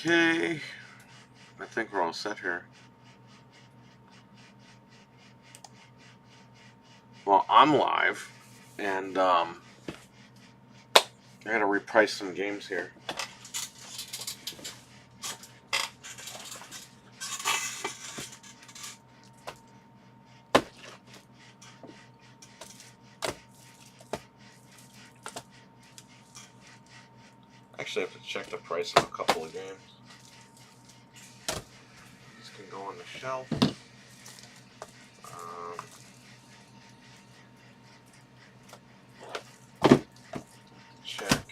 Okay, I think we're all set here. Well, I'm live, and I gotta reprice some games here. Actually, I have to check the price of a couple of games. These can go on the shelf. Check.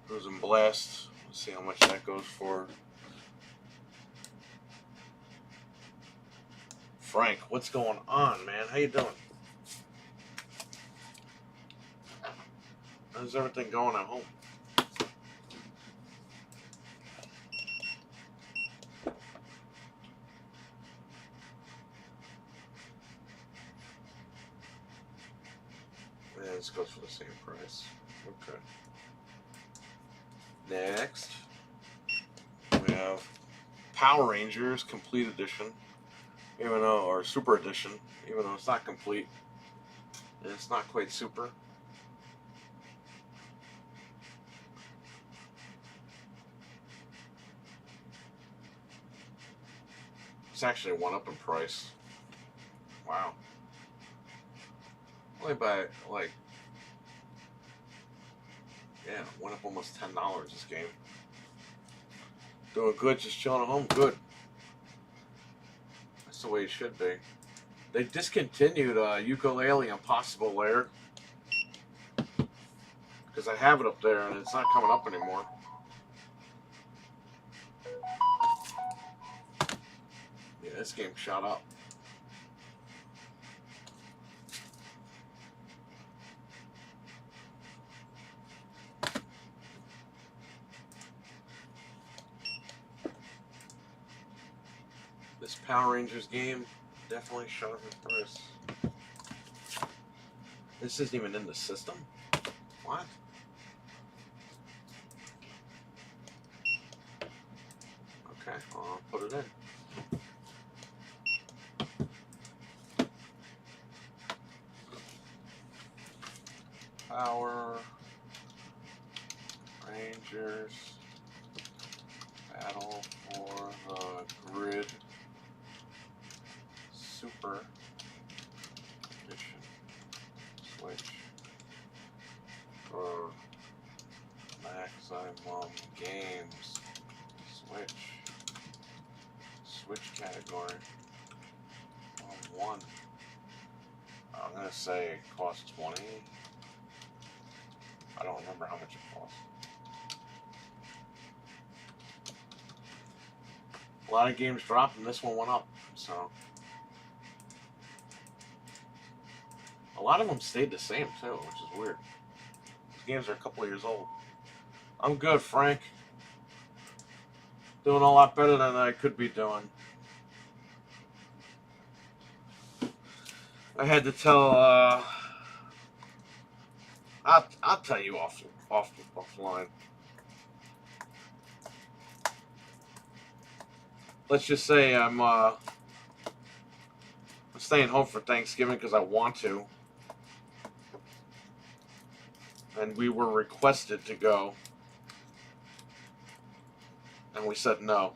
Goes in Blast. Let's see how much that goes for. Frank, what's going on, man? How you doing? How's everything going at home? Yeah, this goes for the same price. Okay. Next, we have Power Rangers Complete Edition, even though, or Super Edition, even though it's not complete, and it's not quite super. It's actually went up in price. Wow. Only by like, yeah, went up almost $10 this game. Doing good, just chilling at home, good. That's the way it should be. They discontinued Ukulele Impossible Lair because I have it up there and it's not coming up anymore. Yeah, this game shot up. This Power Rangers game definitely shot up in price. This isn't even in the system? What? Okay, I'll put it in. Power Rangers Battle for the Grid Super Edition Switch for Maximum Games Switch category one. I'm gonna say it costs 20. I don't remember how much it costs. A lot of games dropped and this one went up, so a lot of them stayed the same too, which is weird. These games are a couple of years old. I'm good, Frank. Doing a lot better than I could be doing. I had to tell. I'll tell you offline. Let's just say I'm staying home for Thanksgiving because I want to, and we were requested to go, and we said no.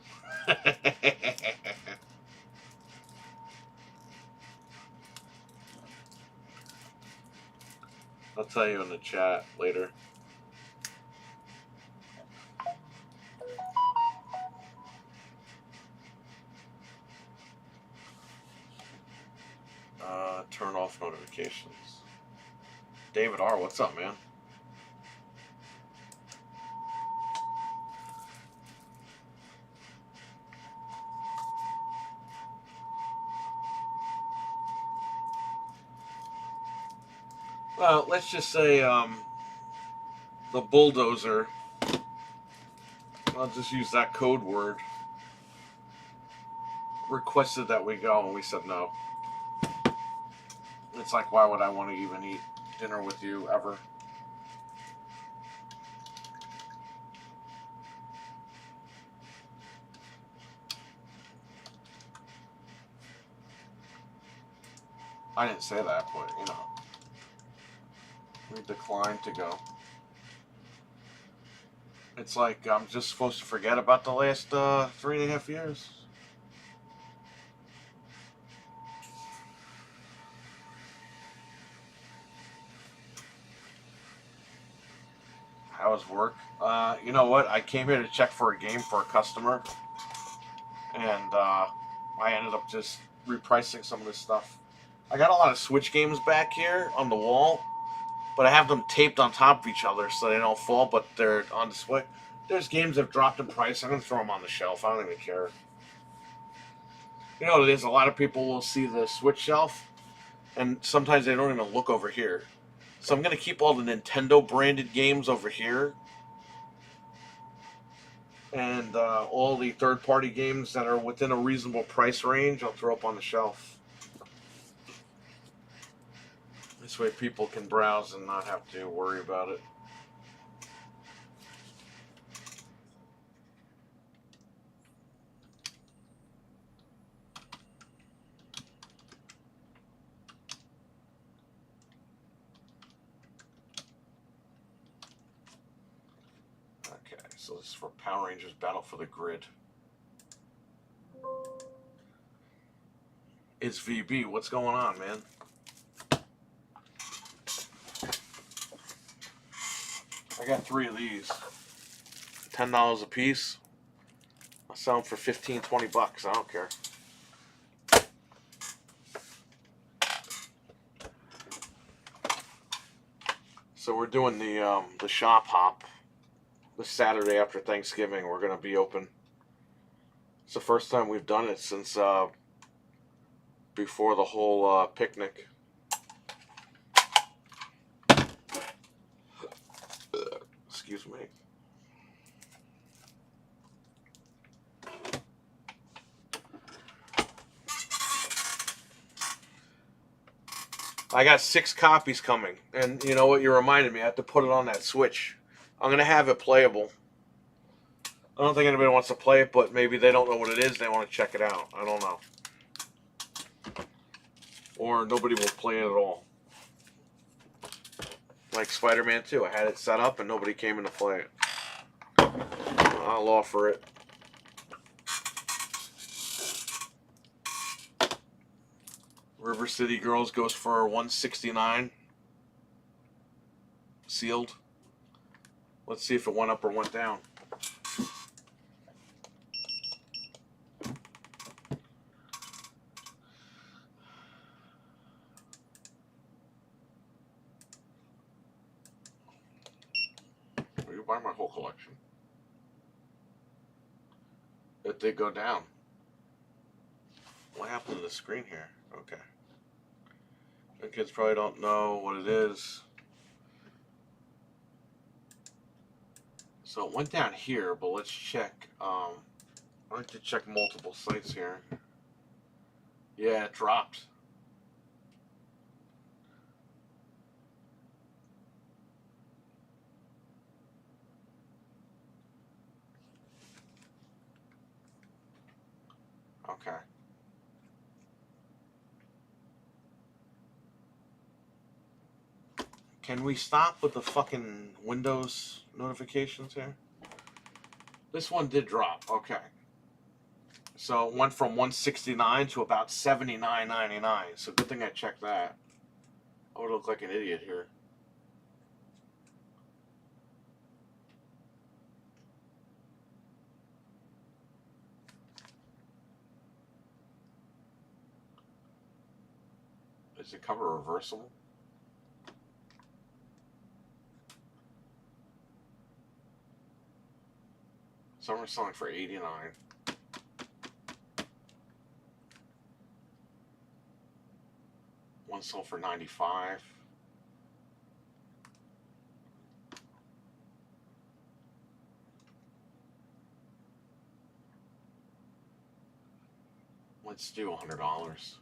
I'll tell you in the chat later. Turn off notifications. David R., what's up, man? Well, let's just say the bulldozer, I'll just use that code word, requested that we go, and we said no. It's like, why would I want to even eat dinner with you ever? I didn't say that, but you know, we declined to go. It's like I'm just supposed to forget about the last 3.5 years. How was work? You know what? I came here to check for a game for a customer, and I ended up just repricing some of this stuff. I got a lot of Switch games back here on the wall, but I have them taped on top of each other so they don't fall, but they're on display. There's games that have dropped in price. I'm going to throw them on the shelf. I don't even care. You know what it is? A lot of people will see the Switch shelf, and sometimes they don't even look over here. So I'm going to keep all the Nintendo branded games over here, and all the third-party games that are within a reasonable price range, I'll throw up on the shelf. This way people can browse and not have to worry about it. Okay, so this is for Power Rangers Battle for the Grid. It's VB. What's going on, man? I got 3 of these. $10 a piece. I'll sell them for 15, 20 bucks. I don't care. So we're doing the shop hop this Saturday after Thanksgiving. We're gonna be open. It's the first time we've done it since before the whole picnic. Excuse me. I got 6 copies coming, and you know what? You reminded me. I have to put it on that Switch. I'm gonna have it playable. I don't think anybody wants to play it, but maybe they don't know what it is. They want to check it out. I don't know. Or nobody will play it at all. Like Spider-Man 2. I had it set up and nobody came in to play it. I'll offer it. River City Girls goes for $169. Sealed. Let's see if it went up or went down. Will you buy my whole collection? It did go down. What happened to the screen here? Okay. The kids probably don't know what it is. So it went down here, but let's check. I like to check multiple sites here. Yeah, it dropped. Okay. Can we stop with the fucking Windows notifications here? This one did drop. Okay. So it went from 169 to about 79.99. So good thing I checked that. I would look like an idiot here. Is the cover reversible? Some are selling for $89. One sold for $95. Let's do $100. $99.99.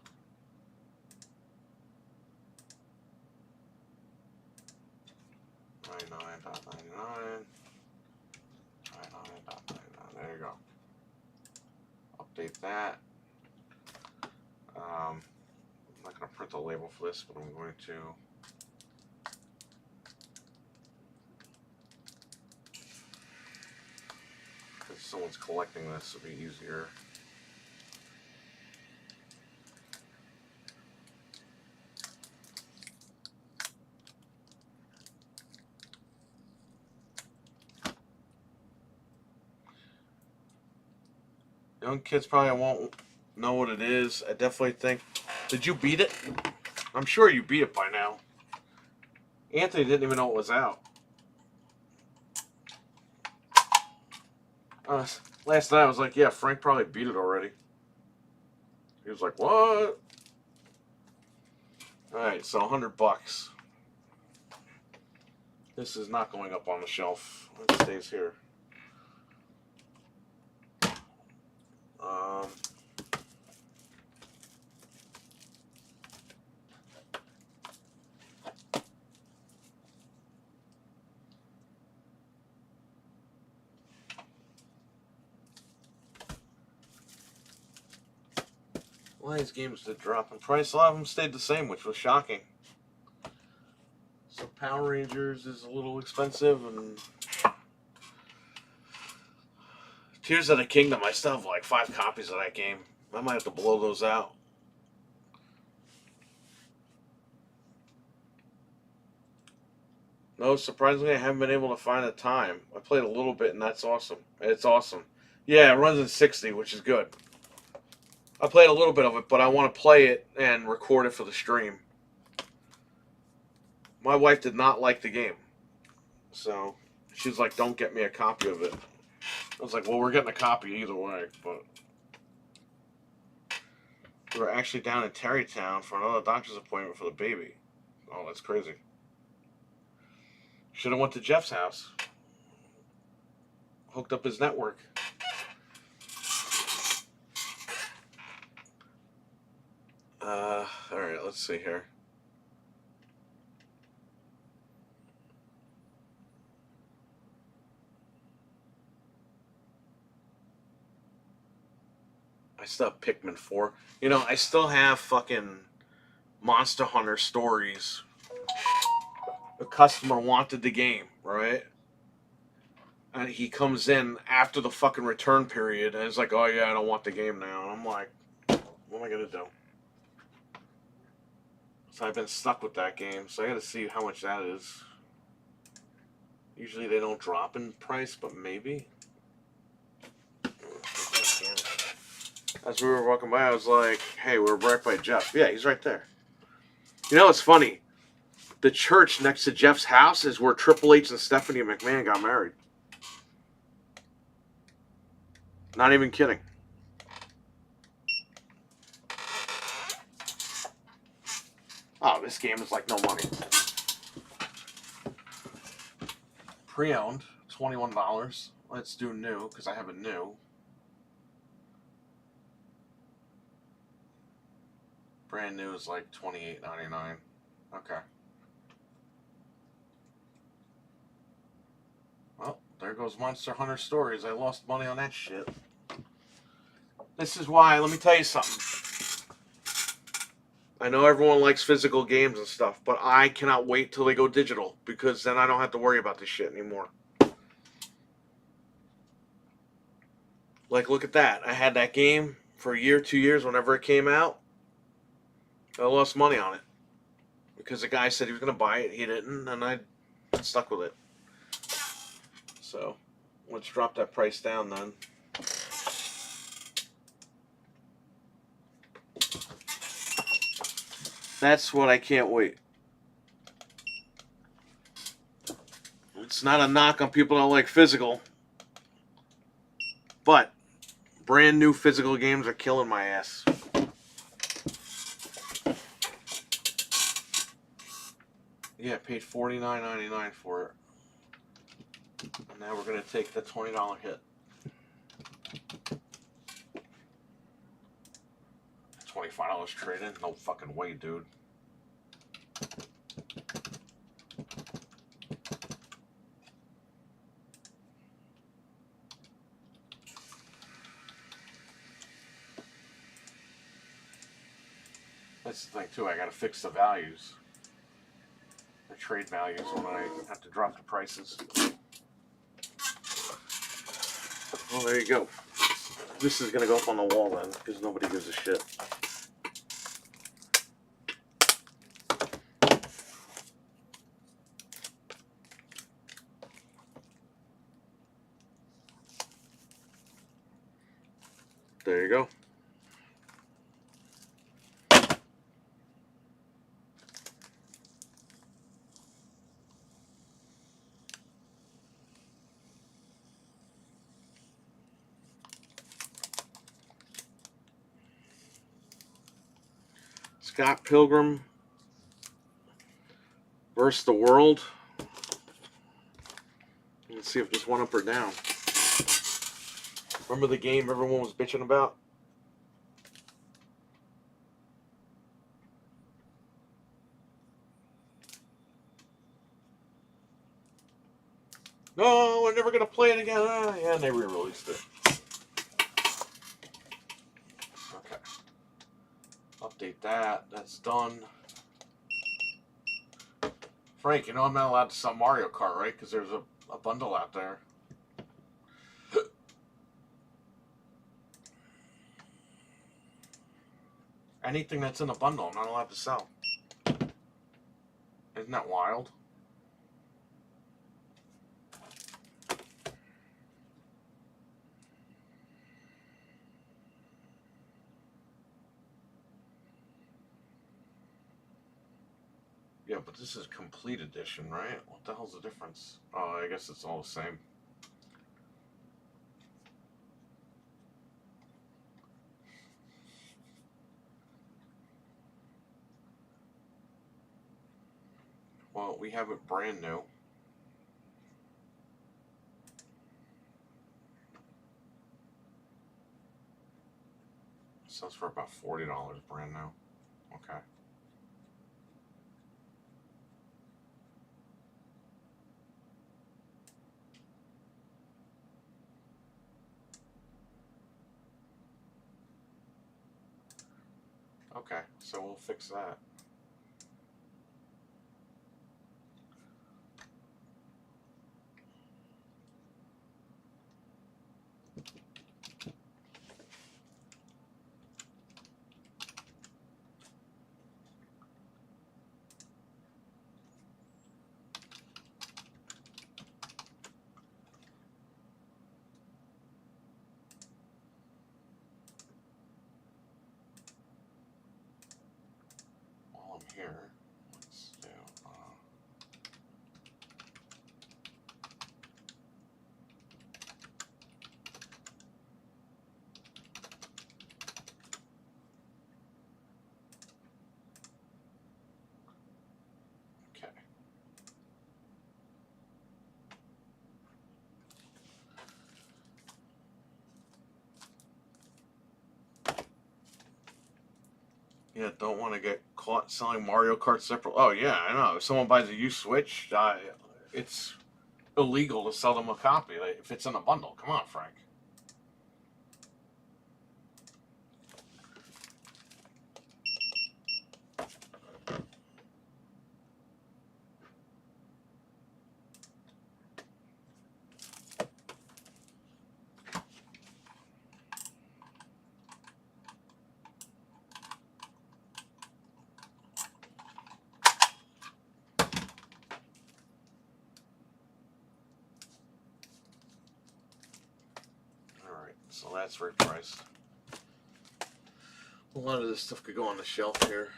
There you go. Update that. not going to print a label for this, but I'm going to. If someone's collecting this, it'll be easier. Young kids probably won't know what it is. I definitely think. Did you beat it? I'm sure you beat it by now. Anthony didn't even know it was out. Last night I was like, yeah, Frank probably beat it already. He was like, what? Alright, so $100. This is not going up on the shelf. It stays here. Well, these games did drop in price. A lot of them stayed the same, which was shocking. So Power Rangers is a little expensive, and Tears of the Kingdom, I still have like 5 copies of that game. I might have to blow those out. No, surprisingly, I haven't been able to find a time. I played a little bit, and that's awesome. It's awesome. Yeah, it runs in 60, which is good. I played a little bit of it, but I want to play it and record it for the stream. My wife did not like the game. So, she was like, don't get me a copy of it. I was like, well, we're getting a copy either way, but... We were actually down in Tarrytown for another doctor's appointment for the baby. Oh, that's crazy. Should have went to Jeff's house. Hooked up his network. Alright, let's see here. I still have Pikmin 4. You know, I still have fucking Monster Hunter Stories. The customer wanted the game, right? And he comes in after the fucking return period and is like, oh yeah, I don't want the game now. And I'm like, what am I going to do? So I've been stuck with that game, so I got to see how much that is. Usually they don't drop in price, but maybe. As we were walking by, I was like, hey, we're right by Jeff. Yeah, he's right there. You know, it's funny. The church next to Jeff's house is where Triple H and Stephanie McMahon got married. Not even kidding. Oh, this game is like no money. Pre-owned, $21. Let's do new, because I have a new. Brand new is like $28.99. Okay. Well, there goes Monster Hunter Stories. I lost money on that shit. This is why, let me tell you something. I know everyone likes physical games and stuff, but I cannot wait till they go digital, because then I don't have to worry about this shit anymore. Like, look at that. I had that game for a year, 2 years, whenever it came out. I lost money on it. Because the guy said he was going to buy it, he didn't, and I stuck with it. So, let's drop that price down then. That's what I can't wait. It's not a knock on people that don't like physical. But, brand new physical games are killing my ass. Yeah, I paid $49.99 for it. And now we're going to take the $20 hit. $25 trade-in? No fucking way, dude. That's the thing too. I gotta fix the values, the trade values when I have to drop the prices. Well, there you go. This is gonna go up on the wall then, because nobody gives a shit. There you go. Scott Pilgrim versus the World. Let's see if this went up or down. Remember the game everyone was bitching about? No, we're never going to play it again. Yeah, and they re-released it. Okay. Update that. That's done. Frank, you know I'm not allowed to sell Mario Kart, right? Because there's a bundle out there. Anything that's in a bundle, I'm not allowed to sell. Isn't that wild? Yeah, but this is complete edition, right? What the hell's the difference? Oh, I guess it's all the same. Well, we have it brand new. It sells for about $40 brand new. Okay. Okay, so we'll fix that. While I'm here, let's do... Okay. Yeah, don't want to get caught selling Mario Kart separate. Oh, yeah, I know. If someone buys a used Switch, it's illegal to sell them a copy if it's in a bundle. Come on, Frank. So that's repriced. A lot of this stuff could go on the shelf here.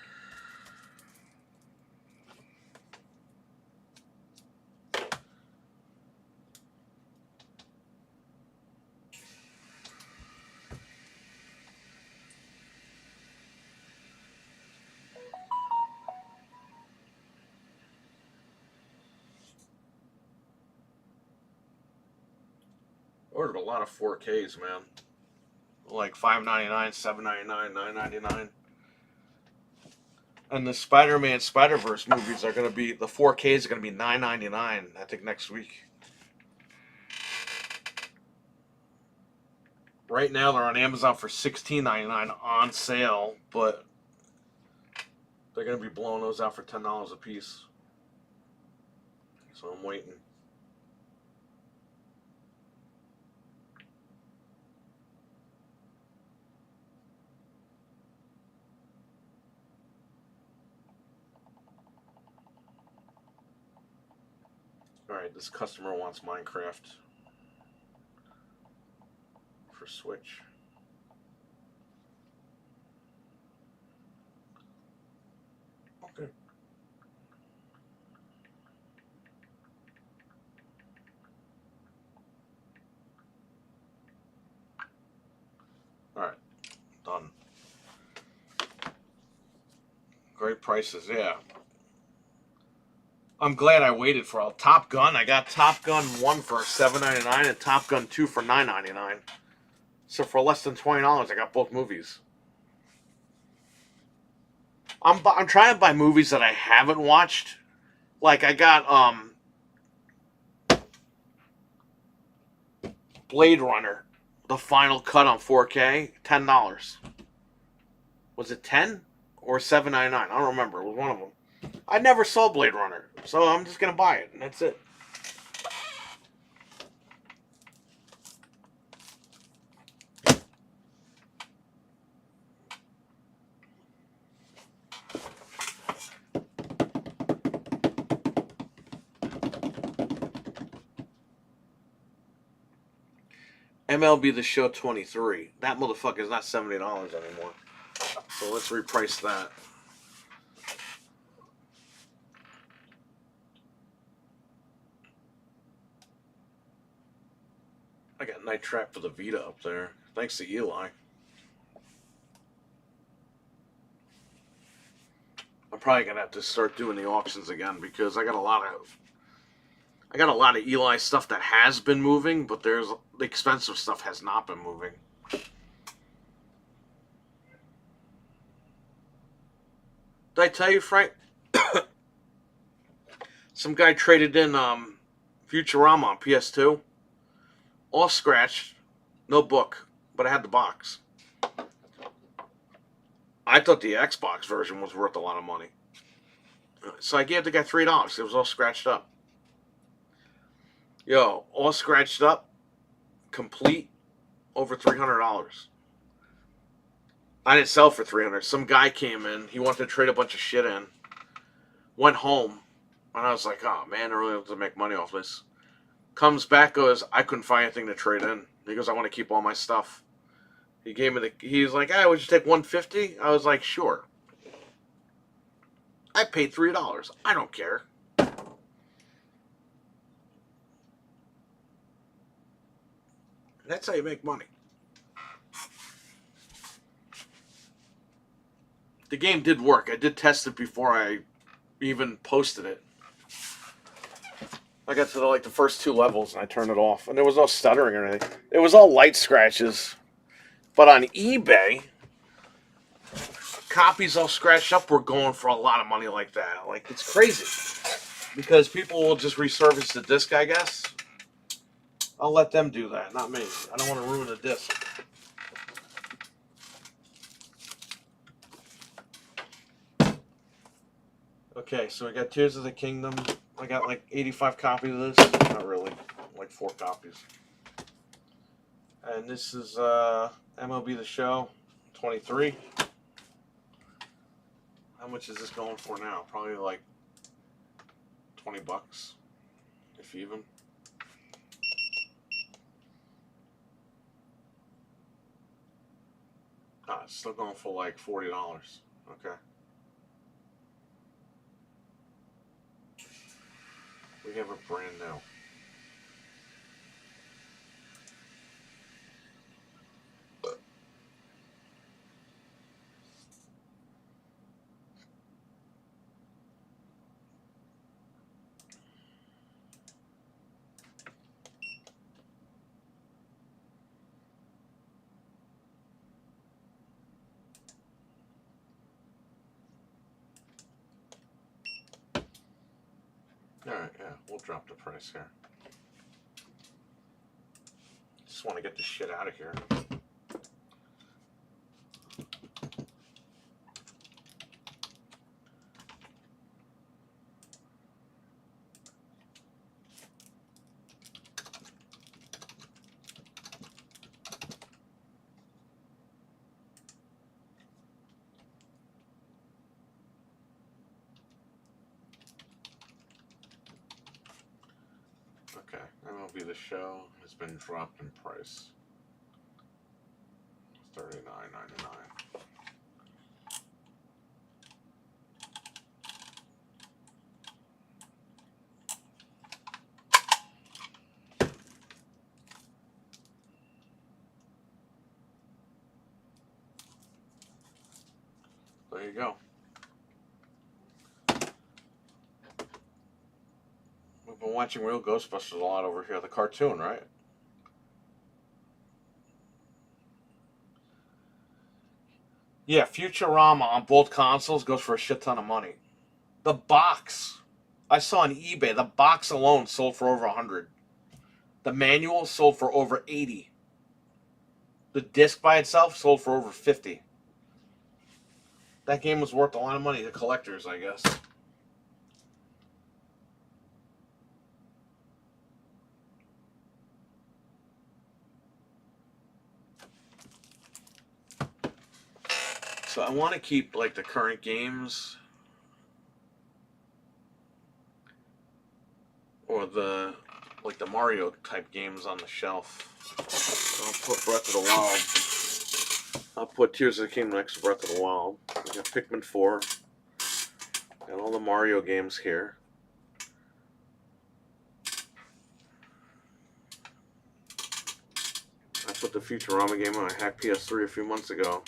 Ordered a lot of 4Ks, man. Like $5.99, $7.99, $9.99. And the Spider-Man Spider-Verse movies are going to be, the 4Ks are going to be $9.99, I think, next week. Right now, they're on Amazon for $16.99 on sale, but They're going to be blowing those out for $10 a piece. So I'm waiting. Alright, this customer wants Minecraft for Switch. Okay. Alright, done. Great prices, yeah. I'm glad I waited for all. Top Gun, I got Top Gun 1 for $7.99 and Top Gun 2 for $9.99. So for less than $20, I got both movies. I'm trying to buy movies that I haven't watched. Like I got Blade Runner, the final cut on 4K, $10. Was it 10 or $7.99? I don't remember. It was one of them. I never saw Blade Runner, so I'm just gonna buy it, and that's it. MLB The Show 23. That motherfucker is not $70 anymore. So let's reprice that. I got Night Trap for the Vita up there. Thanks to Eli. I'm probably gonna have to start doing the auctions again because I got a lot of Eli stuff that has been moving, but there's the expensive stuff has not been moving. Did I tell you, Frank? Some guy traded in Futurama on PS2. All scratched. No book. But I had the box. I thought the Xbox version was worth a lot of money. So I gave the guy $3. It was all scratched up. Yo, all scratched up. Complete. Over $300. I didn't sell for $300. Some guy came in. He wanted to trade a bunch of shit in. Went home. And I was like, oh man, I really have to make money off this. Comes back, goes, I couldn't find anything to trade in. He goes, I want to keep all my stuff. He gave me he's like, hey, would you take $150? I was like, sure. I paid $3. I don't care. That's how you make money. The game did work. I did test it before I even posted it. I got to the first 2 levels and I turned it off. And there was no stuttering or anything. It was all light scratches. But on eBay, copies all scratched up were going for a lot of money like that. Like, it's crazy. Because people will just resurface the disc, I guess. I'll let them do that, not me. I don't want to ruin the disc. Okay, so we got Tears of the Kingdom. I got like 85 copies of this. Not really. Like 4 copies. And this is MLB The Show 23. How much is this going for now? Probably like $20, if even. Ah, it's still going for like $40. Okay. We have a brand new. Alright, yeah, we'll drop the price here. Just want to get this shit out of here. Okay, MLB The Show has been dropped in price. $39.99. There you go. We've been watching Real Ghostbusters a lot over here. The cartoon, right? Yeah, Futurama on both consoles goes for a shit ton of money. The box, I saw on eBay, the box alone sold for over 100. The manual sold for over 80. The disc by itself sold for over 50. That game was worth a lot of money to collectors, I guess. So I want to keep like the current games or the like the Mario type games on the shelf. I'll put Breath of the Wild. I'll put Tears of the Kingdom next to Breath of the Wild. We got Pikmin 4. Got all the Mario games here. I put the Futurama game on a hack PS3 a few months ago.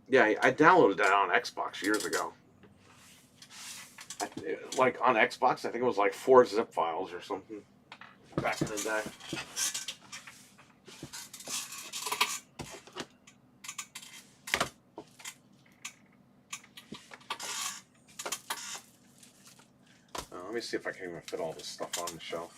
Yeah, I downloaded that on Xbox years ago. Like on Xbox, I think it was like 4 zip files or something back in the day. Let me see if I can even fit all this stuff on the shelf.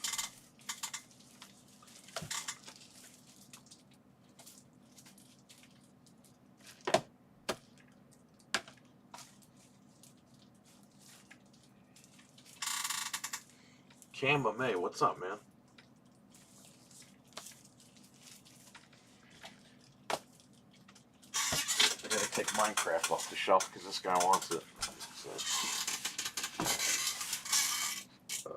Camba May, what's up, man? I gotta take Minecraft off the shelf because this guy wants it. So,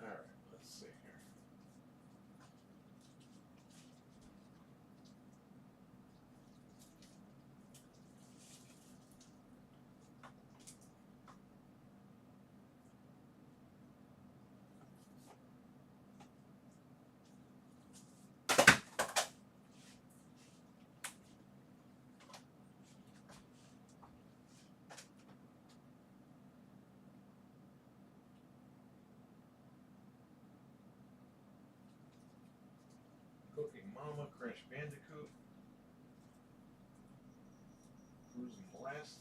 all right, let's see here. Cooking Mama, Crash Bandicoot, Cruising Blast.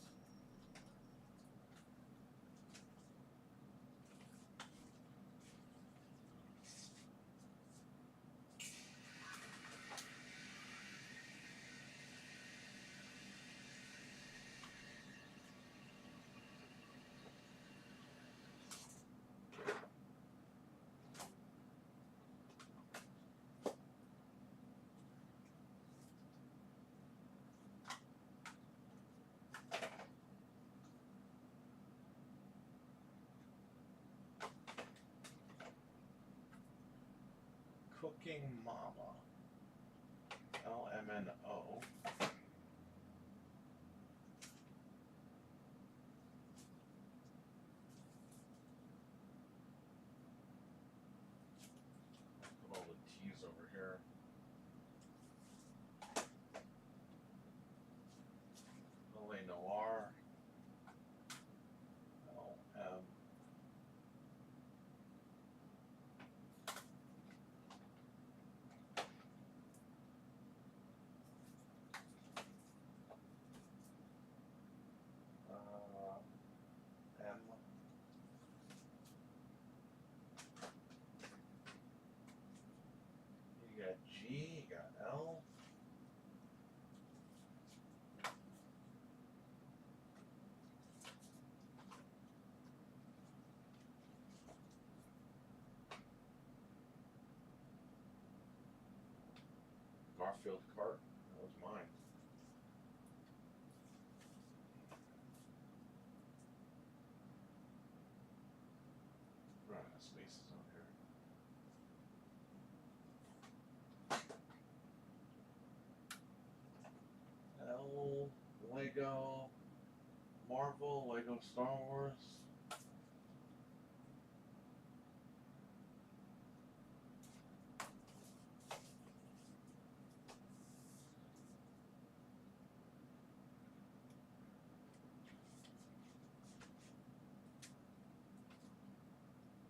Cooking Mama. LMNO. Put all the T's over here. Malay Noir. LM. G, you got L. Garfield cart. That was mine. Right, spaces on here. L, Lego, Marvel, Lego Star Wars.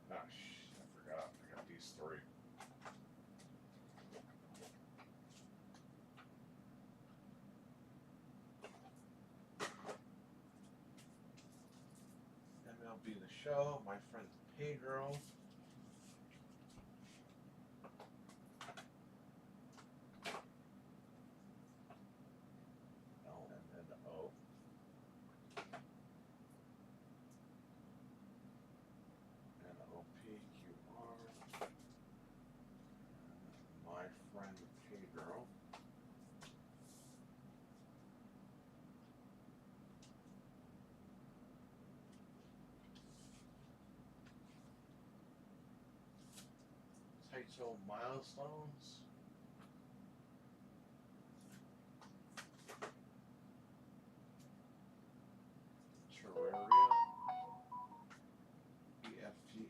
Gosh, I forgot. I got these three. MLB The Show, My Friend Pedro. LMNO. NOPQR. My Friend Pedro. Taito Milestones. Terraria. EFGH.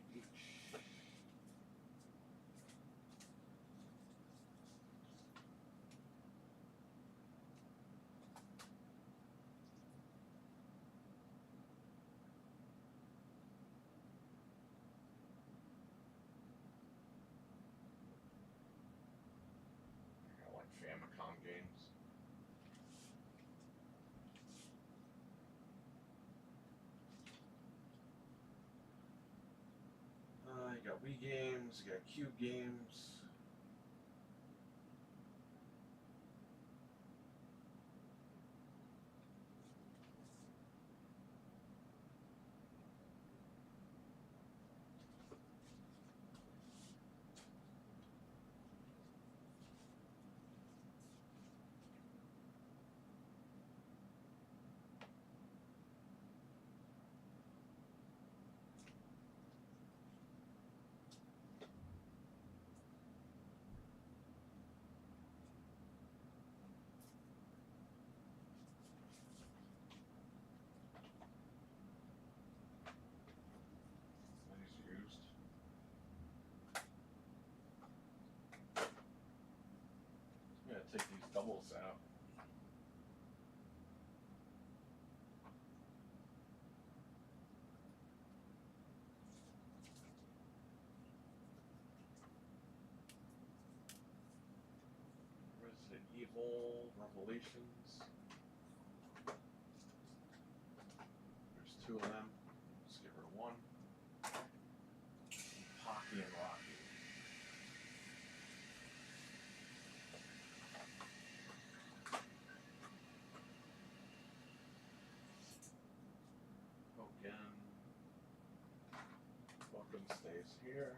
I like Famicom games. You got Wii games, you got Cube games. These used. I'm gonna take these doubles out. Resident Evil Revelations. There's two of them. Let's get rid of one. Pocky and Rocky. Welcome stays here.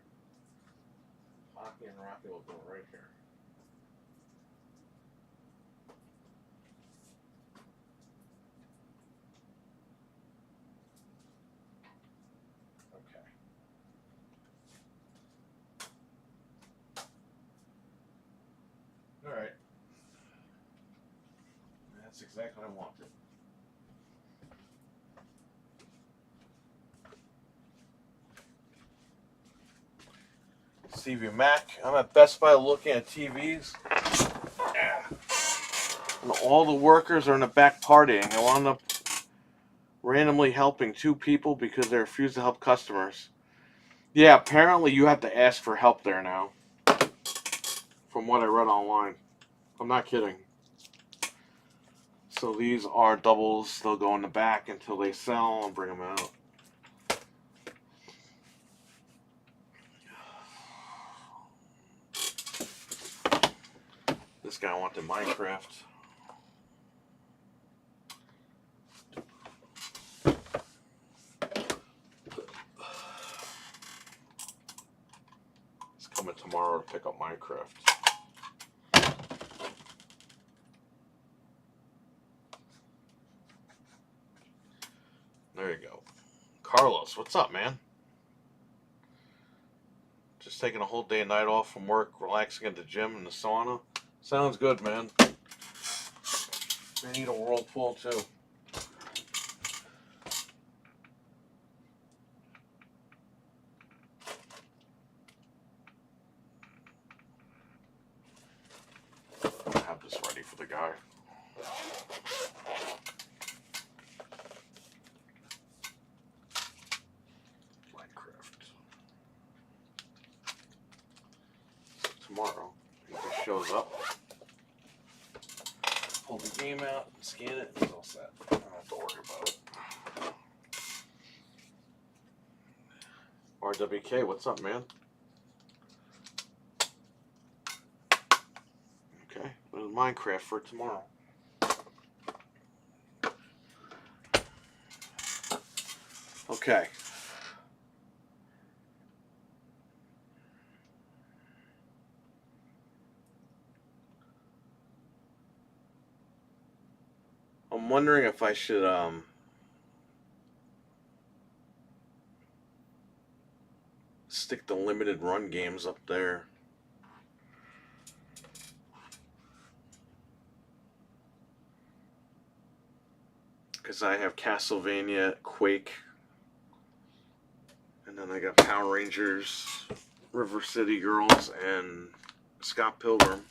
Pocky and Rocky will go right here. Okay. All right. That's exactly what I wanted. TV Mac. I'm at Best Buy looking at TVs. Yeah. And all the workers are in the back partying. I wound up randomly helping two people because they refused to help customers. Yeah, apparently you have to ask for help there now. From what I read online. I'm not kidding. So these are doubles. They'll go in the back until they sell and bring them out. This guy wanted Minecraft. He's coming tomorrow to pick up Minecraft. There you go. Carlos, what's up, man? Just taking a whole day and night off from work, relaxing at the gym and the sauna. Sounds good, man. I need a whirlpool, too. I have this ready for the guy. Tomorrow, he just shows up, pull the game out, scan it, it's all set. I don't have to worry about it. RWK, what's up, man? Okay, there's Minecraft for tomorrow. Okay. I'm wondering if I should stick the limited run games up there. Because I have Castlevania, Quake, and then I got Power Rangers, River City Girls, and Scott Pilgrim.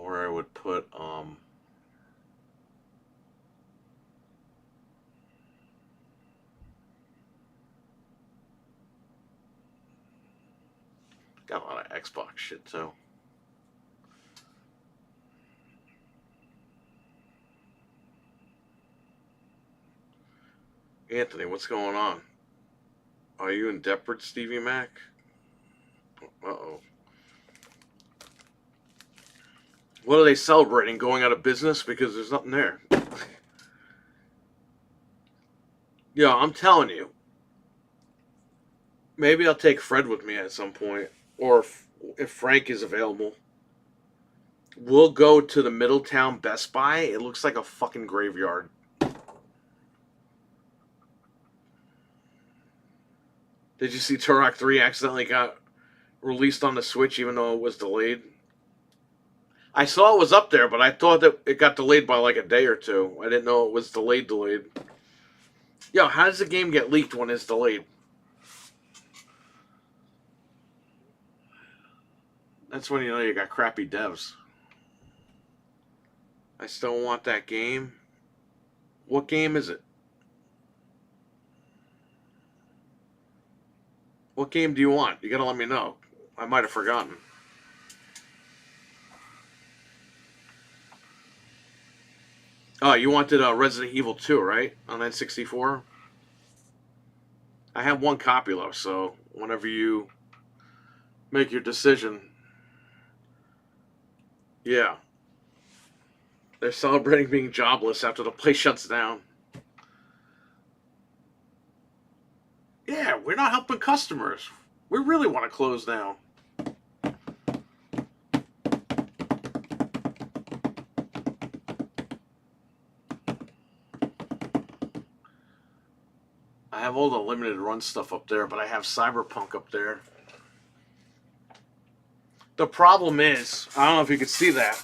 Where I would put got a lot of Xbox shit too. Anthony, what's going on? Are you in Deptford, Stevie Mac? Uh-oh. What are they celebrating? Going out of business because there's nothing there. Yeah, I'm telling you. Maybe I'll take Fred with me at some point. Or if Frank is available. We'll go to the Middletown Best Buy. It looks like a fucking graveyard. Did you see Turok 3 accidentally got released on the Switch even though it was delayed? I saw it was up there, but I thought that it got delayed by like a day or two. I didn't know it was delayed. Yo, how does the game get leaked when it's delayed? That's when you know you got crappy devs. I still want that game. What game is it? What game do you want? You gotta let me know. I might have forgotten. Oh, you wanted Resident Evil 2, right? On N64? I have one copy left, so whenever you make your decision. Yeah. They're celebrating being jobless after the place shuts down. Yeah, we're not helping customers. We really want to close down. I have all the limited run stuff up there, but I have Cyberpunk up there. The problem is, I don't know if you can see that.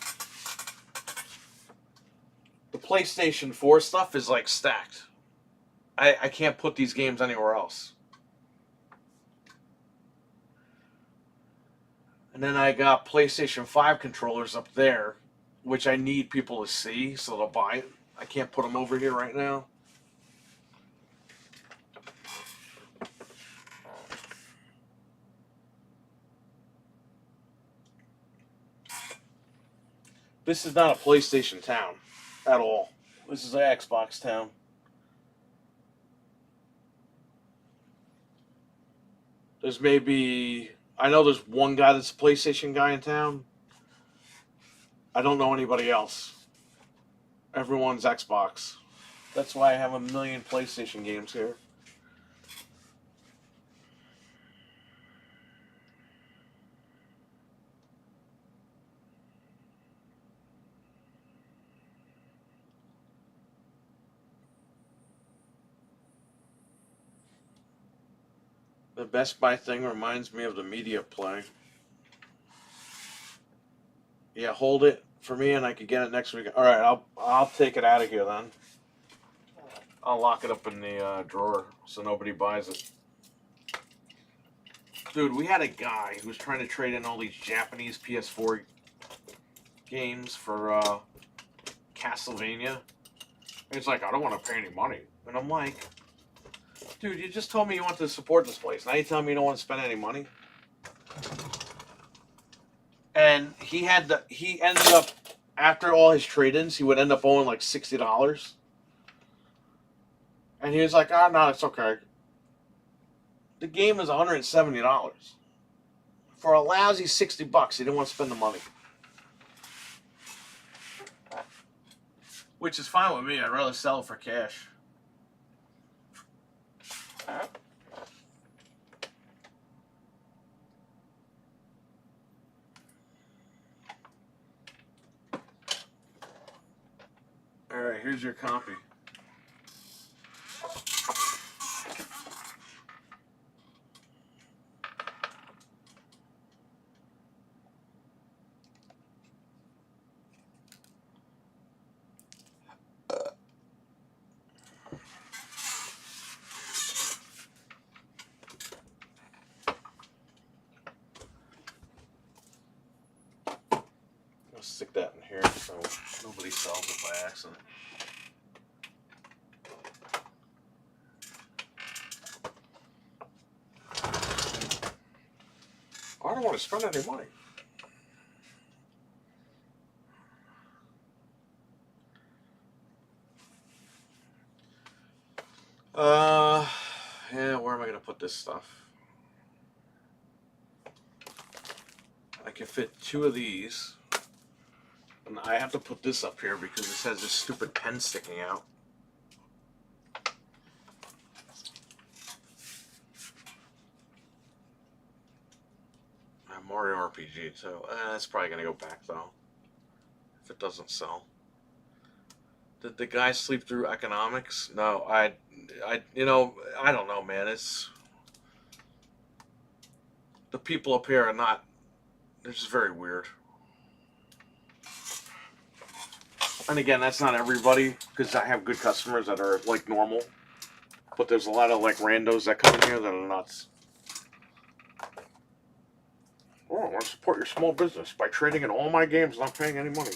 The PlayStation 4 stuff is like stacked. I can't put these games anywhere else. And then I got PlayStation 5 controllers up there, which I need people to see so they'll buy it. I can't put them over here right now. This is not a PlayStation town at all. This is an Xbox town. There's maybe, I know there's one guy that's a PlayStation guy in town. I don't know anybody else. Everyone's Xbox. That's why I have a million PlayStation games here. The Best Buy thing reminds me of the media play. Yeah, hold it for me and I could get it next week. All right, I'll take it out of here then. I'll lock it up in the drawer so nobody buys it. Dude, we had a guy who was trying to trade in all these Japanese PS4 games for Castlevania. He's like, I don't want to pay any money. And I'm like, dude, you just told me you want to support this place. Now you telling me you don't want to spend any money? And he ended up, after all his trade-ins, he would end up owing like $60. And he was like, no, it's okay. The game is $170. For a lousy $60, he didn't want to spend the money. Which is fine with me. I'd rather sell it for cash. Alright, here's your copy. I'll stick that in here so nobody sells it by accident. I don't want to spend any money. Yeah, where am I going to put this stuff? I can fit 2 of these. And I have to put this up here because this has this stupid pen sticking out. Mario RPG too. That's probably gonna go back though, if it doesn't sell. Did the guy sleep through economics? No, you know, I don't know, man. It's the people up here are not. They're just very weird. And again, that's not everybody, because I have good customers that are like normal, but there's a lot of like randos that come in here that are nuts. Oh, I want to support your small business by trading in all my games and not paying any money.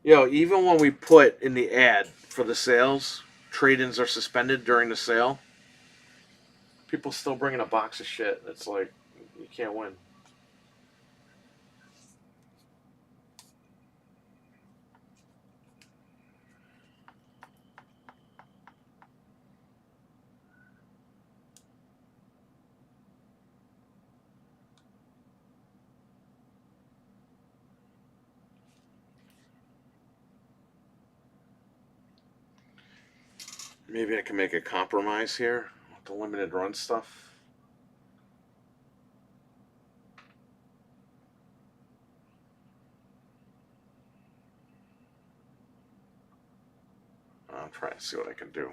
Yo, even when we put in the ad for the sales, trade-ins are suspended during the sale, people still bring in a box of shit. It's like, you can't win. Maybe I can make a compromise here with the limited run stuff. I'm trying to see what I can do.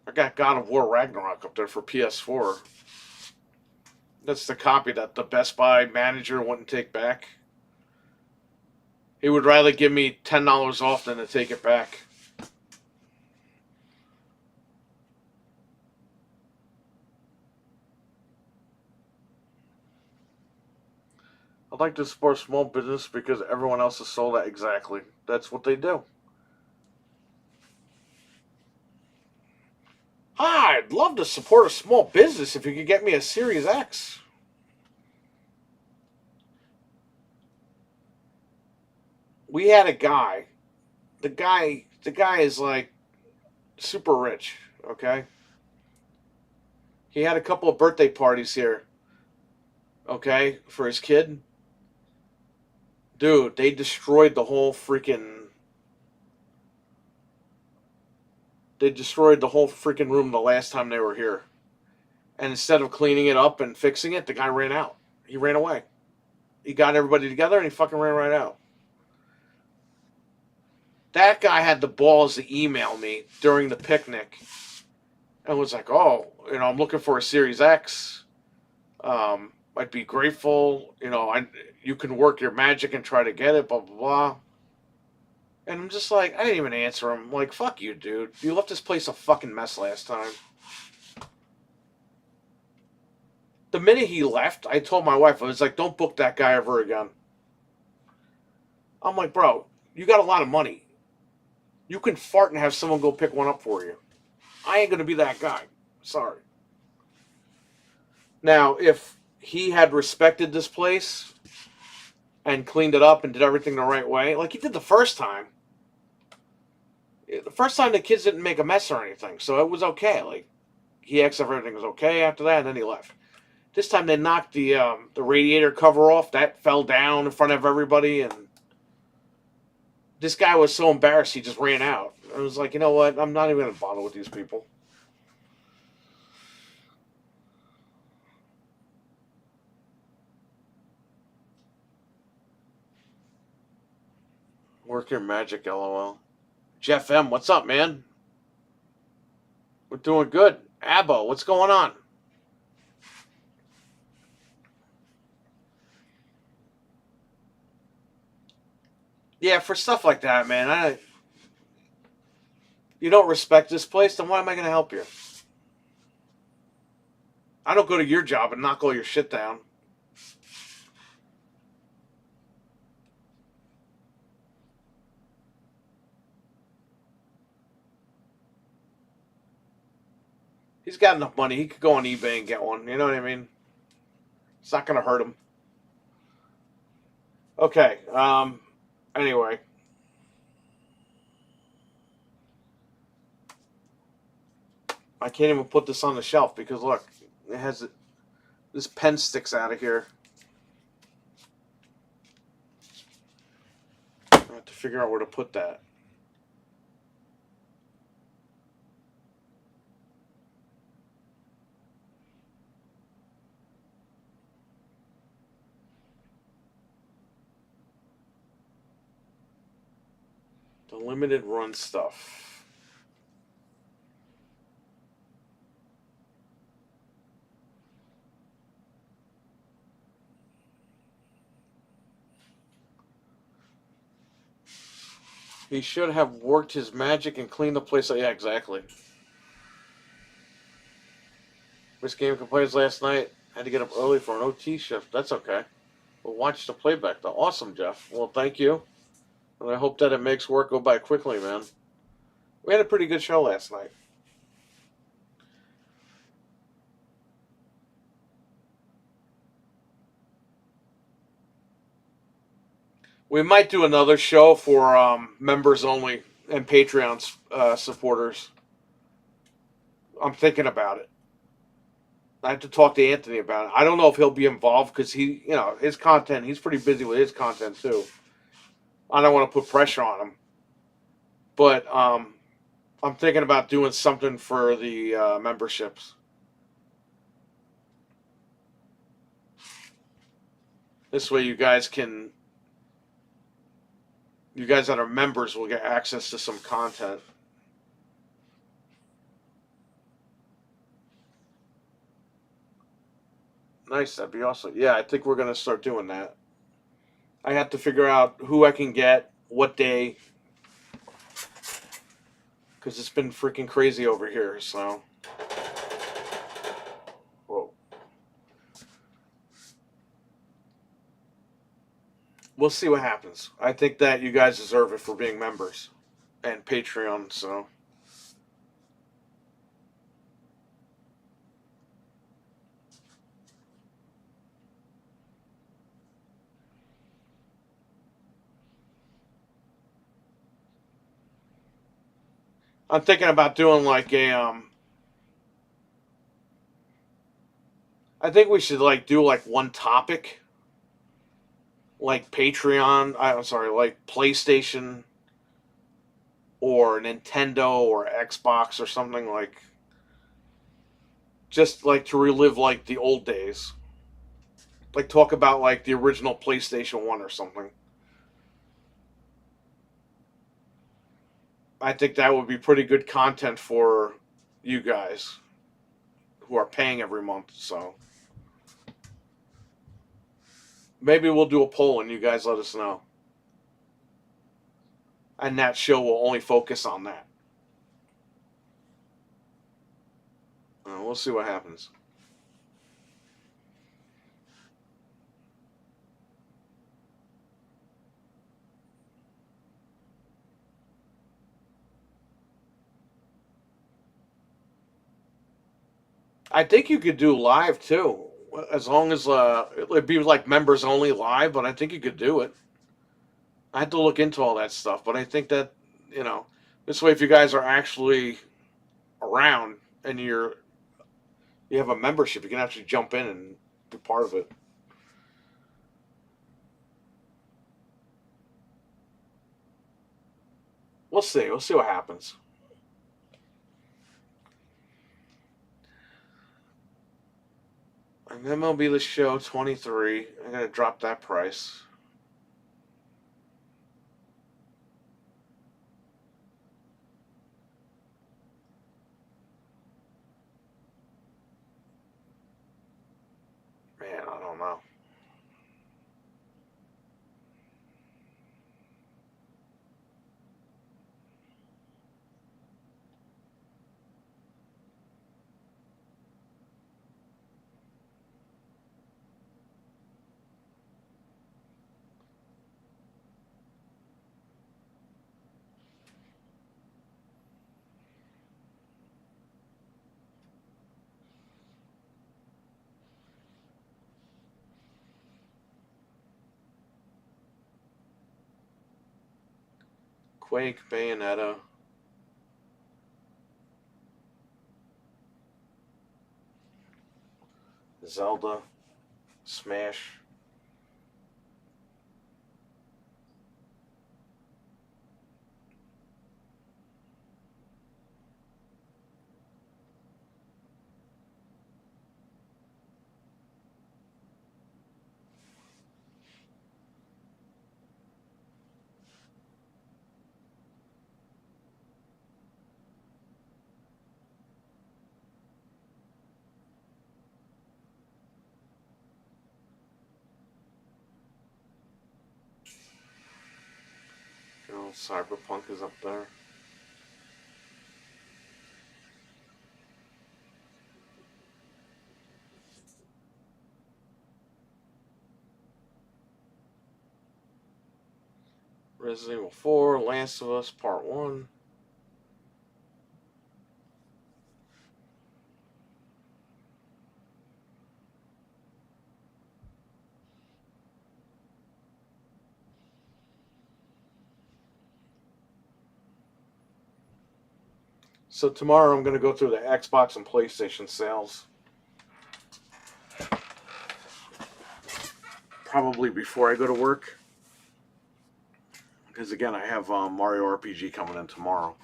I got God of War Ragnarok up there for PS4. That's the copy that the Best Buy manager wouldn't take back. He would rather give me $10 off than to take it back. I'd like to support small business because everyone else has sold that. Exactly. That's what they do. Hi, I'd love to support a small business if you could get me a Series X. We had a guy. The guy is like super rich. Okay. He had a couple of birthday parties here. Okay, for his kid. Dude, they destroyed the whole freaking. They destroyed the whole freaking room the last time they were here. And instead of cleaning it up and fixing it, the guy ran out. He ran away. He got everybody together and he fucking ran right out. That guy had the balls to email me during the picnic and was like, "Oh, I'm looking for a Series X. I'd be grateful. You can work your magic and try to get it, blah, blah, blah." And I'm just like, I didn't even answer him. I'm like, fuck you, dude. You left this place a fucking mess last time. The minute he left, I told my wife, I was like, don't book that guy ever again. I'm like, bro, you got a lot of money. You can fart and have someone go pick one up for you. I ain't going to be that guy. Sorry. Now, if he had respected this place and cleaned it up and did everything the right way, like he did the first time the kids didn't make a mess or anything, so it was okay. Like, he asked if everything was okay after that, and then he left. This time they knocked the radiator cover off. That fell down in front of everybody, and this guy was so embarrassed he just ran out. I was like, you know what? I'm not even going to bother with these people. Work your magic, LOL. Jeff M, what's up, man? We're doing good. Abbo, what's going on? Yeah, for stuff like that, man. You don't respect this place, then why am I going to help you? I don't go to your job and knock all your shit down. He's got enough money. He could go on eBay and get one. You know what I mean? It's not going to hurt him. Okay. Anyway. I can't even put this on the shelf because, look, it has this pen sticks out of here. I have to figure out where to put that. The limited run stuff. He should have worked his magic and cleaned the place up. Yeah, exactly. Missed game complaints last night. Had to get up early for an OT shift. That's okay. We'll watch the playback, though. Awesome, Jeff. Well, thank you. And I hope that it makes work go by quickly, man. We had a pretty good show last night. We might do another show for members only and Patreon supporters. I'm thinking about it. I have to talk to Anthony about it. I don't know if he'll be involved because his content, he's pretty busy with his content too. I don't want to put pressure on him. But I'm thinking about doing something for the memberships. This way you guys that are members will get access to some content. Nice, that'd be awesome. Yeah, I think we're going to start doing that. I have to figure out who I can get, what day, because it's been freaking crazy over here, so. Whoa. We'll see what happens. I think that you guys deserve it for being members and Patreon, so. I'm thinking about doing like a I think we should like do like one topic, like Patreon. I'm sorry, like PlayStation or Nintendo or Xbox or something like, just like to relive like the old days. Like talk about like the original PlayStation 1 or something. I think that would be pretty good content for you guys who are paying every month. So maybe we'll do a poll and you guys let us know. And that show will only focus on that. We'll see what happens. I think you could do live too, as long as it'd be like members only live. But I think you could do it. I had to look into all that stuff, but I think that you know this way, if you guys are actually around and you have a membership, you can actually jump in and be part of it. We'll see. We'll see what happens. And MLB The Show 23. I'm gonna drop that price. Man, I don't know. Quake, Bayonetta, Zelda, Smash. You know, Cyberpunk is up there. Resident Evil 4, Last of Us Part 1. So tomorrow I'm going to go through the Xbox and PlayStation sales. Probably before I go to work. Because again, I have Mario RPG coming in tomorrow.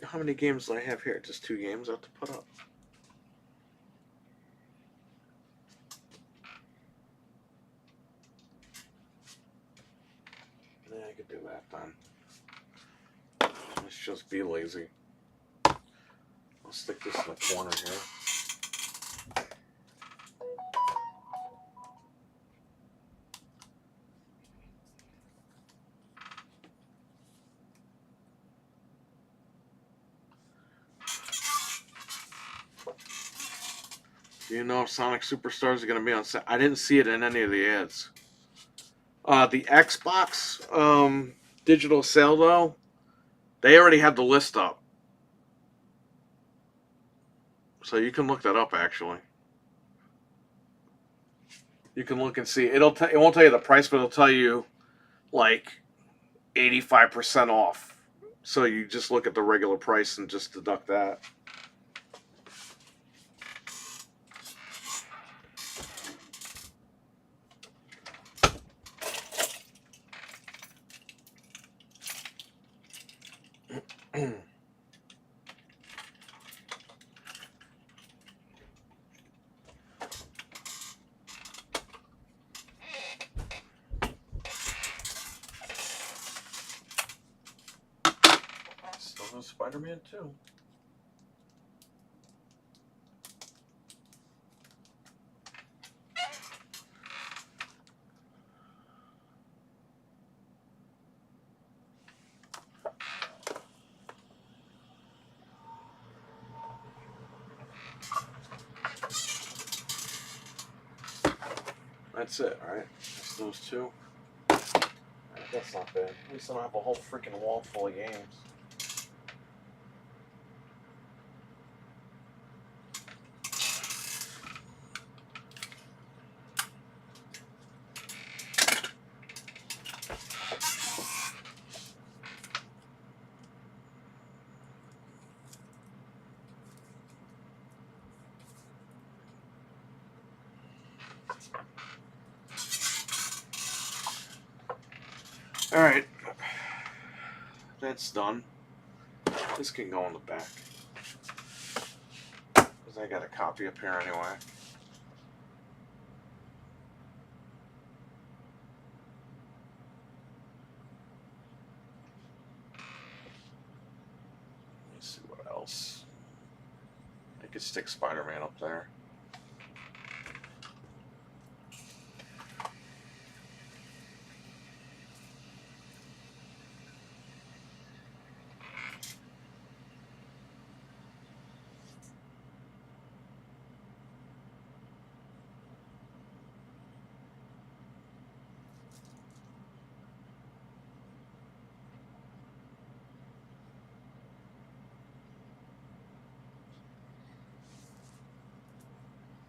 How many games do I have here? Just 2 games I have to put up. just be lazy. I'll stick this in the corner here. Do you know if Sonic Superstars is going to be on set? I didn't see it in any of the ads. The Xbox digital sale, though, they already have the list up. So you can look that up, actually. You can look and see. It won't tell you the price, but it'll tell you, like, 85% off. So you just look at the regular price and just deduct that. Still no Spider-Man 2. That's it, right? That's those two. That's not bad. At least I don't have a whole freaking wall full of games. Alright. That's done. This can go in the back. Because I got a copy up here anyway. Let's see what else. I could stick Spider-Man up there.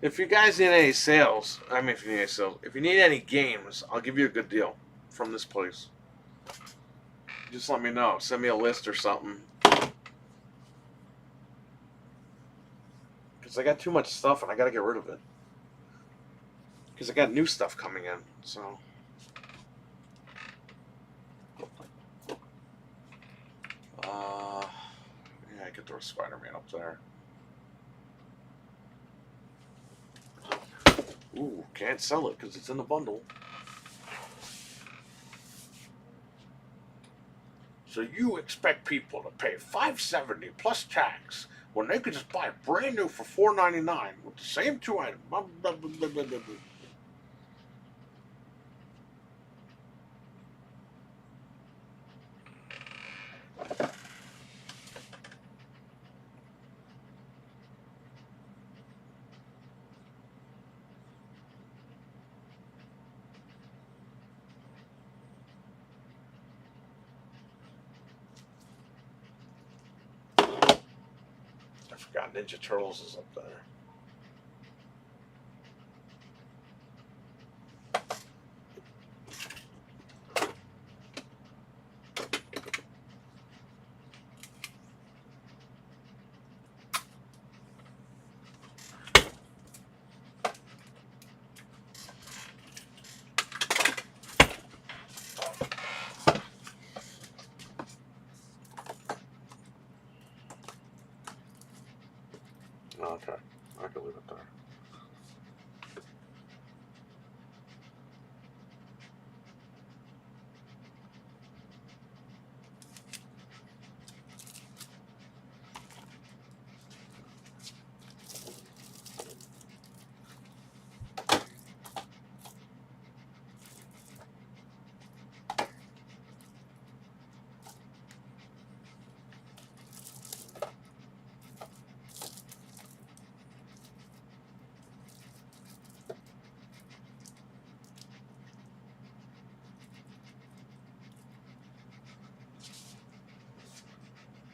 If you guys need any sales, if you need any games, I'll give you a good deal from this place. Just let me know. Send me a list or something. Because I got too much stuff and I got to get rid of it. Because I got new stuff coming in, so. Yeah, I could throw Spider-Man up there. Ooh, can't sell it because it's in the bundle. So you expect people to pay $5.70 plus tax when they could just buy it brand new for $4.99 with the same two items. Blah, blah, blah, blah, blah, blah. I forgot Ninja Turtles is up there. Okay, I can leave it there.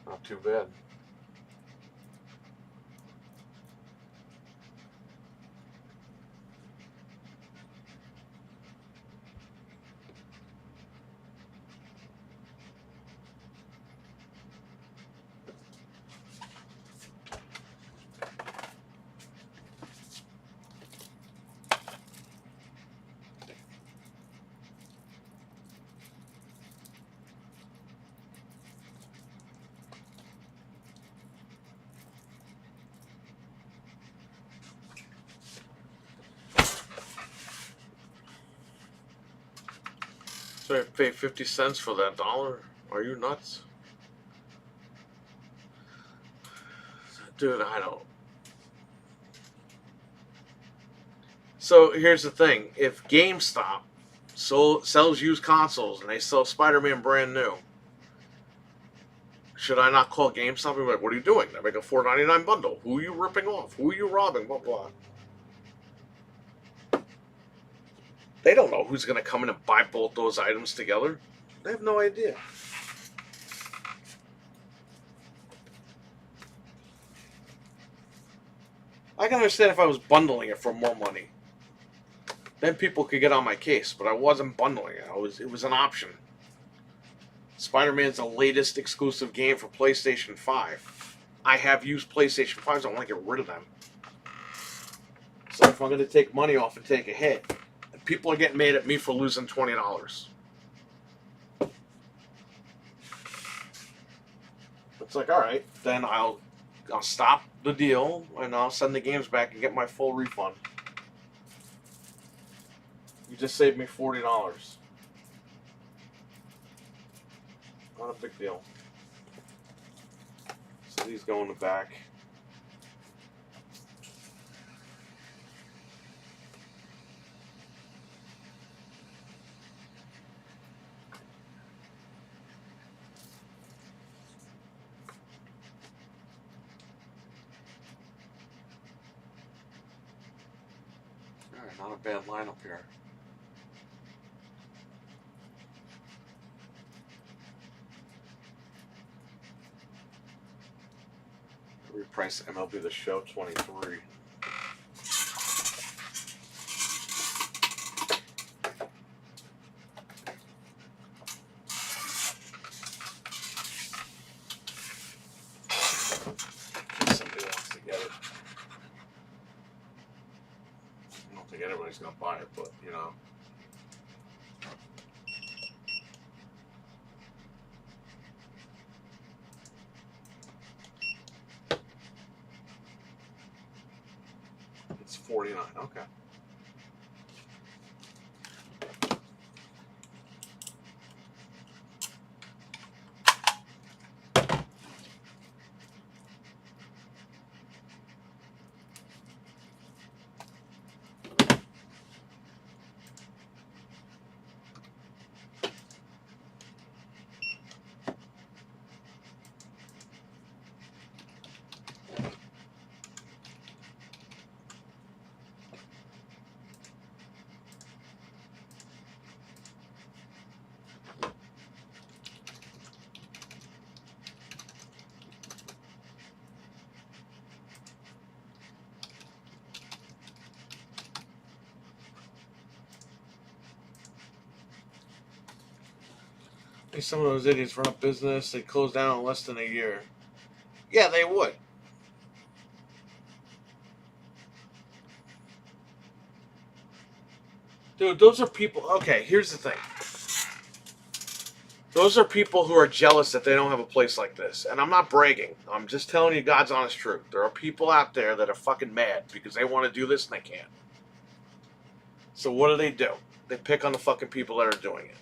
Not too bad. So I pay 50 cents for that dollar? Are you nuts? Dude, I don't. So here's the thing. If GameStop sells used consoles and they sell Spider-Man brand new, should I not call GameStop and be like, what are you doing? They make a $4.99 bundle. Who are you ripping off? Who are you robbing? Blah, blah. They don't know who's going to come in and buy both those items together. They have no idea. I can understand if I was bundling it for more money. Then people could get on my case, but I wasn't bundling it. It was an option. Spider-Man's the latest exclusive game for PlayStation 5. I have used PlayStation 5s. I want to get rid of them. So if I'm going to take money off and take a hit, people are getting mad at me for losing $20. It's like, all right, then I'll stop the deal and I'll send the games back and get my full refund. You just saved me $40. Not a big deal. So these go in the back. Alright, not a bad lineup here. Reprice MLB The Show 23. Somebody wants to get it. I don't think anybody's gonna buy it, but you know. It's 49. Okay. Some of those idiots run a business, they close down in less than a year. Yeah, they would. Dude, those are people. Okay, here's the thing. Those are people who are jealous that they don't have a place like this. And I'm not bragging. I'm just telling you God's honest truth. There are people out there that are fucking mad because they want to do this and they can't. So what do? They pick on the fucking people that are doing it.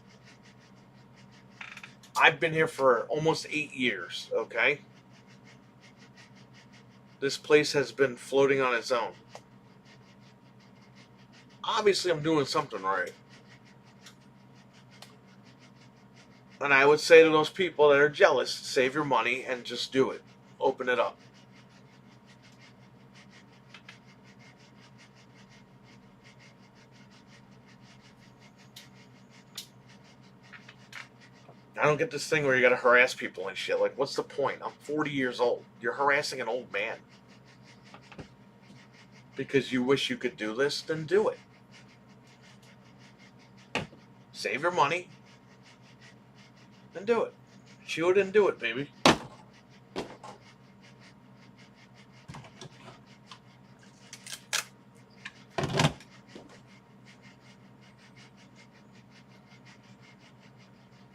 I've been here for almost 8 years, okay? This place has been floating on its own. Obviously, I'm doing something right. And I would say to those people that are jealous, save your money and just do it. Open it up. I don't get this thing where you gotta harass people and shit. Like, what's the point? I'm 40 years old. You're harassing an old man. Because you wish you could do this, then do it. Save your money, then do it. Chew it and do it, baby.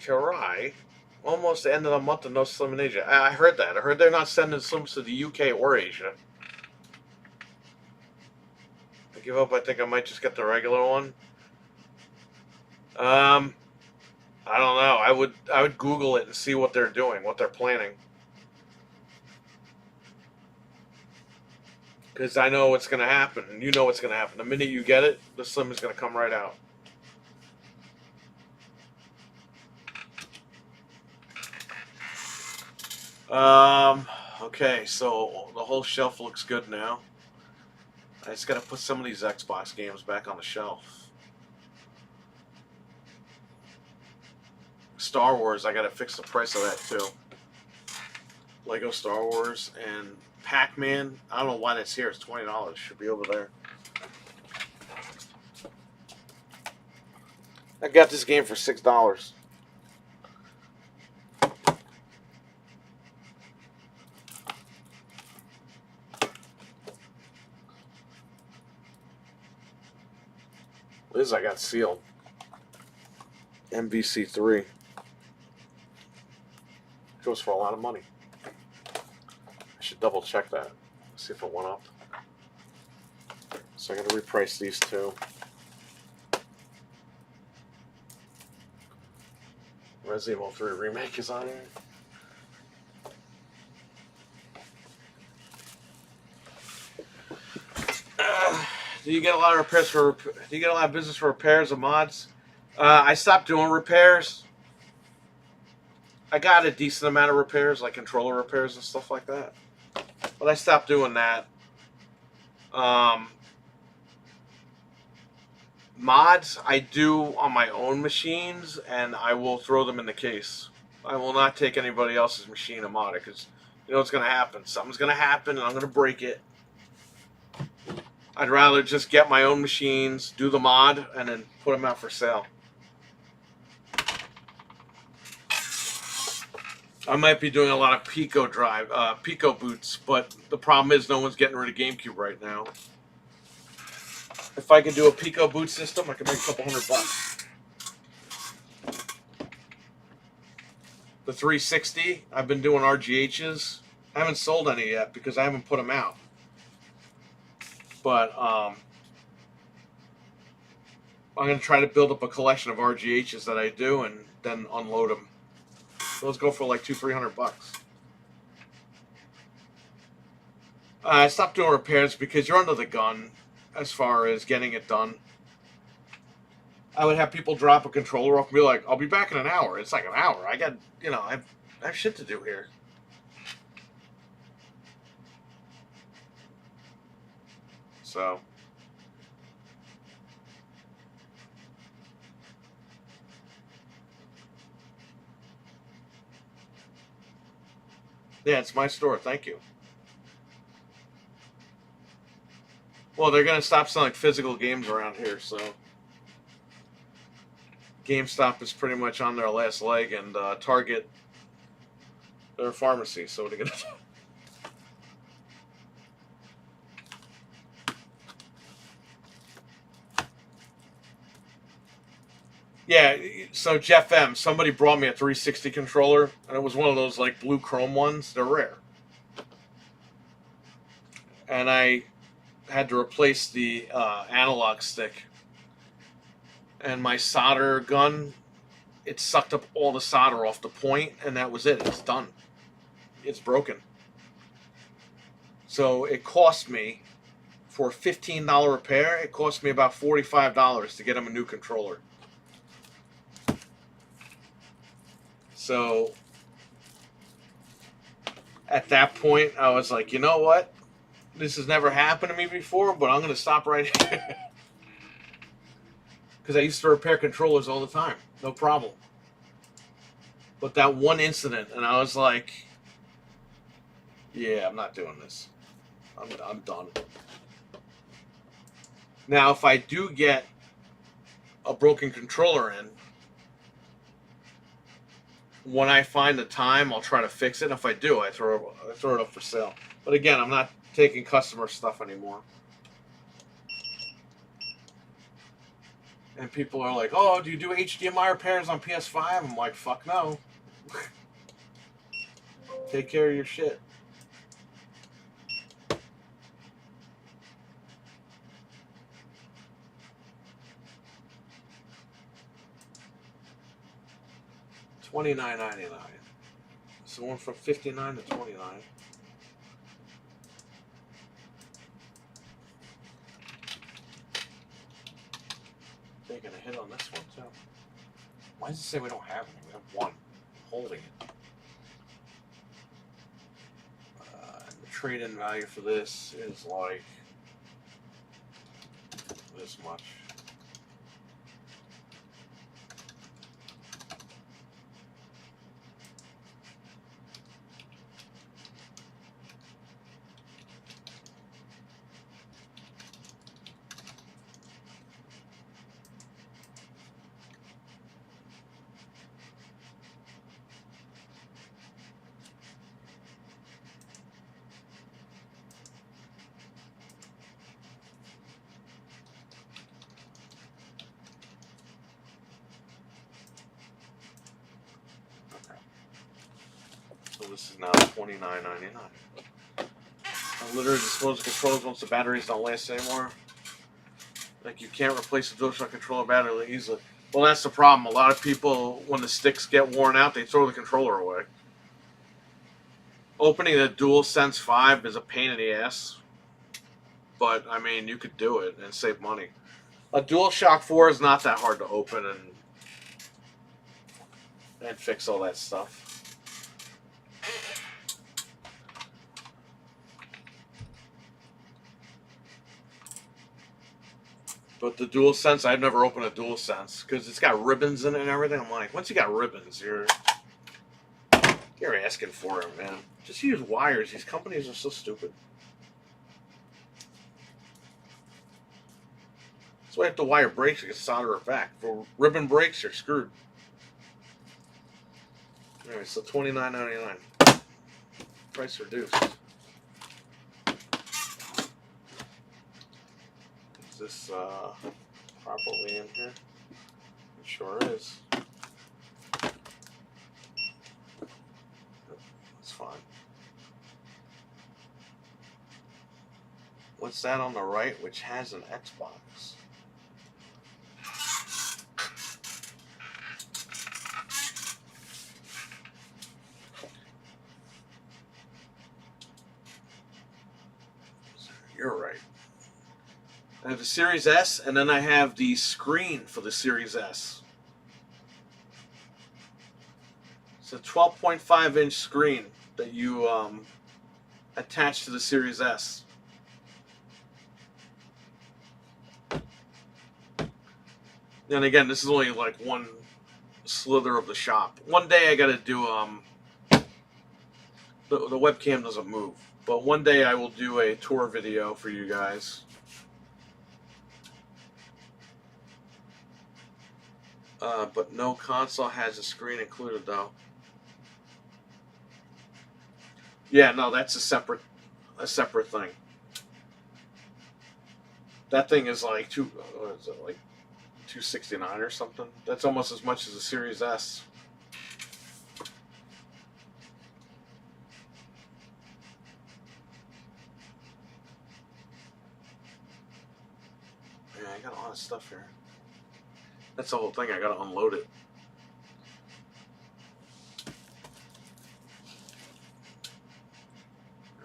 Karai, almost the end of the month and no Slim in Asia. I heard that. I heard they're not sending Slims to the UK or Asia. I give up. I think I might just get the regular one. I don't know. I would Google it and see what they're doing, what they're planning. Because I know what's going to happen, and you know what's going to happen. The minute you get it, the Slim is going to come right out. Okay, so the whole shelf looks good now. I just got to put some of these Xbox games back on the shelf. Star Wars, I got to fix the price of that too. Lego Star Wars and Pac-Man. I don't know why that's here. It's $20. Should be over there. I got this game for $6. Liz, I got sealed. MVC3. Goes for a lot of money. I should double check that. See if it went up. So I got to reprice these two. Resident Evil 3 Remake is on here. Do you get a lot of repairs for? Do you get a lot of business for repairs of mods? I stopped doing repairs. I got a decent amount of repairs, like controller repairs and stuff like that. But I stopped doing that. Mods, I do on my own machines, and I will throw them in the case. I will not take anybody else's machine and mod it, because you know what's going to happen. Something's going to happen, and I'm going to break it. I'd rather just get my own machines, do the mod, and then put them out for sale. I might be doing a lot of Pico boots, but the problem is no one's getting rid of GameCube right now. If I could do a Pico boot system, I could make a couple $100. The 360, I've been doing RGHs. I haven't sold any yet because I haven't put them out. But I'm going to try to build up a collection of RGHs that I do and then unload them. Those go for like $200-300. I stopped doing repairs because you're under the gun as far as getting it done. I would have people drop a controller off and be like, I'll be back in an hour. It's like an hour. I got, you know, I have shit to do here. So yeah, it's my store. Thank you. Well, they're going to stop selling physical games around here, so GameStop is pretty much on their last leg, and Target, they're a pharmacy, so what are they going to do? Yeah, so Jeff M, somebody brought me a 360 controller, and it was one of those like blue chrome ones. They're rare. And I had to replace the analog stick. And my solder gun, it sucked up all the solder off the point, and that was it. It's done. It's broken. So it cost me, for a $15 repair, it cost me about $45 to get him a new controller. So at that point, I was like, you know what? This has never happened to me before, but I'm going to stop right here. Because I used to repair controllers all the time. No problem. But that one incident, and I was like, yeah, I'm not doing this. I'm done. Now, if I do get a broken controller in, when I find the time, I'll try to fix it. If I do, I throw it up for sale. But again, I'm not taking customer stuff anymore. And people are like, oh, do you do HDMI repairs on PS5? I'm like, fuck no. Take care of your shit. $29.99. So went from $59 to $29. Taking a hit on this one too. Why does it say we don't have any? We have one. I'm holding it. The trade-in value for this is like this much. So this is now $29.99. I literally dispose of controllers once the batteries don't last anymore. Like, you can't replace a DualShock controller battery easily. Well, that's the problem. A lot of people, when the sticks get worn out, they throw the controller away. Opening the DualSense 5 is a pain in the ass. But, I mean, you could do it and save money. A DualShock 4 is not that hard to open and fix all that stuff. But the DualSense, I've never opened a DualSense because it's got ribbons in it and everything. I'm like, once you got ribbons, you're asking for it, man. Just use wires. These companies are so stupid. That's why you have to wire brakes. You can solder it back. For ribbon brakes, you're screwed. Anyway, so $29.99. Price reduced. Is this properly in here? It sure is. That's fine. What's that on the right, which has an Xbox? You're right. I have the Series S, and then I have the screen for the Series S. It's a 12.5-inch screen that you attach to the Series S. And again, this is only like one slither of the shop. One day I got to do the webcam doesn't move, but one day I will do a tour video for you guys. But no console has a screen included, though. Yeah, no, that's a separate thing. That thing is like what is it, like $269 or something? That's almost as much as the Series S. Yeah, I got a lot of stuff here. That's the whole thing. I gotta unload it.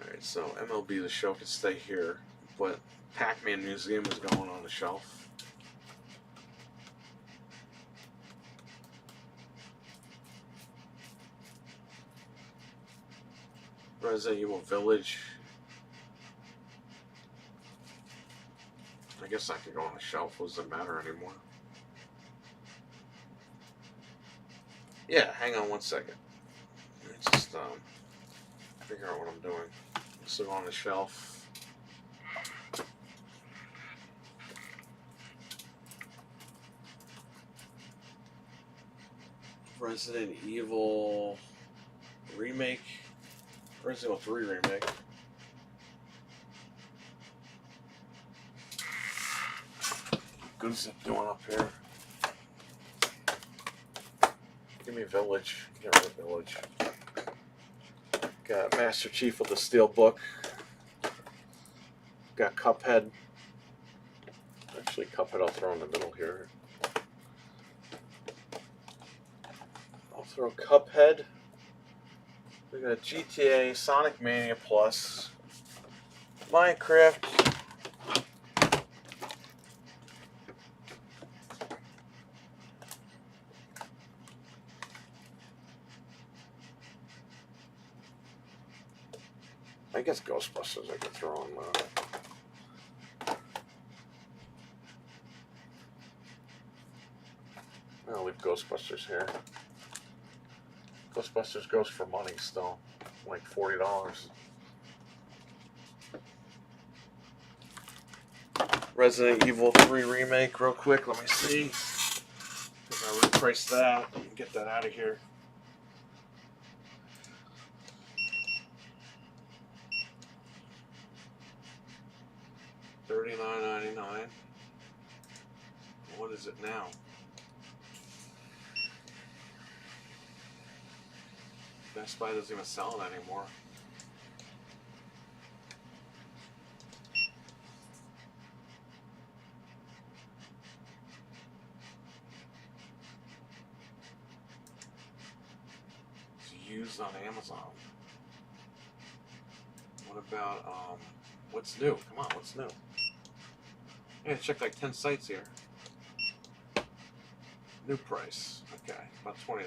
Alright, so MLB The Show can stay here, but Pac-Man Museum is going on the shelf. Resident Evil Village. I guess I could go on the shelf. What does it matter anymore? Yeah, hang on one second. Let me just figure out what I'm doing. Just look on the shelf. Resident Evil Remake. Resident Evil 3 Remake. Good is it doing up here? Give me Village. Get rid of Village. Got Master Chief of the Steel Book. Got Cuphead. Actually, Cuphead I'll throw in the middle here. I'll throw Cuphead. We got GTA, Sonic Mania Plus, Minecraft. I guess Ghostbusters I could throw in. I'll leave Ghostbusters here. Ghostbusters goes for money still, like $40. Resident Evil 3 Remake, real quick. Let me see. Because I repriced that and get that out of here. $39.99. What is it now? Best Buy doesn't even sell it anymore. It's used on Amazon. What about what's new? Come on, what's new? Yeah, check like 10 sites here. New price. Okay, about $20.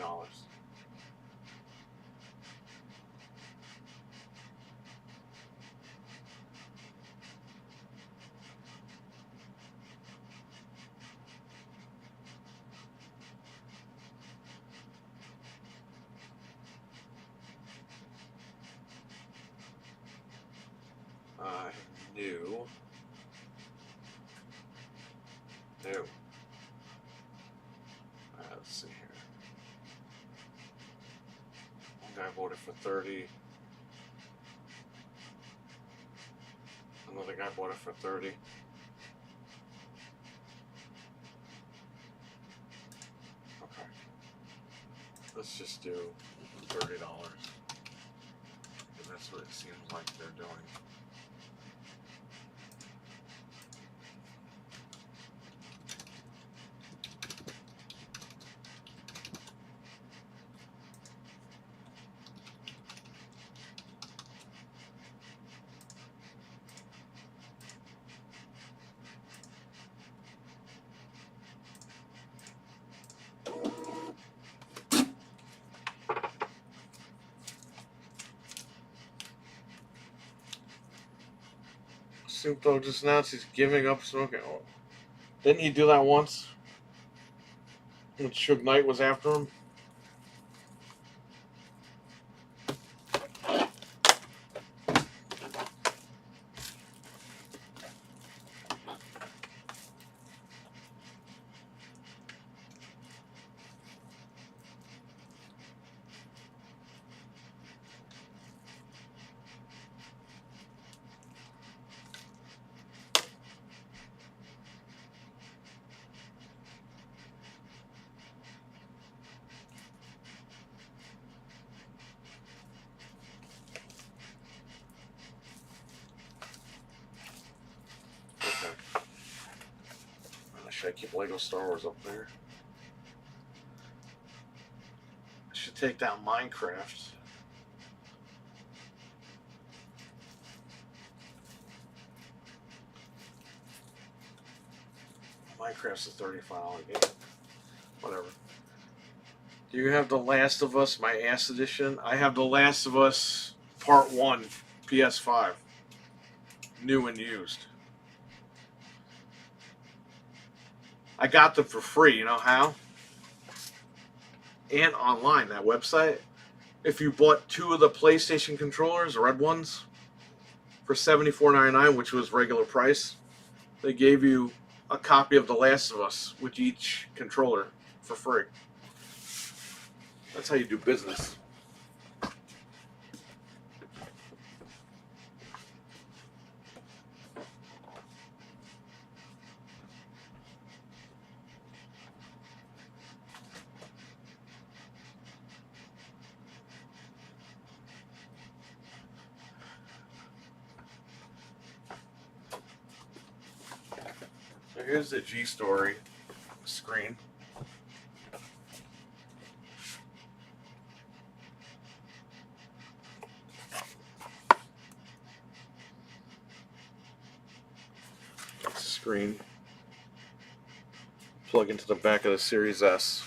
New. Let's see here. One guy bought it for 30. Another guy bought it for 30. Okay. Let's just do $30. And that's what it seems like they're doing. Snoop Dogg just announced he's giving up smoking. Oh, didn't he do that once? When Suge Knight was after him? Should I keep Lego Star Wars up there? I should take down Minecraft. Minecraft's a $35 game. Whatever. Do you have The Last of Us, my ass edition? I have The Last of Us Part 1, PS5. New and used. I got them for free, you know how? and online, that website, if you bought 2 of the PlayStation controllers, the red ones, for $74.99, which was regular price, they gave you a copy of The Last of Us with each controller for free. That's how you do business. So here's the G-Story screen. Screen. Plug into the back of the Series S.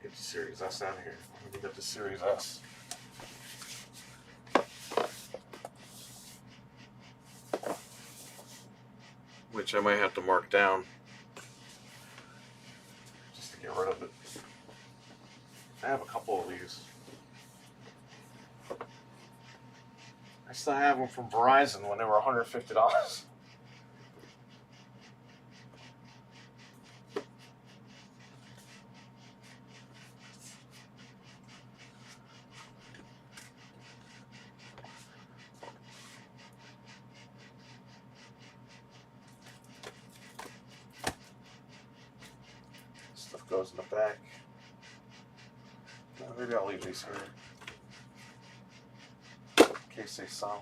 Get the Series S out of here. Let me get the Series S. Which I might have to mark down just to get rid of it. I have a couple of these. I still have them from Verizon when they were $150. Stuff goes in the back. Maybe I'll leave these here in case they sell.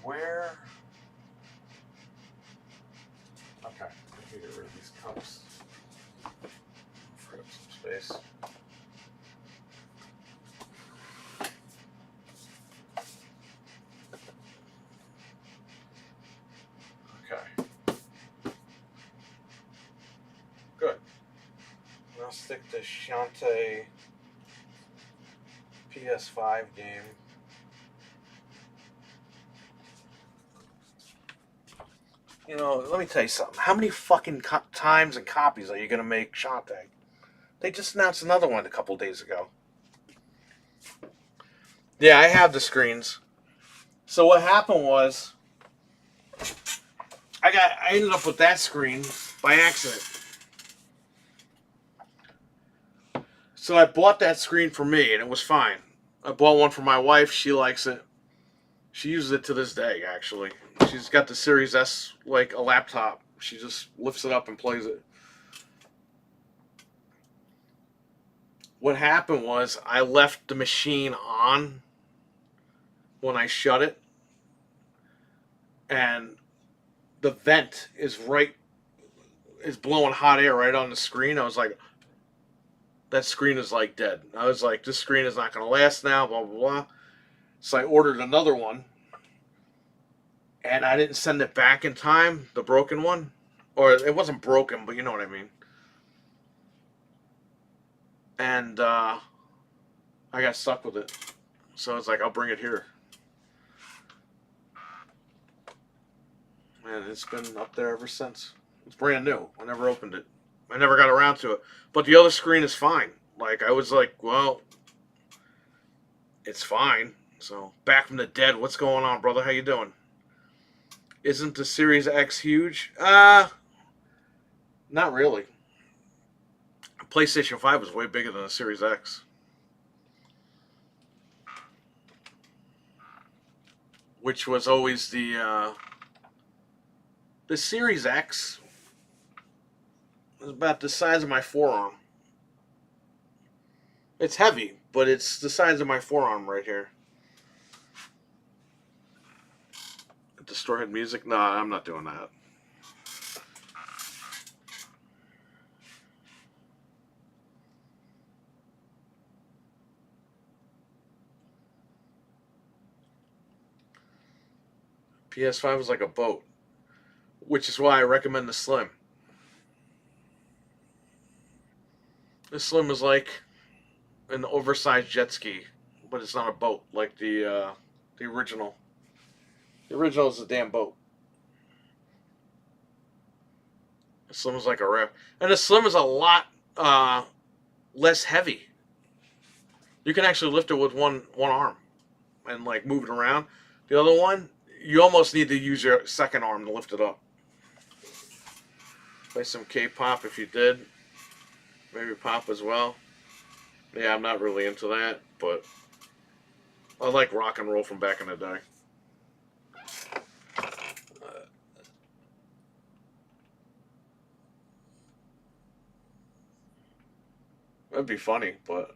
Where? Okay, I can get rid of these cups. Free up some space. Okay. Good. I'll stick the Shantae PS5 game. You know, let me tell you something. How many fucking times and copies are you going to make Shantae? They just announced another one a couple days ago. Yeah, I have the screens. So what happened was, I ended up with that screen by accident. So I bought that screen for me, and it was fine. I bought one for my wife. She likes it. She uses it to this day, actually. She's got the Series S like a laptop. She just lifts it up and plays it. What happened was I left the machine on when I shut it, and the vent is blowing hot air right on the screen. I was like, that screen is like dead. I was like, this screen is not going to last now, blah, blah, blah. So I ordered another one, and I didn't send it back in time, the broken one. Or it wasn't broken, but you know what I mean. And I got stuck with it. So I was like, I'll bring it here. And it's been up there ever since. It's brand new. I never opened it. I never got around to it. But the other screen is fine. Like, I was like, well, it's fine. So, back from the dead. What's going on, brother? How you doing? Isn't the Series X huge? Not really. PlayStation 5 was way bigger than the Series X. which was always the Series X. It was about the size of my forearm. It's heavy, but it's the size of my forearm right here. Distorted music? No, I'm not doing that. PS5 is like a boat, which is why I recommend the Slim. The Slim is like an oversized jet ski, but it's not a boat like the original. The original is a damn boat. The Slim is like a raft, and the Slim is a lot less heavy. You can actually lift it with one arm and like move it around. The other one, you almost need to use your second arm to lift it up. Play some K-pop if you did. Maybe pop as well. Yeah, I'm not really into that, but I like rock and roll from back in the day. That'd be funny, but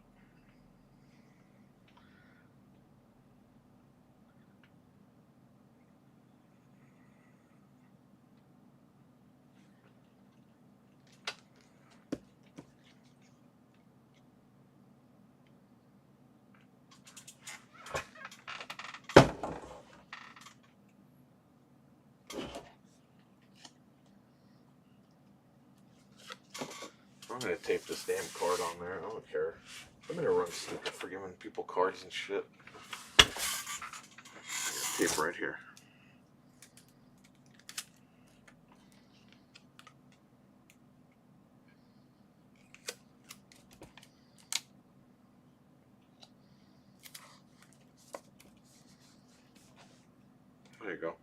I'm gonna tape this damn card on there. I don't care. I'm gonna run stupid for giving people cards and shit. Tape right here. There you go.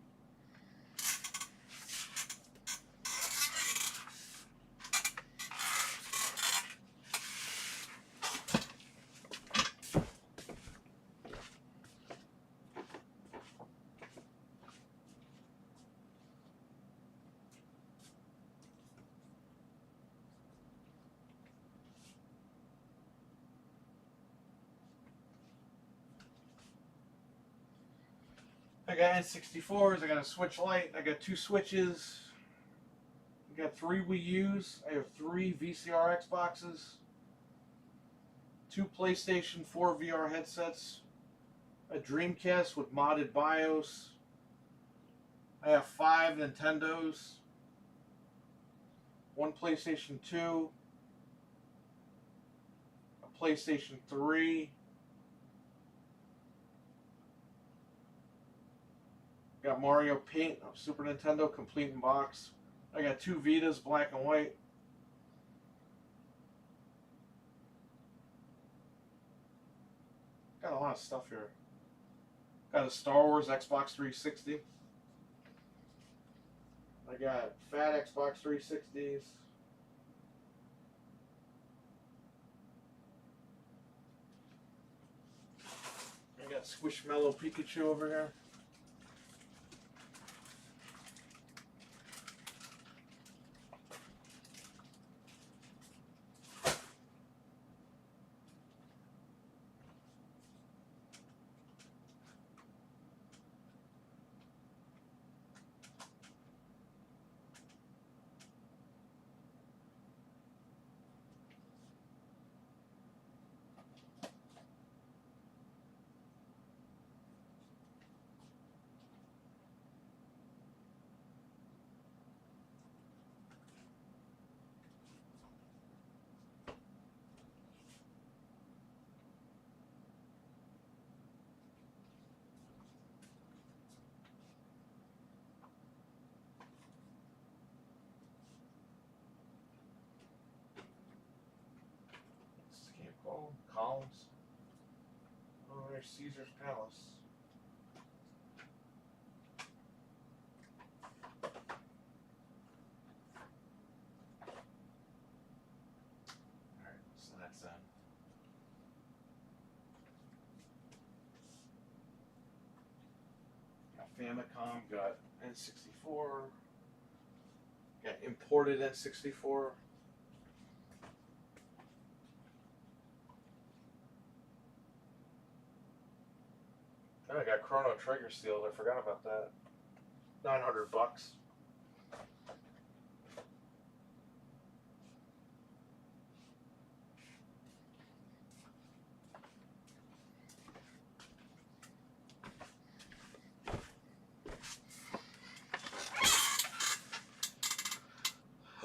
I got N64s, I got a Switch Lite, I got 2 Switches, I got 3 Wii U's, I have 3 VCR Xboxes, 2 PlayStation 4 VR headsets, a Dreamcast with modded BIOS, I have 5 Nintendos, 1 PlayStation 2, a PlayStation 3, got Mario Paint of Super Nintendo, complete in box. I got 2 Vitas, black and white. Got a lot of stuff here. Got a Star Wars Xbox 360. I got fat Xbox 360s. I got Squishmallow Pikachu over here. Columns. Oh, there's Caesar's Palace. Alright, so that's that. Famicom, got N64, got imported N64. Oh, I got Chrono Trigger sealed. I forgot about that. $900.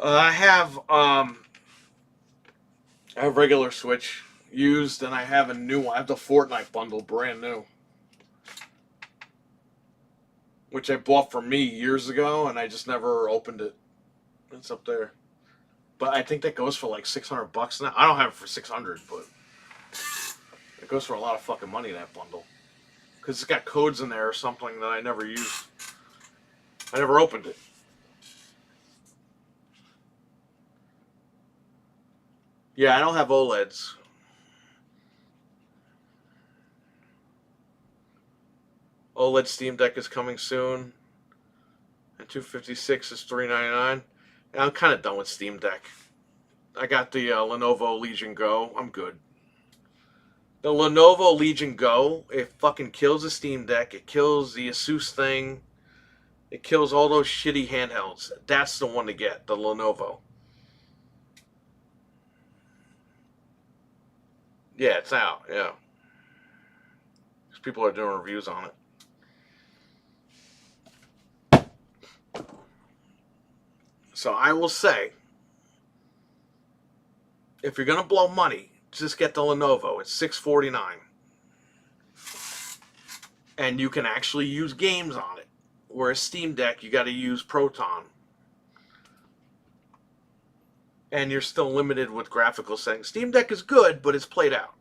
I have regular Switch used, and I have a new one. I have the Fortnite bundle, brand new, which I bought for me years ago, and I just never opened it. It's up there, but I think that goes for like $600 now. I don't have it for 600, but it goes for a lot of fucking money, that bundle, because it's got codes in there or something that I never used. I never opened it. Yeah, I don't have OLEDs. OLED Steam Deck is coming soon. And 256 is $399. And I'm kind of done with Steam Deck. I got the Lenovo Legion Go. I'm good. The Lenovo Legion Go, it fucking kills the Steam Deck. It kills the Asus thing. It kills all those shitty handhelds. That's the one to get, the Lenovo. Yeah, it's out, yeah. Because people are doing reviews on it. So I will say, if you're going to blow money, just get the Lenovo. It's $649. And you can actually use games on it. Whereas Steam Deck, you got to use Proton. And you're still limited with graphical settings. Steam Deck is good, but it's played out.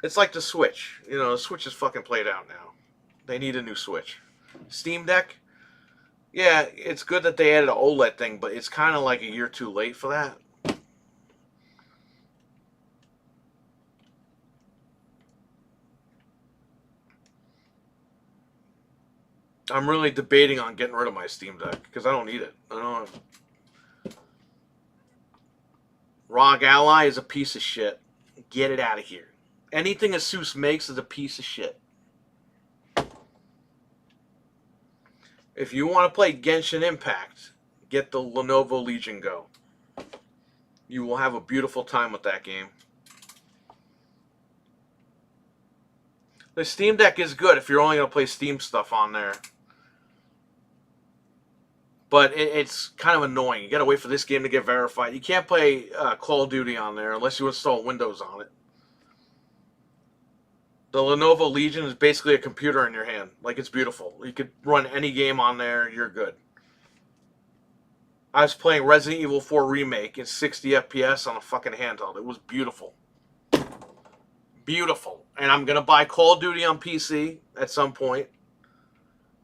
It's like the Switch. You know, the Switch is fucking played out now. They need a new Switch. Steam Deck, yeah, it's good that they added an OLED thing, but it's kind of like a year too late for that. I'm really debating on getting rid of my Steam Deck because I don't need it. I don't. ROG Ally is a piece of shit. Get it out of here. Anything Asus makes is a piece of shit. If you want to play Genshin Impact, get the Lenovo Legion Go. You will have a beautiful time with that game. The Steam Deck is good if you're only going to play Steam stuff on there. But it's kind of annoying. You got to wait for this game to get verified. You can't play Call of Duty on there unless you install Windows on it. The Lenovo Legion is basically a computer in your hand. Like, it's beautiful. You could run any game on there. You're good. I was playing Resident Evil 4 Remake in 60 FPS on a fucking handheld. It was beautiful. Beautiful. And I'm going to buy Call of Duty on PC at some point.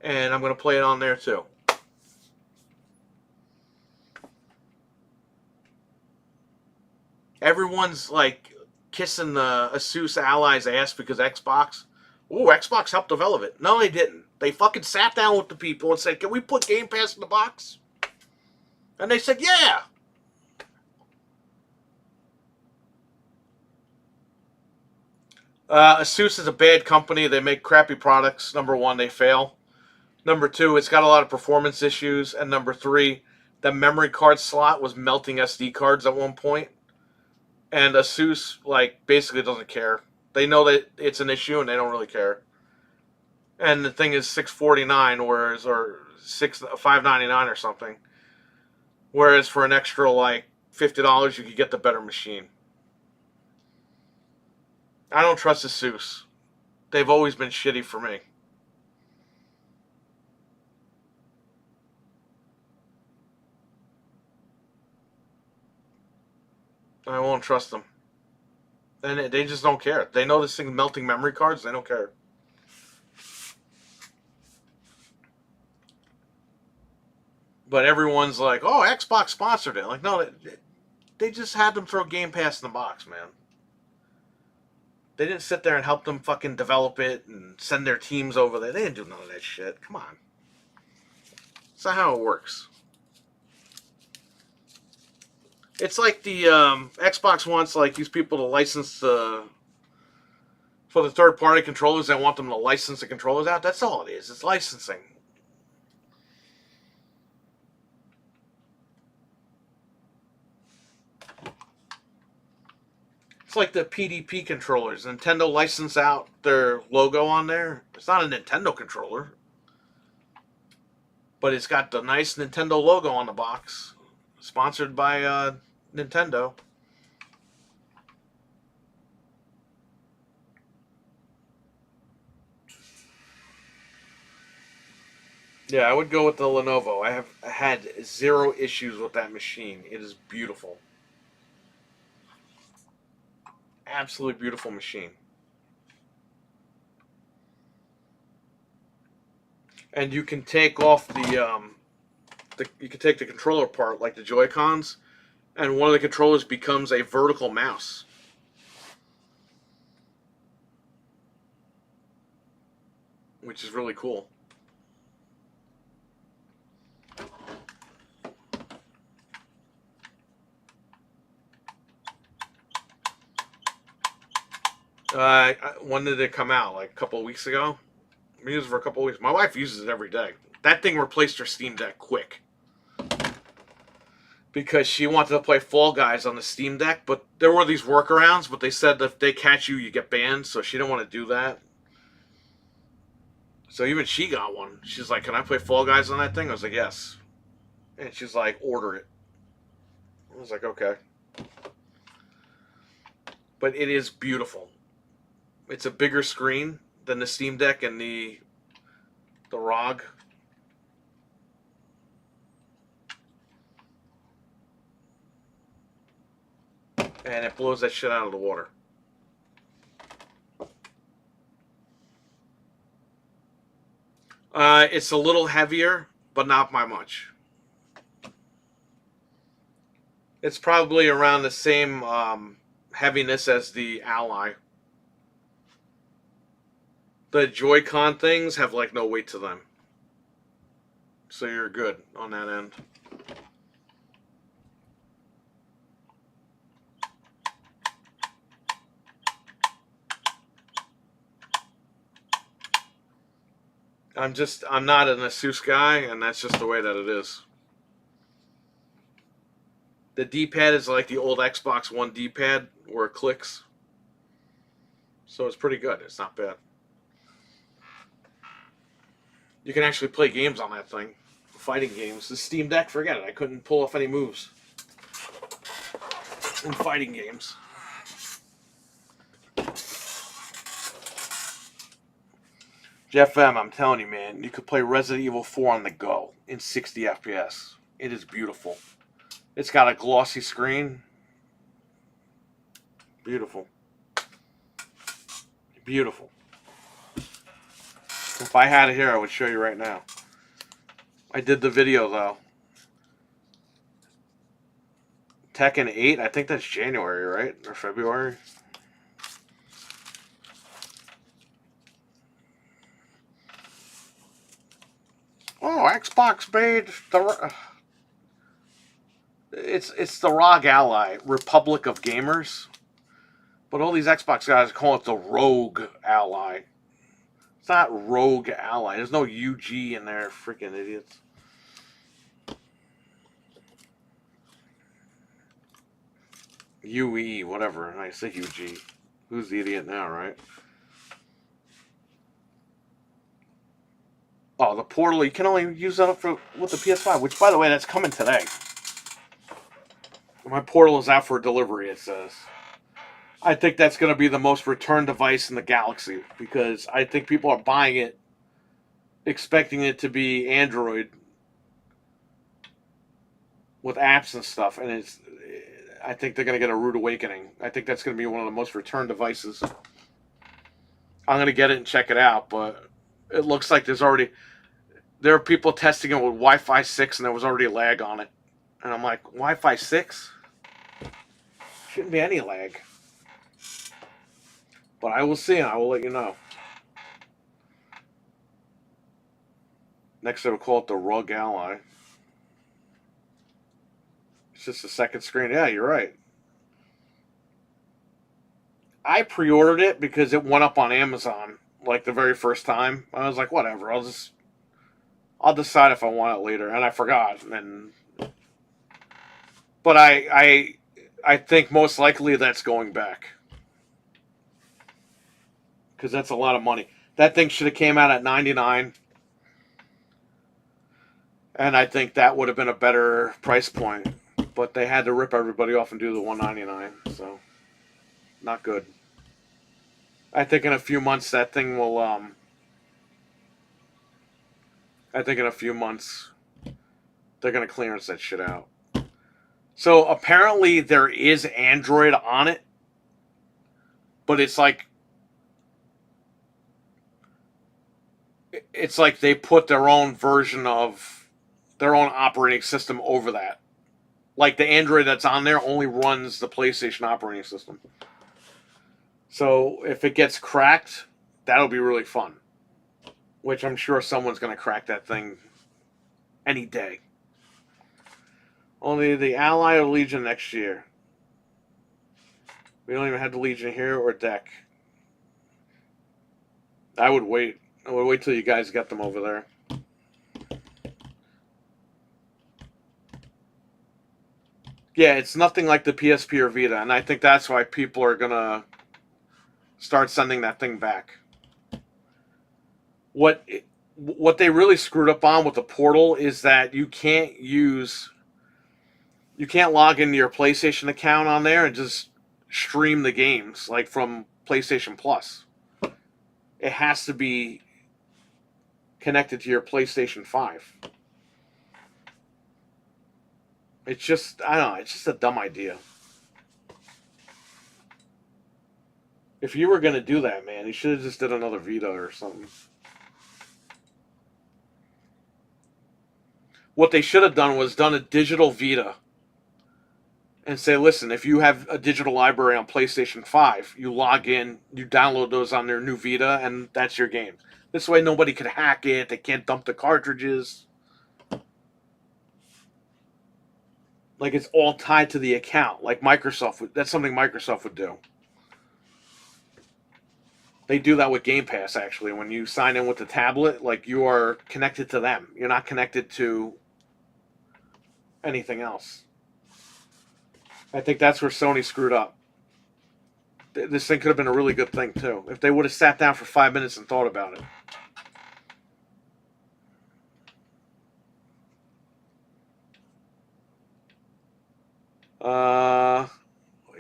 And I'm going to play it on there too. Everyone's like kissing the Asus Ally's ass because Xbox. Ooh, Xbox helped develop it. No, they didn't. They fucking sat down with the people and said, "Can we put Game Pass in the box?" And they said, "Yeah." Asus is a bad company. They make crappy products. Number one, they fail. Number two, it's got a lot of performance issues. And number three, the memory card slot was melting SD cards at one point. And Asus, like, basically doesn't care. They know that it's an issue and they don't really care. And the thing is $649, or $599 or something. Whereas for an extra like $50, you could get the better machine. I don't trust Asus. They've always been shitty for me. I won't trust them. And they just don't care. They know this thing's melting memory cards. They don't care. But everyone's like, "Oh, Xbox sponsored it." Like, no, they just had them throw Game Pass in the box, man. They didn't sit there and help them fucking develop it and send their teams over there. They didn't do none of that shit. Come on. That's not how it works. It's like the Xbox wants like these people to license for the third-party controllers. They want them to license the controllers out. That's all it is. It's licensing. It's like the PDP controllers. Nintendo licensed out their logo on there. It's not a Nintendo controller, but it's got the nice Nintendo logo on the box. Sponsored by Nintendo. Yeah, I would go with the Lenovo. I have had zero issues with that machine. It is beautiful. Absolutely beautiful machine. And you can take off you can take the controller part, like the Joy-Cons, and one of the controllers becomes a vertical mouse. Which is really cool. When did it come out? Like a couple of weeks ago? I've used it for a couple of weeks. My wife uses it every day. That thing replaced her Steam Deck quick. Because she wanted to play Fall Guys on the Steam Deck, but there were these workarounds, but they said that if they catch you, you get banned, so she didn't want to do that. So even she got one. She's like, can I play Fall Guys on that thing? I was like, yes. And she's like, order it. I was like, okay. But it is beautiful. It's a bigger screen than the Steam Deck and the ROG. And it blows that shit out of the water. It's a little heavier, but not by much. It's probably around the same heaviness as the Ally. The Joy-Con things have like no weight to them. So you're good on that end. I'm not an Asus guy, and that's just the way that it is. The D-pad is like the old Xbox One D-pad where it clicks. So it's pretty good. It's not bad. You can actually play games on that thing. Fighting games. The Steam Deck, forget it. I couldn't pull off any moves in fighting games. Jeff M, I'm telling you, man, you could play Resident Evil 4 on the go in 60 FPS. It is beautiful. It's got a glossy screen. Beautiful. Beautiful. If I had it here, I would show you right now. I did the video, though. Tekken 8, I think that's January, right? Or February? Oh, Xbox made the... It's the ROG Ally, Republic of Gamers. But all these Xbox guys call it the Rogue Ally. It's not Rogue Ally. There's no UG in there, freaking idiots. UE, whatever. I say UG. Who's the idiot now, right? Oh, the Portal, you can only use that with the PS5, which, by the way, that's coming today. My Portal is out for delivery, it says. I think that's going to be the most returned device in the galaxy, because I think people are buying it expecting it to be Android with apps and stuff, and I think they're going to get a rude awakening. I think that's going to be one of the most returned devices. I'm going to get it and check it out, but it looks like there are people testing it with Wi-Fi 6, and there was already lag on it. And I'm like, Wi-Fi 6? Shouldn't be any lag. But I will see, and I will let you know. Next, I will call it the Rug Ally. It's just a second screen. Yeah, you're right. I pre-ordered it because it went up on Amazon like the very first time. I was like, whatever. I'll decide if I want it later, and I forgot. But I think most likely that's going back because that's a lot of money. That thing should have came out at 99, and I think that would have been a better price point. But they had to rip everybody off and do the 199, so not good. I think in a few months that thing will. I think in a few months they're gonna clearance that shit out. So apparently there is Android on it, but it's like they put their own version of their own operating system over that. Like the Android that's on there only runs the PlayStation operating system. So if it gets cracked, that'll be really fun. Which I'm sure someone's going to crack that thing any day. Only the Ally or Legion next year. We don't even have the Legion here or deck. I would wait. I would wait till you guys got them over there. Yeah, it's nothing like the PSP or Vita, and I think that's why people are going to start sending that thing back. What they really screwed up on with the portal is that you can't log into your PlayStation account on there and just stream the games like from PlayStation Plus. It has to be connected to your PlayStation 5. It's just, I don't know, it's just a dumb idea. If you were going to do that, man, you should have just did another Vita or something. What they should have done was done a digital Vita and say, listen, if you have a digital library on PlayStation 5, you log in, you download those on their new Vita, and that's your game. This way nobody could hack it, they can't dump the cartridges. Like it's all tied to the account. Like that's something Microsoft would do. They do that with Game Pass, actually. When you sign in with the tablet, like you are connected to them. You're not connected to anything else. I think that's where Sony screwed up. This thing could have been a really good thing, too. If they would have sat down for 5 minutes and thought about it.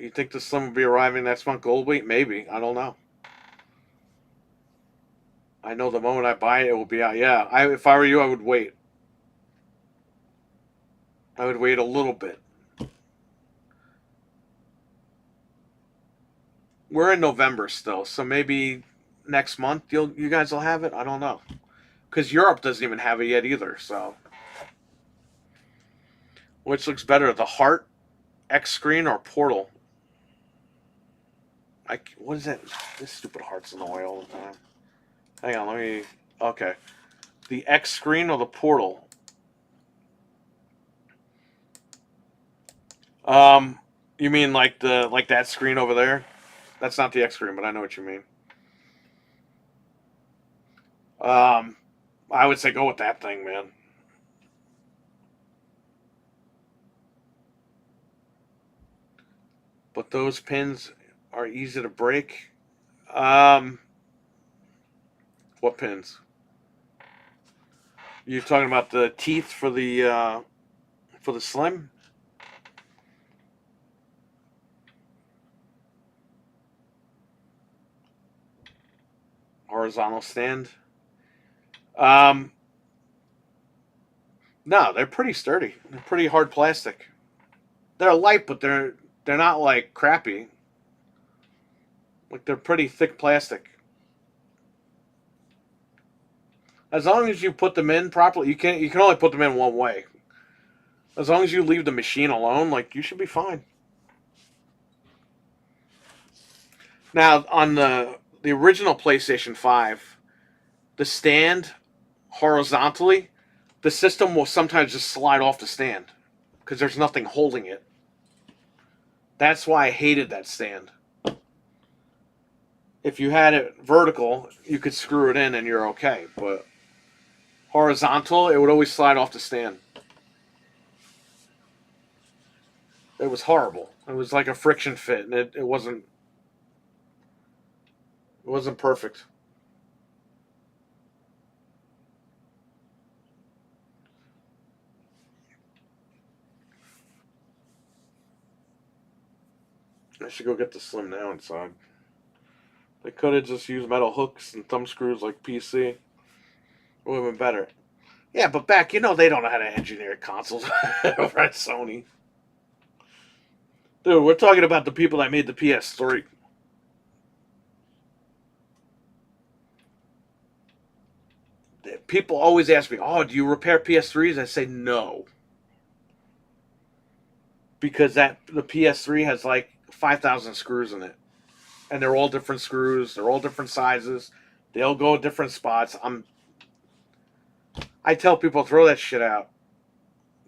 You think the Slim will be arriving next month, Gold Week? Maybe. I don't know. I know the moment I buy it, it will be out. Yeah, if I were you, I would wait. I would wait a little bit. We're in November still, so maybe next month you guys will have it. I don't know, because Europe doesn't even have it yet either. So, which looks better, the Heart X screen or Portal? What is that? This stupid Heart's in the way all the time. Hang on, let me. Okay, the X screen or the Portal? You mean like that screen over there? That's not the X screen, but I know what you mean. I would say go with that thing, man. But those pins are easy to break. What pins? You talking about the teeth for the Slim? Horizontal stand. No, they're pretty sturdy. They're pretty hard plastic. They're light, but they're not like crappy. Like they're pretty thick plastic. As long as you put them in properly, you can only put them in one way. As long as you leave the machine alone, like you should be fine. Now on the original PlayStation 5, the stand horizontally, the system will sometimes just slide off the stand because there's nothing holding it. That's why I hated that stand. If you had it vertical, you could screw it in and you're okay. But horizontal, it would always slide off the stand. It was horrible. It was like a friction fit, and it wasn't perfect. I should go get the Slim now inside. They could have just used metal hooks and thumb screws like PC. It would have been better. Yeah, but back, they don't know how to engineer consoles over at Sony. Dude, we're talking about the people that made the PS3. People always ask me, "Oh, do you repair PS3s?" I say no, because the PS3 has like 5,000 screws in it, and they're all different screws. They're all different sizes. They all go at different spots. I tell people, throw that shit out.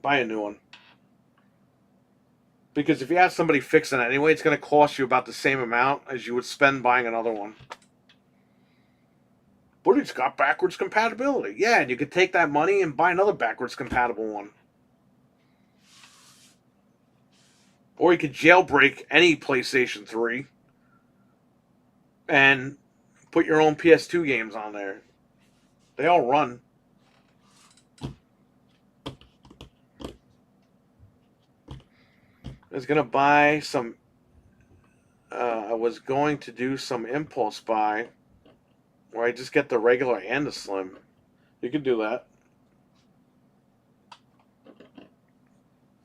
Buy a new one. Because if you have somebody fixing it anyway, it's going to cost you about the same amount as you would spend buying another one. But it's got backwards compatibility. Yeah, and you could take that money and buy another backwards compatible one. Or you could jailbreak any PlayStation 3 and put your own PS2 games on there. They all run. I was going to buy some... I was going to do some impulse buy where I just get the regular and the Slim. You can do that.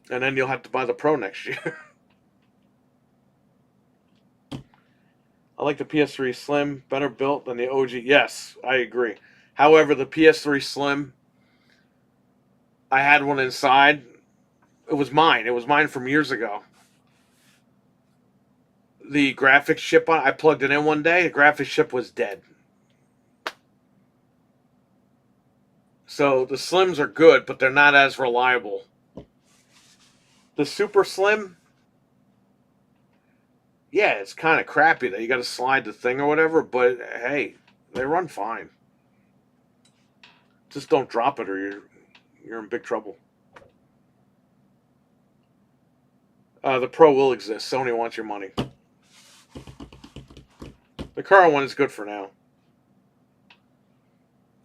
And then you'll have to buy the Pro next year. I like the PS3 Slim, better built than the OG. Yes, I agree. However, the PS3 Slim, I had one inside. It was mine. It was mine from years ago. The graphics chip on, I plugged it in one day. The graphics chip was dead. So the Slims are good, but they're not as reliable. The Super Slim, yeah, it's kind of crappy that you got to slide the thing or whatever, but hey, they run fine. Just don't drop it or you're in big trouble. The Pro will exist. Sony wants your money. The current one is good for now.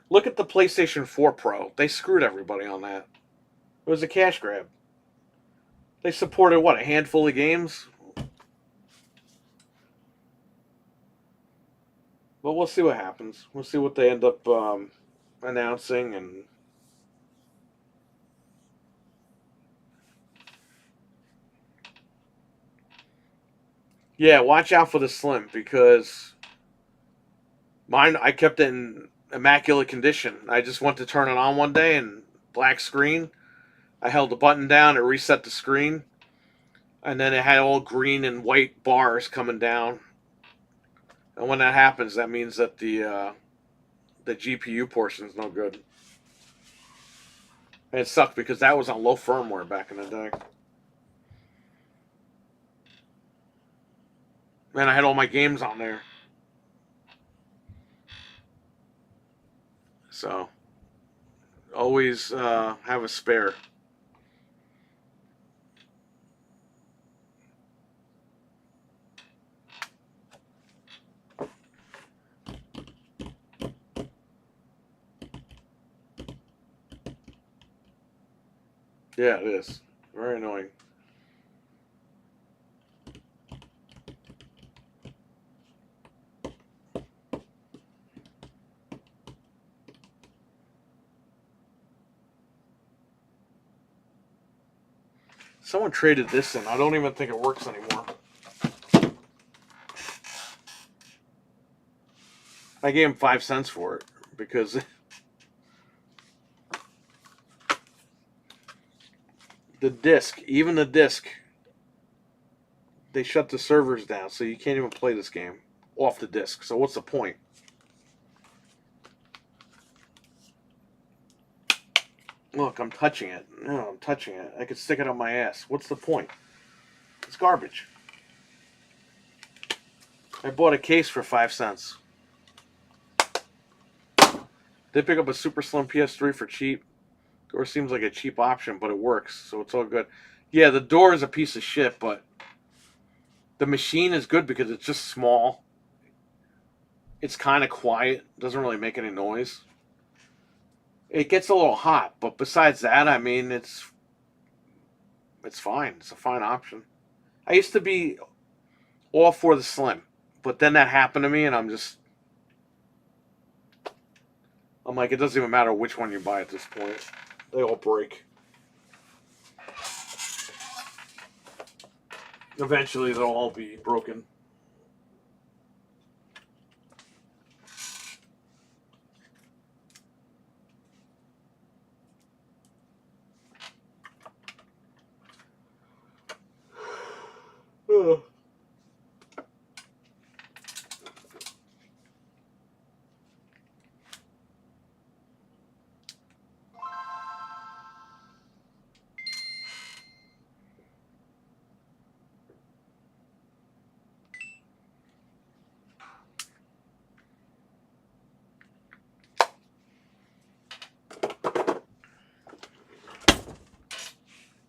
Look at the PlayStation 4 Pro. They screwed everybody on that. It was a cash grab. They supported, what, a handful of games? But we'll see what happens. We'll see what they end up announcing. And yeah, watch out for the Slim, because mine, I kept it in immaculate condition. I just went to turn it on one day and black screen. I held the button down, it reset the screen, and then it had all green and white bars coming down. And when that happens, that means that the GPU portion is no good. And it sucked because that was on low firmware back in the day. Man, I had all my games on there. So, always have a spare. Yeah, it is. Very annoying. Someone traded this in. I don't even think it works anymore. I gave him 5 cents for it because the disc, even the disc, they shut the servers down, so you can't even play this game. off the disc. So what's the point? Look, I'm touching it. No, I'm touching it. I could stick it on my ass. What's the point? It's garbage. I bought a case for 5 cents. They pick up a super slim PS3 for cheap. Or seems like a cheap option, but it works, so it's all good. Yeah, the door is a piece of shit, but the machine is good because it's just small. It's kind of quiet. Doesn't really make any noise. It gets a little hot, but besides that, I mean, it's fine. It's a fine option. I used to be all for the slim, but then that happened to me, and I'm like, it doesn't even matter which one you buy at this point. They all break. Eventually, they'll all be broken. Ugh.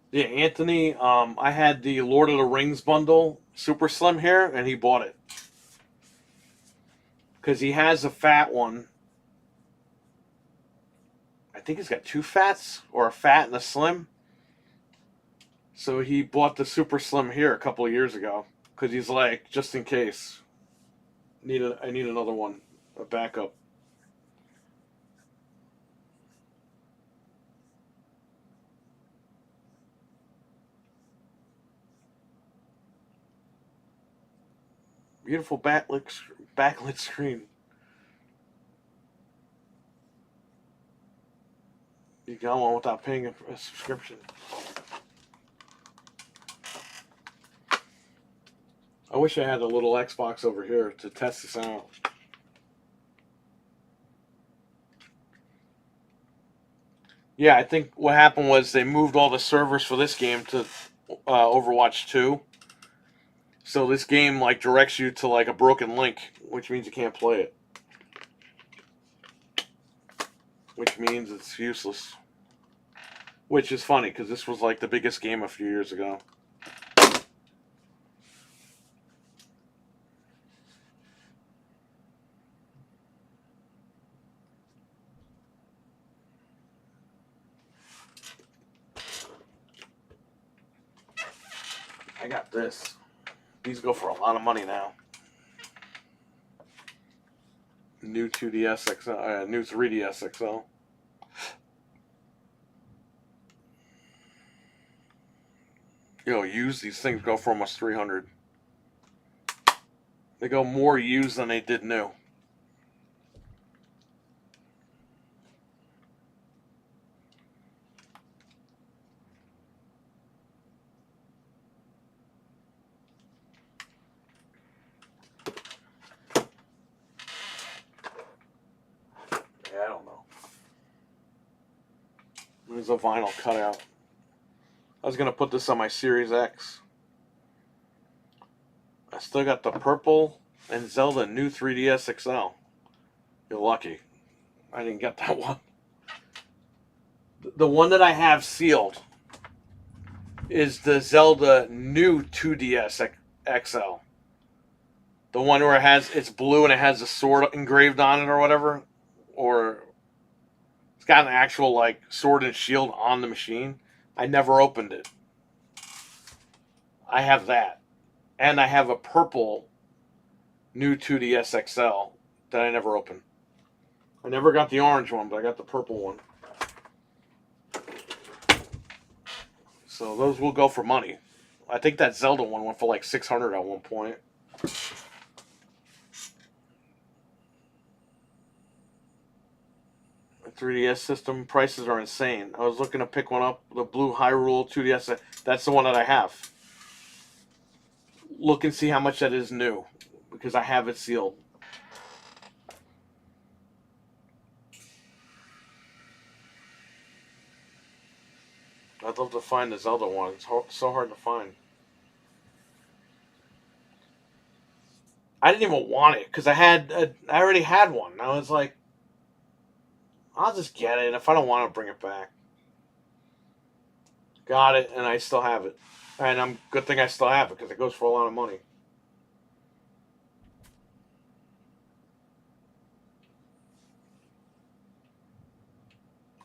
Yeah, Anthony, I had the Lord of the Rings bundle, super slim here, and he bought it. Because he has a fat one. I think he's got 2 fats, or a fat and a slim. So he bought the super slim here a couple of years ago. Because he's like, just in case, I need another one, a backup. Beautiful backlit screen. You got one without paying a subscription. I wish I had a little Xbox over here to test this out. Yeah, I think what happened was they moved all the servers for this game to Overwatch 2. So this game like directs you to like a broken link, which means you can't play it. Which means it's useless. Which is funny because this was like the biggest game a few years ago. I got this. These go for a lot of money now. New 2DS XL, new 3DS XL. Used, these things go for almost 300. They go more used than they did new. I don't know. There's a vinyl cutout. I was going to put this on my Series X. I still got the purple and Zelda new 3DS XL. You're lucky. I didn't get that one. The one that I have sealed is the Zelda new 2DS XL. The one where it's blue and it has a sword engraved on it or whatever. Or it's got an actual like sword and shield on the machine. I never opened it. I have that. And I have a purple new 2DS XL that I never opened. I never got the orange one, but I got the purple one. So those will go for money. I think that Zelda one went for like $600 at one point. The 3DS system prices are insane. I was looking to pick one up, the blue Hyrule 2DS. That's the one that I have. Look and see how much that is new. because I have it sealed. I'd love to find the Zelda one. It's so hard to find. I didn't even want it because I already had one. I was like, I'll just get it. If I don't want to, bring it back. Got it, and I still have it. And good thing I still have it because it goes for a lot of money.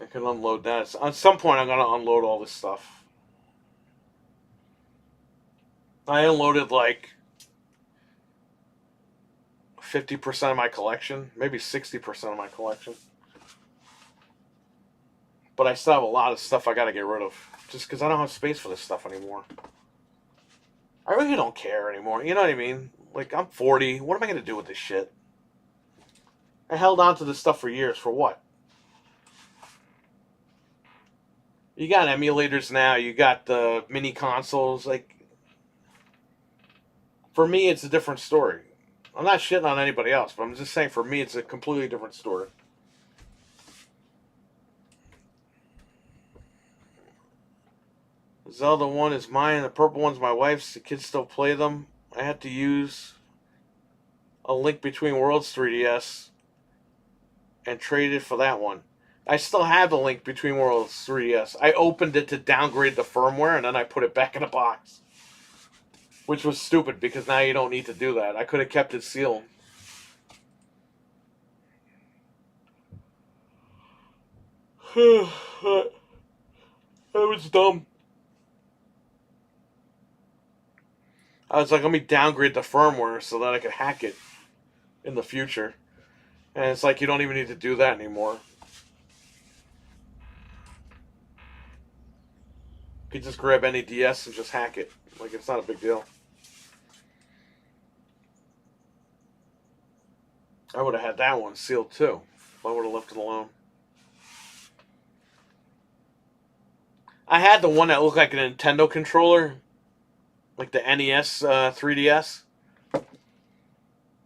I can unload that. At some point, I'm going to unload all this stuff. I unloaded like 50% of my collection, maybe 60% of my collection. But I still have a lot of stuff I got to get rid of. Just because I don't have space for this stuff anymore. I really don't care anymore. You know what I mean? Like, I'm 40. What am I going to do with this shit? I held on to this stuff for years. For what? You got emulators now. You got the mini consoles. Like, for me, it's a different story. I'm not shitting on anybody else, but I'm just saying for me, it's a completely different story. Zelda 1 is mine. The purple one's my wife's. The kids still play them. I had to use a Link Between Worlds 3DS and trade it for that one. I still have the Link Between Worlds 3DS. I opened it to downgrade the firmware, and then I put it back in a box. Which was stupid, because now you don't need to do that. I could have kept it sealed. That was dumb. I was like, let me downgrade the firmware so that I could hack it in the future. And it's like, you don't even need to do that anymore. You could just grab any DS and just hack it. Like, it's not a big deal. I would have had that one sealed too. If I would have left it alone. I had the one that looked like a Nintendo controller. Like the NES 3DS.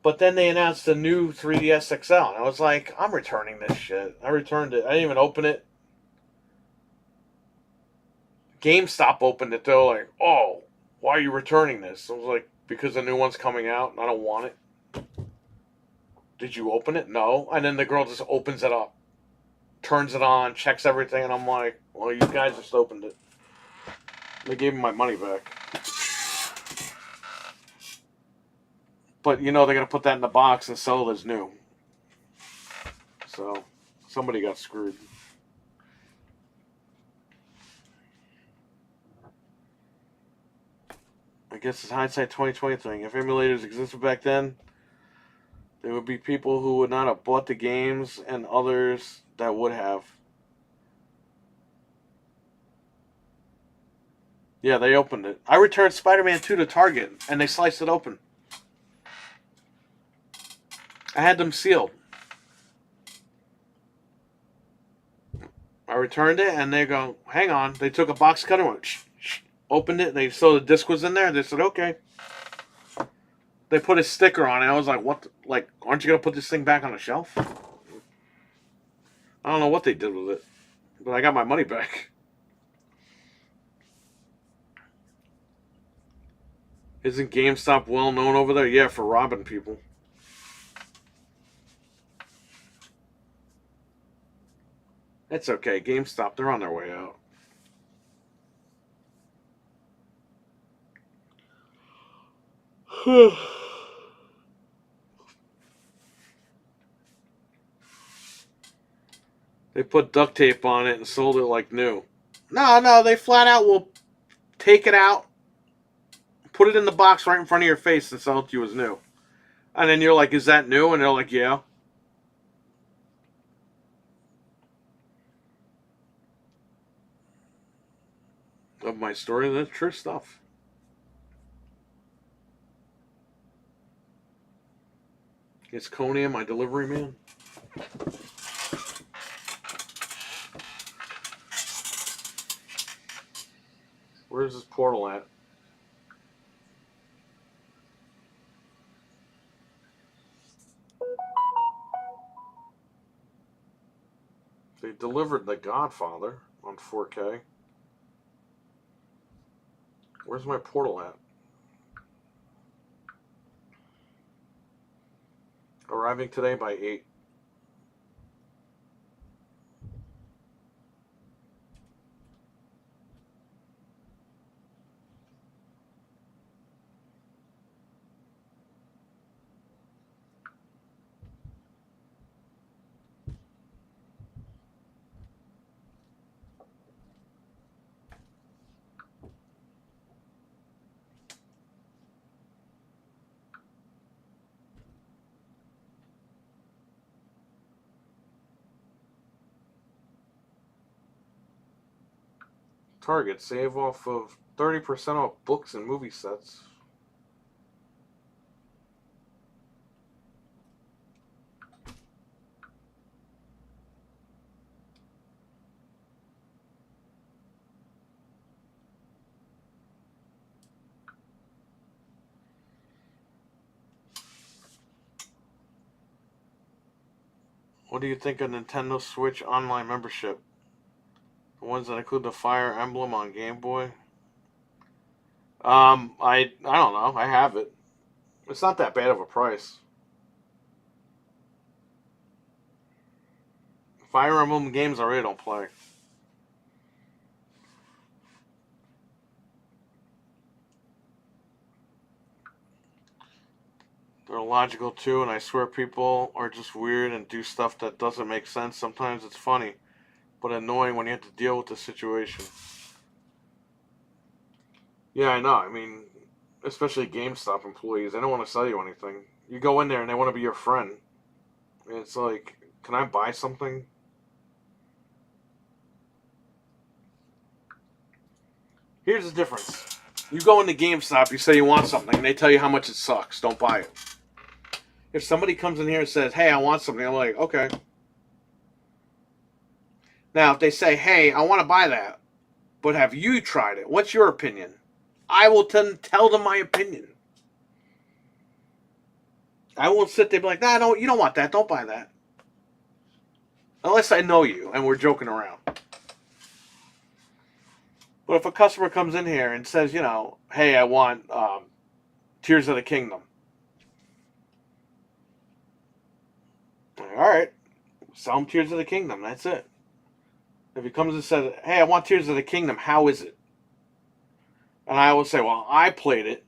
But then they announced a new 3DS XL. And I was like, I'm returning this shit. I returned it. I didn't even open it. GameStop opened it. They're like, oh, why are you returning this? I was like, because the new one's coming out and I don't want it. Did you open it? No. And then the girl just opens it up. Turns it on. Checks everything. And I'm like, well, you guys just opened it. They gave me my money back. But, you know, they're going to put that in the box and sell it as new. So, somebody got screwed. I guess it's hindsight 2020 thing. If emulators existed back then, there would be people who would not have bought the games and others that would have. Yeah, they opened it. I returned Spider-Man 2 to Target, and they sliced it open. I had them sealed. I returned it, and they go, hang on. They took a box cutter and went, shh, opened it, and they saw the disc was in there. They said, okay. They put a sticker on it. I was like, what? Like, aren't you going to put this thing back on the shelf? I don't know what they did with it, but I got my money back. Isn't GameStop well known over there? Yeah, for robbing people. It's okay. GameStop, they're on their way out. They put duct tape on it and sold it like new. No, they flat out will take it out, put it in the box right in front of your face and sell it to you as new. And then you're like, is that new? And they're like, yeah. Of my story, that's true stuff. It's Conan, my delivery man. Where's this portal at? They delivered The Godfather on 4K. Where's my portal at? Arriving today by 8. Target, save off of 30% off books and movie sets. What do you think of Nintendo Switch Online membership? The ones that include the Fire Emblem on Game Boy? I don't know. I have it. It's not that bad of a price. Fire Emblem games I really don't play. They're logical too, and I swear people are just weird and do stuff that doesn't make sense. Sometimes it's funny, but annoying when you have to deal with the situation. Yeah, I know. I mean, especially GameStop employees, they don't want to sell you anything. You go in there and they want to be your friend. And it's like, can I buy something? Here's the difference. You go into GameStop, you say you want something, and they tell you how much it sucks. Don't buy it. If somebody comes in here and says, hey, I want something, I'm like, okay. Now, if they say, hey, I want to buy that, but have you tried it? What's your opinion? I will tell them my opinion. I won't sit there and be like, nah, you don't want that. Don't buy that. Unless I know you and we're joking around. But if a customer comes in here and says, you know, hey, I want Tears of the Kingdom. All right. Sell him Tears of the Kingdom. That's it. If he comes and says, hey, I want Tears of the Kingdom, how is it? And I will say, well, I played it.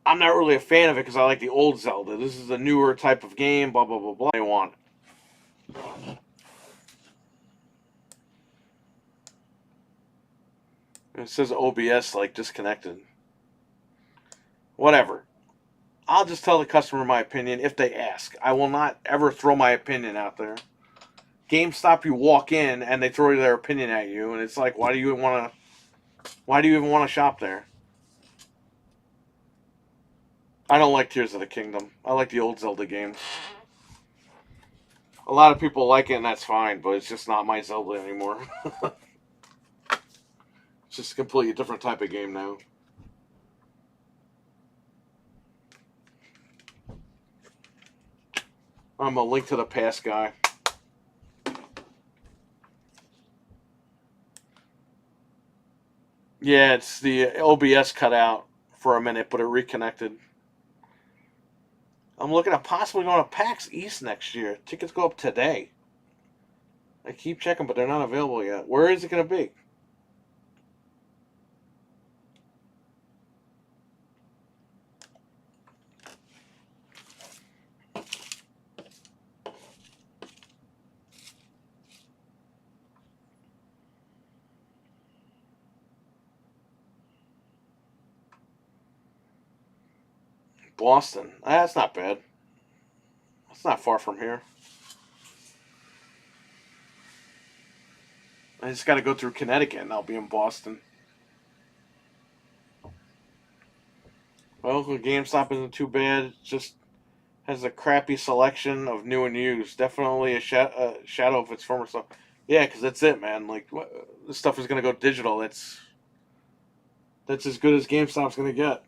I'm not really a fan of it because I like the old Zelda. This is a newer type of game, blah, blah, blah, blah. They want it. It says OBS, like, disconnected. Whatever. I'll just tell the customer my opinion if they ask. I will not ever throw my opinion out there. GameStop, you walk in and they throw their opinion at you, and it's like, why do you even want to shop there? I don't like Tears of the Kingdom. I like the old Zelda games. A lot of people like it, and that's fine, but it's just not my Zelda anymore. It's just a completely different type of game now. I'm a Link to the Past guy. Yeah, it's the OBS cut out for a minute, but it reconnected. I'm looking at possibly going to PAX East next year. Tickets go up today. I keep checking, but they're not available yet. Where is it going to be? Boston. That's not bad. That's not far from here. I just got to go through Connecticut and I'll be in Boston. Well, the GameStop isn't too bad. It just has a crappy selection of new and used. Definitely a shadow of its former stuff. Yeah, because that's it, man. Like, this stuff is going to go digital. That's as good as GameStop's going to get.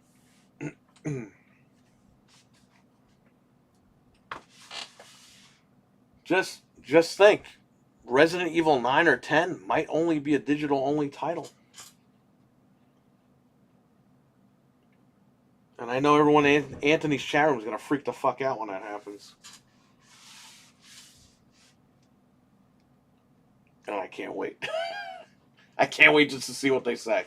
Just think. Resident Evil 9 or 10 might only be a digital-only title. And I know everyone in Anthony's chat room is going to freak the fuck out when that happens. And I can't wait. I can't wait just to see what they say.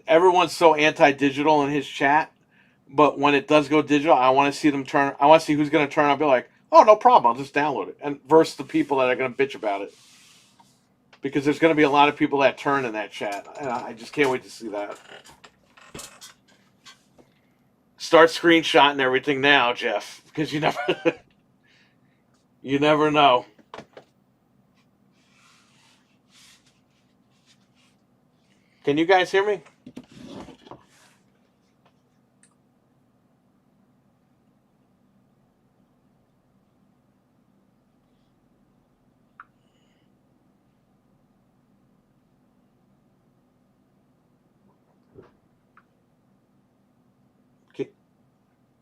Everyone's so anti-digital in his chat, but when it does go digital, I want to see them turn. I want to see who's going to turn. I'll be like, oh, no problem. I'll just download it. And versus the people that are going to bitch about it. Because there's going to be a lot of people that turn in that chat. And I just can't wait to see that. Start screenshotting everything now, Jeff. Because you never... you never know. Can you guys hear me?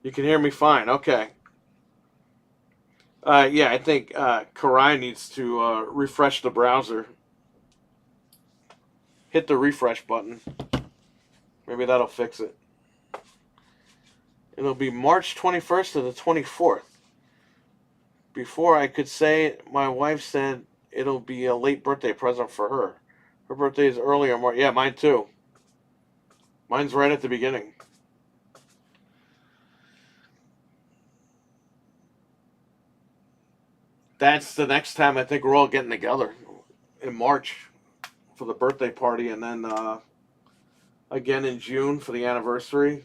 You can hear me fine. Okay. Yeah, I think Karai needs to refresh the browser. Hit the refresh button. Maybe that'll fix it. It'll be March 21st to the 24th. Before I could say it, my wife said it'll be a late birthday present for her. Her birthday is earlier. Yeah, mine too. Mine's right at the beginning. That's the next time I think we're all getting together in March for the birthday party, and then again in June for the anniversary.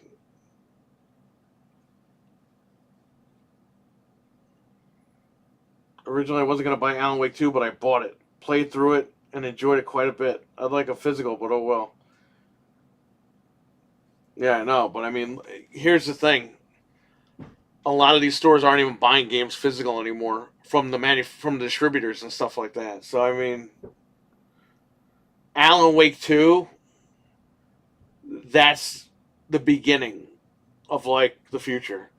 Originally, I wasn't going to buy Alan Wake 2, but I bought it, played through it, and enjoyed it quite a bit. I'd like a physical, but oh well. Yeah, I know, but I mean, here's the thing. A lot of these stores aren't even buying games physical anymore from the distributors and stuff like that. So I mean, Alan Wake 2, that's the beginning of like the future.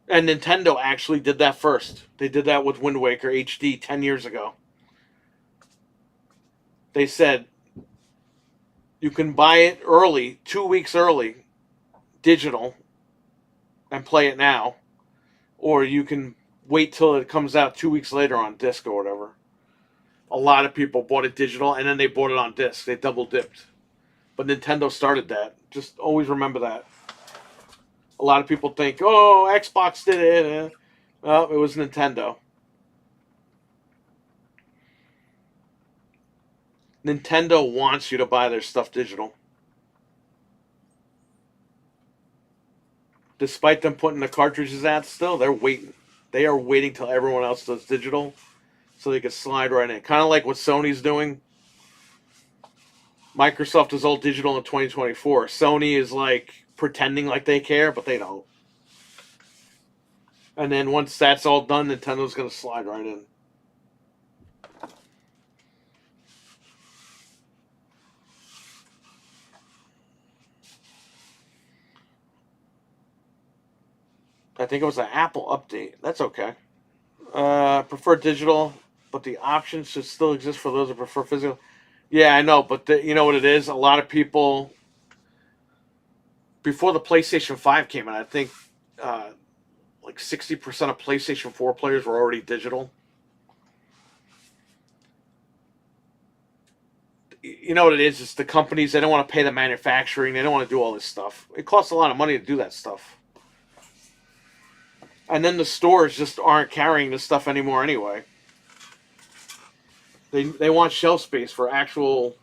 And Nintendo actually did that first. They did that with Wind Waker HD 10 years ago. They said you can buy it early, 2 weeks early, digital, and play it now, or you can wait till it comes out 2 weeks later on disc or whatever. A lot of people bought it digital and then they bought it on disc. They double dipped. But Nintendo started that. Just always remember that. A lot of people think, oh, Xbox did it. Well, it was Nintendo. Nintendo wants you to buy their stuff digital. Despite them putting the cartridges out still, they're waiting. They are waiting till everyone else does digital so they can slide right in. Kind of like what Sony's doing. Microsoft is all digital in 2024. Sony is like pretending like they care, but they don't. And then once that's all done, Nintendo's going to slide right in. I think it was an Apple update. That's okay. Prefer digital, but the options should still exist for those who prefer physical. Yeah, I know, but you know what it is? A lot of people, before the PlayStation 5 came in, I think like 60% of PlayStation 4 players were already digital. You know what it is? It's the companies, they don't want to pay the manufacturing. They don't want to do all this stuff. It costs a lot of money to do that stuff. And then the stores just aren't carrying this stuff anymore anyway. They want shelf space for actual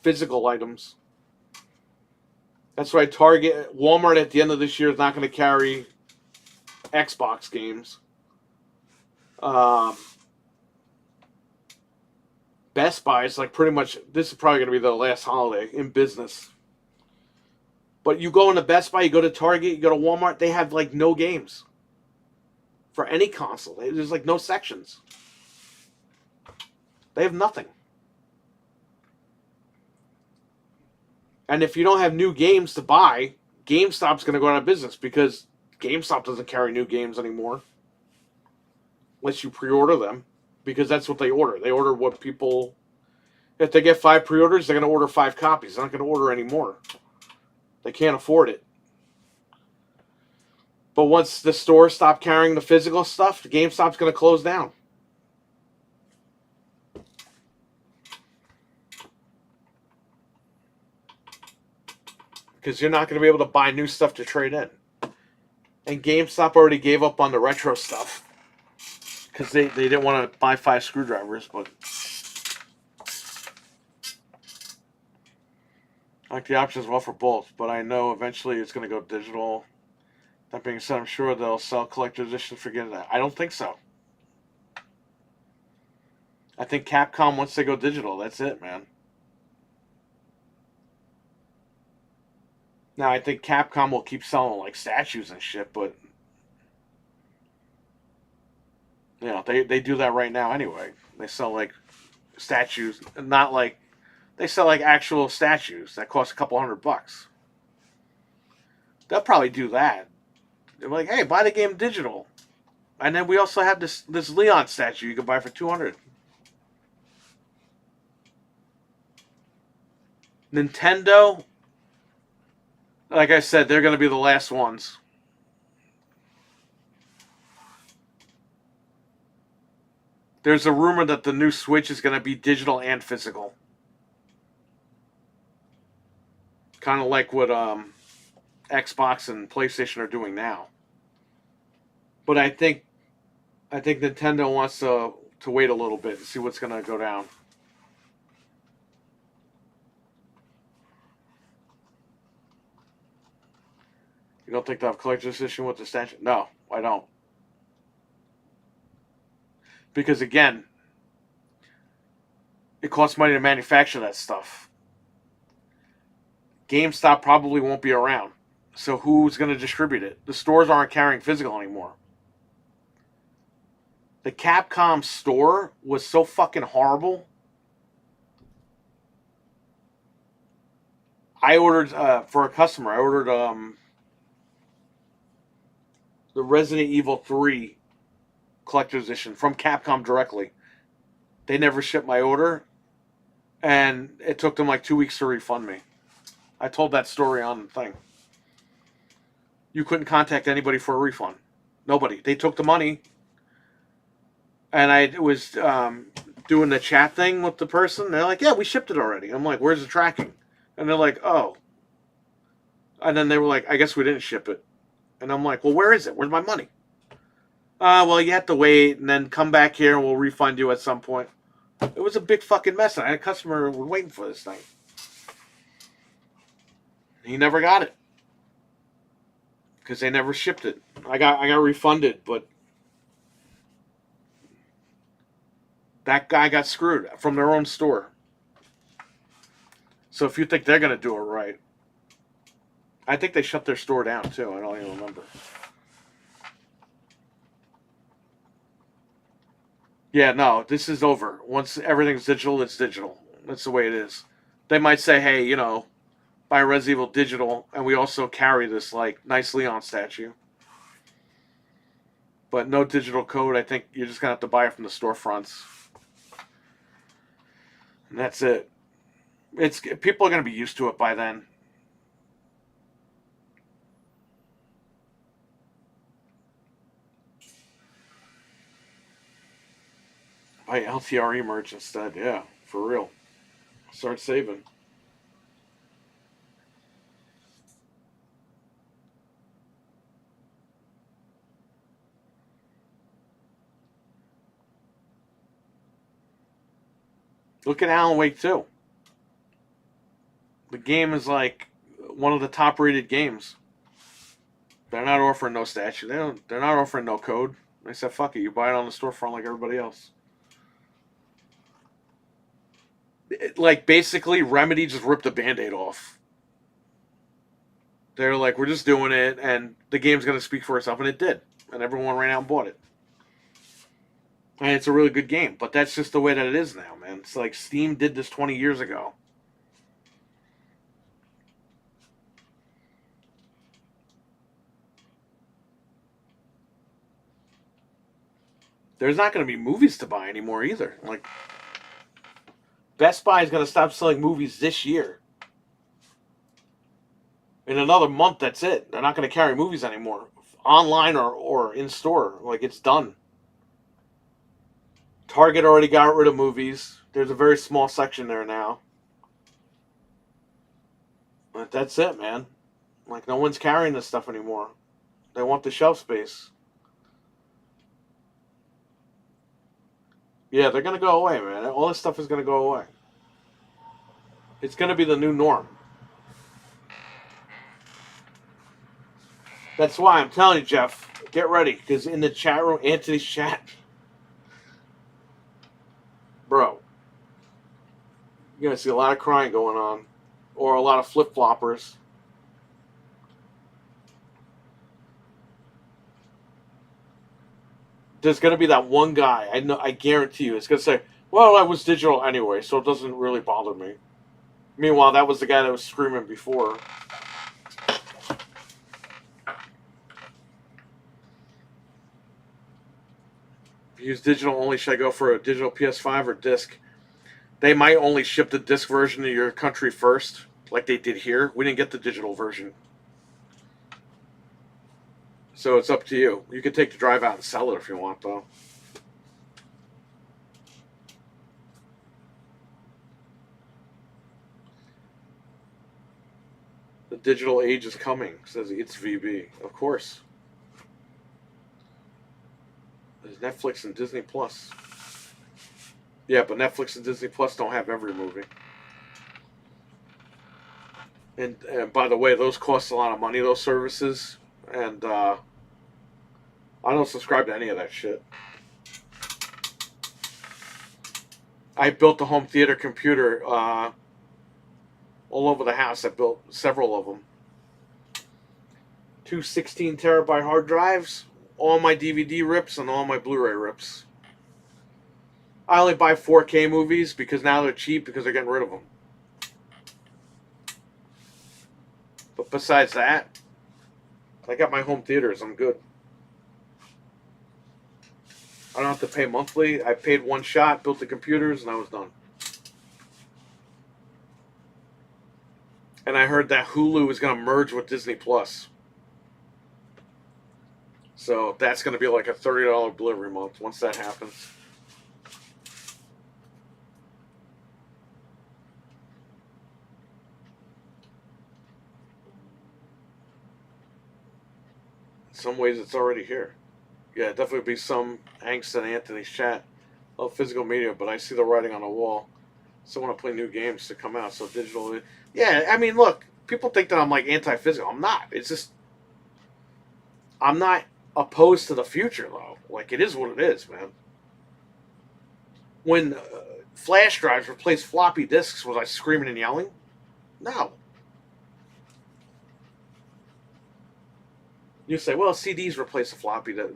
physical items. That's why Walmart at the end of this year is not going to carry Xbox games. Best Buy is like pretty much, this is probably going to be the last holiday in business. But you go into Best Buy, you go to Target, you go to Walmart, they have like no games for any console. There's like no sections. They have nothing. And if you don't have new games to buy, GameStop's going to go out of business because GameStop doesn't carry new games anymore. Unless you pre-order them. Because that's what they order. They order what people... If they get 5 pre-orders, they're going to order 5 copies. They're not going to order any more. They can't afford it. But once the stores stop carrying the physical stuff, the GameStop's going to close down. Because you're not going to be able to buy new stuff to trade in. And GameStop already gave up on the retro stuff. Because they didn't want to buy 5 screwdrivers. But I like the options well for both. But I know eventually it's going to go digital. That being said, I'm sure they'll sell collector's editions. Forget that. I don't think so. I think Capcom, once they go digital, that's it, man. Now, I think Capcom will keep selling, like, statues and shit, but... You know, they do that right now anyway. They sell, like, statues, not like... They sell, like, actual statues that cost a couple $100. They'll probably do that. They're like, hey, buy the game digital. And then we also have this Leon statue you can buy for $200. Nintendo, like I said, they're going to be the last ones. There's a rumor that the new Switch is going to be digital and physical. Kind of like what Xbox and PlayStation are doing now. But I think Nintendo wants to wait a little bit and see what's going to go down. You don't think they'll have collector's edition with the statue? No, I don't. Because again, it costs money to manufacture that stuff. GameStop probably won't be around. So who's going to distribute it? The stores aren't carrying physical anymore. The Capcom store was so fucking horrible. I ordered, for a customer, I ordered the Resident Evil 3 collector's edition from Capcom directly. They never shipped my order, and it took them like 2 weeks to refund me. I told that story on the thing. You couldn't contact anybody for a refund. Nobody. They took the money, and I was doing the chat thing with the person. They're like, yeah, we shipped it already. I'm like, where's the tracking? And they're like, oh. And then they were like, I guess we didn't ship it. And I'm like, well, where is it? Where's my money? Well, you have to wait and then come back here and we'll refund you at some point. It was a big fucking mess. I had a customer waiting for this thing. He never got it. Because they never shipped it. I got refunded, but that guy got screwed from their own store. So if you think they're going to do it right, I think they shut their store down too. I don't even remember. Yeah, no, this is over. Once everything's digital, it's digital. That's the way it is. They might say, hey, you know, buy Resident Evil digital, and we also carry this, like, nice Leon statue. But no digital code. I think you're just going to have to buy it from the storefronts. And that's it. People are going to be used to it by then. Buy LTRE merch instead. Yeah, for real. Start saving. Look at Alan Wake 2. The game is like one of the top rated games. They're not offering no statue. They're not offering no code. They said, fuck it, you buy it on the storefront like everybody else. Like, basically, Remedy just ripped the Band-Aid off. They're like, we're just doing it, and the game's going to speak for itself, and it did. And everyone ran out and bought it. And it's a really good game, but that's just the way that it is now, man. It's like Steam did this 20 years ago. There's not going to be movies to buy anymore either. Like, Best Buy is going to stop selling movies this year. In another month, that's it. They're not going to carry movies anymore, online or in store. Like, it's done. Target already got rid of movies. There's a very small section there now. But that's it, man. Like, no one's carrying this stuff anymore. They want the shelf space. Yeah, they're going to go away, man. All this stuff is going to go away. It's going to be the new norm. That's why I'm telling you, Jeff, get ready. Because in the chat room, Anthony's chat, bro, you're going to see a lot of crying going on. Or a lot of flip-floppers. There's going to be that one guy, I guarantee you, it's going to say, well, I was digital anyway, so it doesn't really bother me. Meanwhile, that was the guy that was screaming before. If you use digital only, should I go for a digital PS5 or disc? They might only ship the disc version to your country first, like they did here. We didn't get the digital version. So it's up to you. You can take the drive out and sell it if you want, though. The digital age is coming, says it's VB. Of course. There's Netflix and Disney Plus. Yeah, but Netflix and Disney Plus don't have every movie. And by the way, those cost a lot of money, those services. And I don't subscribe to any of that shit. I built a home theater computer all over the house. I built several of them. 2 16 terabyte hard drives, all my DVD rips and all my Blu-ray rips. I only buy 4K movies because now they're cheap because they're getting rid of them. But besides that, I got my home theaters. I'm good. I don't have to pay monthly. I paid one shot, built the computers, and I was done. And I heard that Hulu is going to merge with Disney Plus. So that's going to be like a $30 bill every month once that happens. In some ways, it's already here. Yeah, definitely be some angst in Anthony's chat. Love physical media, but I see the writing on the wall. Still want to play new games to come out, so digital. Yeah, I mean, look, people think that I'm like anti-physical. I'm not. It's just I'm not opposed to the future, though. Like, it is what it is, man. When flash drives replaced floppy disks, was I screaming and yelling? No. You say, well, CDs replaced the floppy disk.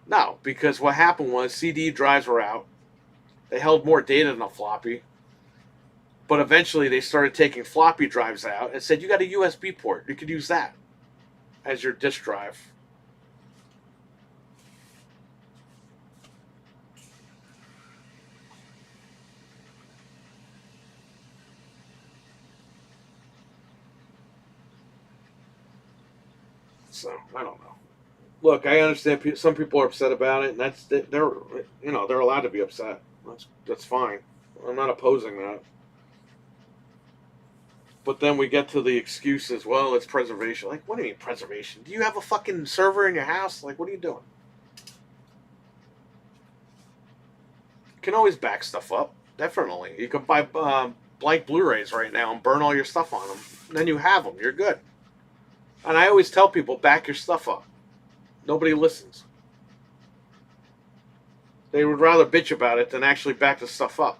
No, because what happened was CD drives were out. They held more data than a floppy. But eventually they started taking floppy drives out and said, you got a USB port. You could use that as your disk drive. So, I don't know. Look, I understand some people are upset about it, and they're allowed to be upset. That's fine. I'm not opposing that. But then we get to the excuses. Well, it's preservation. Like, what do you mean preservation? Do you have a fucking server in your house? Like, what are you doing? You can always back stuff up. Definitely. You can buy blank Blu-rays right now and burn all your stuff on them. And then you have them. You're good. And I always tell people, back your stuff up. Nobody listens. They would rather bitch about it than actually back the stuff up.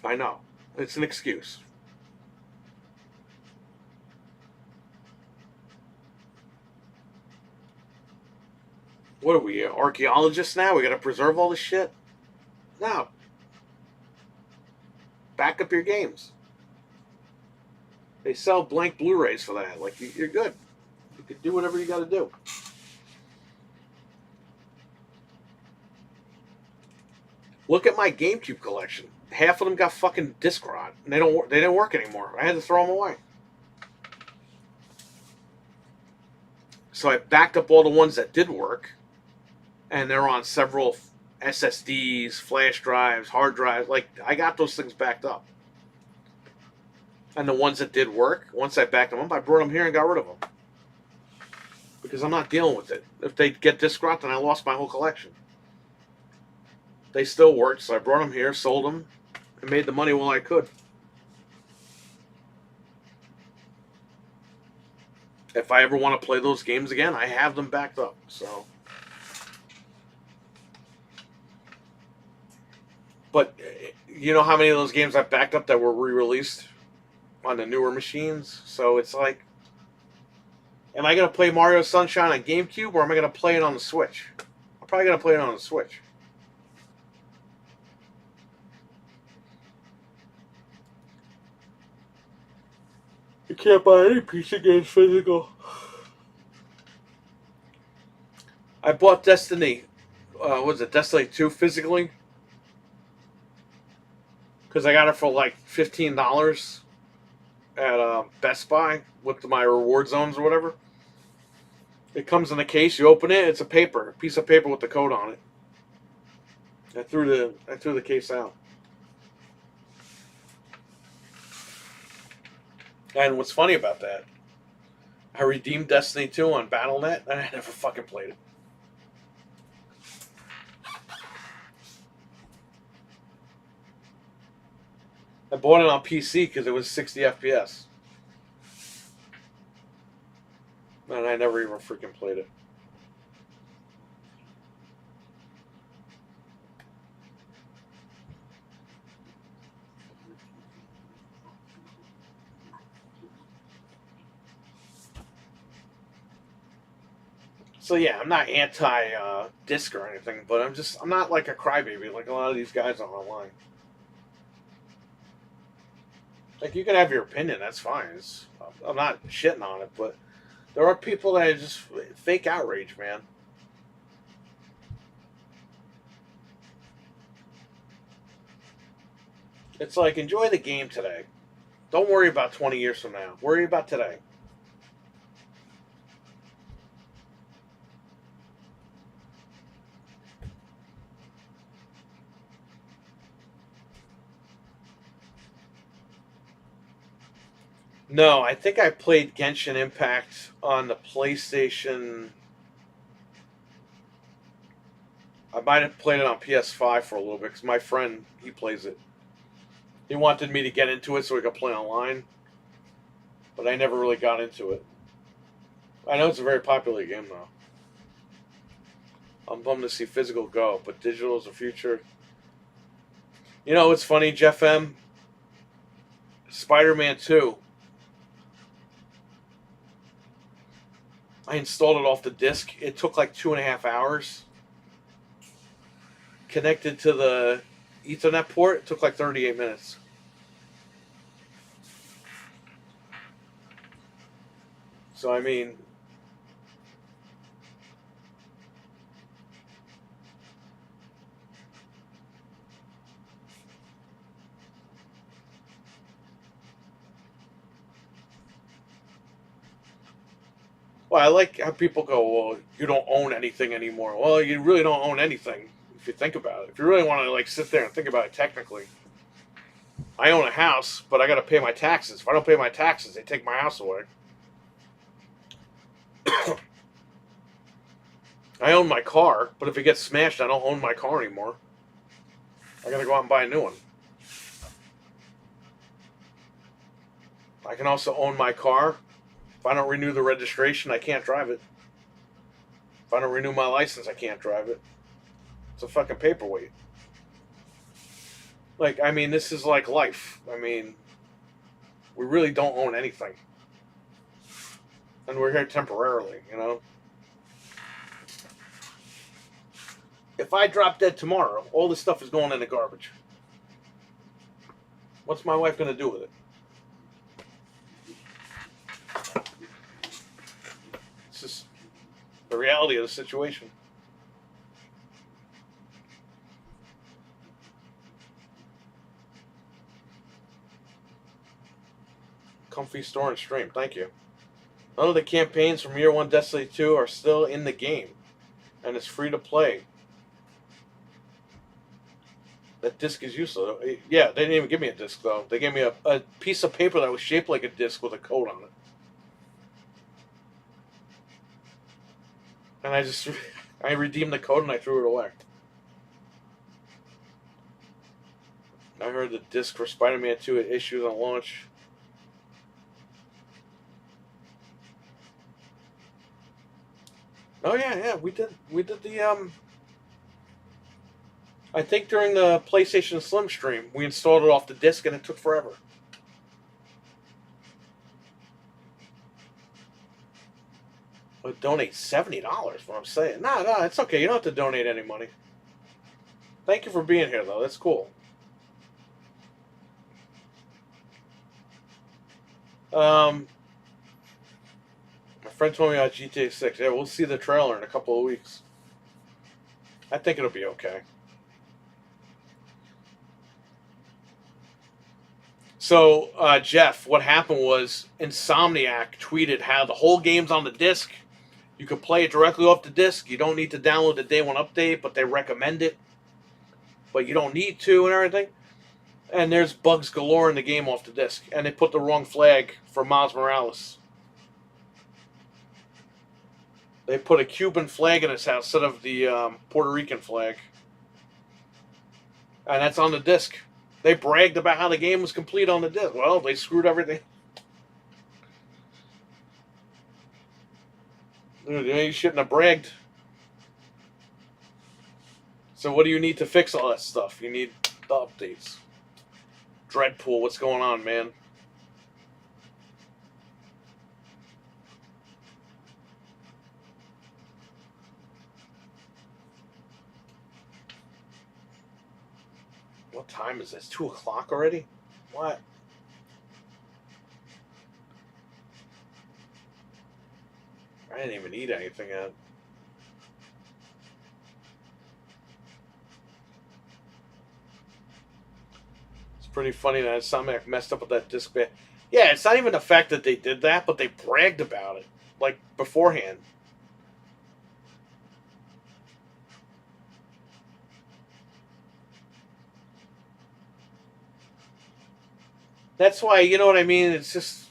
I know. It's an excuse. What are we, archaeologists now? We gotta preserve all this shit? No. Back up your games. They sell blank Blu-rays for that. Like, you're good. can do whatever you got to do. Look at my GameCube collection. Half of them got fucking disc rot, and they didn't work anymore. I had to throw them away. So I backed up all the ones that did work, and they're on several SSDs, flash drives, hard drives. Like, I got those things backed up. And the ones that did work, once I backed them up, I brought them here and got rid of them. Because I'm not dealing with it. If they get disc rot, then I lost my whole collection. They still worked, so I brought them here, sold them, and made the money while I could. If I ever want to play those games again, I have them backed up. So, but you know how many of those games I've backed up that were re-released on the newer machines? So it's like, am I going to play Mario Sunshine on GameCube, or am I going to play it on the Switch? I'm probably going to play it on the Switch. You can't buy any PC games physical. I bought Destiny, Destiny 2 physically? Because I got it for like $15 at Best Buy with my reward zones or whatever. It comes in a case, you open it, it's a piece of paper with the code on it. I threw the case out. And what's funny about that, I redeemed Destiny 2 on Battle.net, and I never fucking played it. I bought it on PC because it was 60 FPS. And I never even freaking played it. So yeah, I'm not anti-disc or anything, but I'm not like a crybaby like a lot of these guys are online. Like, you can have your opinion, that's fine. I'm not shitting on it, but there are people that just fake outrage, man. It's like, enjoy the game today. Don't worry about 20 years from now. Worry about today. No, I think I played Genshin Impact on the PlayStation. I might have played it on PS5 for a little bit because my friend, he plays it. He wanted me to get into it so we could play online, but I never really got into it. I know it's a very popular game, though. I'm bummed to see physical go, but digital is the future. You know, it's funny, Jeff M. Spider-Man 2. I installed it off the disc. It took like 2.5 hours. Connected to the Ethernet port, it took like 38 minutes. So, I mean, well, I like how people go, well, you don't own anything anymore. Well, you really don't own anything if you think about it. If you really want to like sit there and think about it technically, I own a house, but I got to pay my taxes. If I don't pay my taxes, they take my house away. I own my car, but if it gets smashed, I don't own my car anymore. I got to go out and buy a new one. I can also own my car. If I don't renew the registration, I can't drive it. If I don't renew my license, I can't drive it. It's a fucking paperweight. Like, I mean, this is like life. I mean, we really don't own anything. And we're here temporarily, you know? If I drop dead tomorrow, all this stuff is going in the garbage. What's my wife going to do with it? the reality of the situation. Comfy store and stream. Thank you. None of the campaigns from Year 1 Destiny 2 are still in the game, and it's free to play. That disc is useless. Yeah, they didn't even give me a disc, though. They gave me a piece of paper that was shaped like a disc with a code on it. And I redeemed the code and I threw it away. I heard the disc for Spider-Man 2 had issues on launch. Oh yeah, we did the I think during the PlayStation Slim stream, we installed it off the disc and it took forever. But donate $70, what I'm saying. No, it's okay. You don't have to donate any money. Thank you for being here, though. That's cool. My friend told me about GTA 6. Yeah, we'll see the trailer in a couple of weeks. I think it'll be okay. So, Jeff, what happened was Insomniac tweeted how the whole game's on the disc. You can play it directly off the disc. You don't need to download the day one update, but they recommend it. But you don't need to and everything. And there's bugs galore in the game off the disc. And they put the wrong flag for Miles Morales. They put a Cuban flag in his house instead of the Puerto Rican flag. And that's on the disc. They bragged about how the game was complete on the disc. Well, they screwed everything. Dude, you shouldn't have bragged. So what do you need to fix all that stuff? You need the updates. Dreadpool, what's going on, man? What time is this? 2 o'clock already? What? I didn't even eat anything yet. It's pretty funny that Insomniac messed up with that disc ban. Yeah, it's not even the fact that they did that, but they bragged about it, like, beforehand. That's why, you know what I mean? It's just,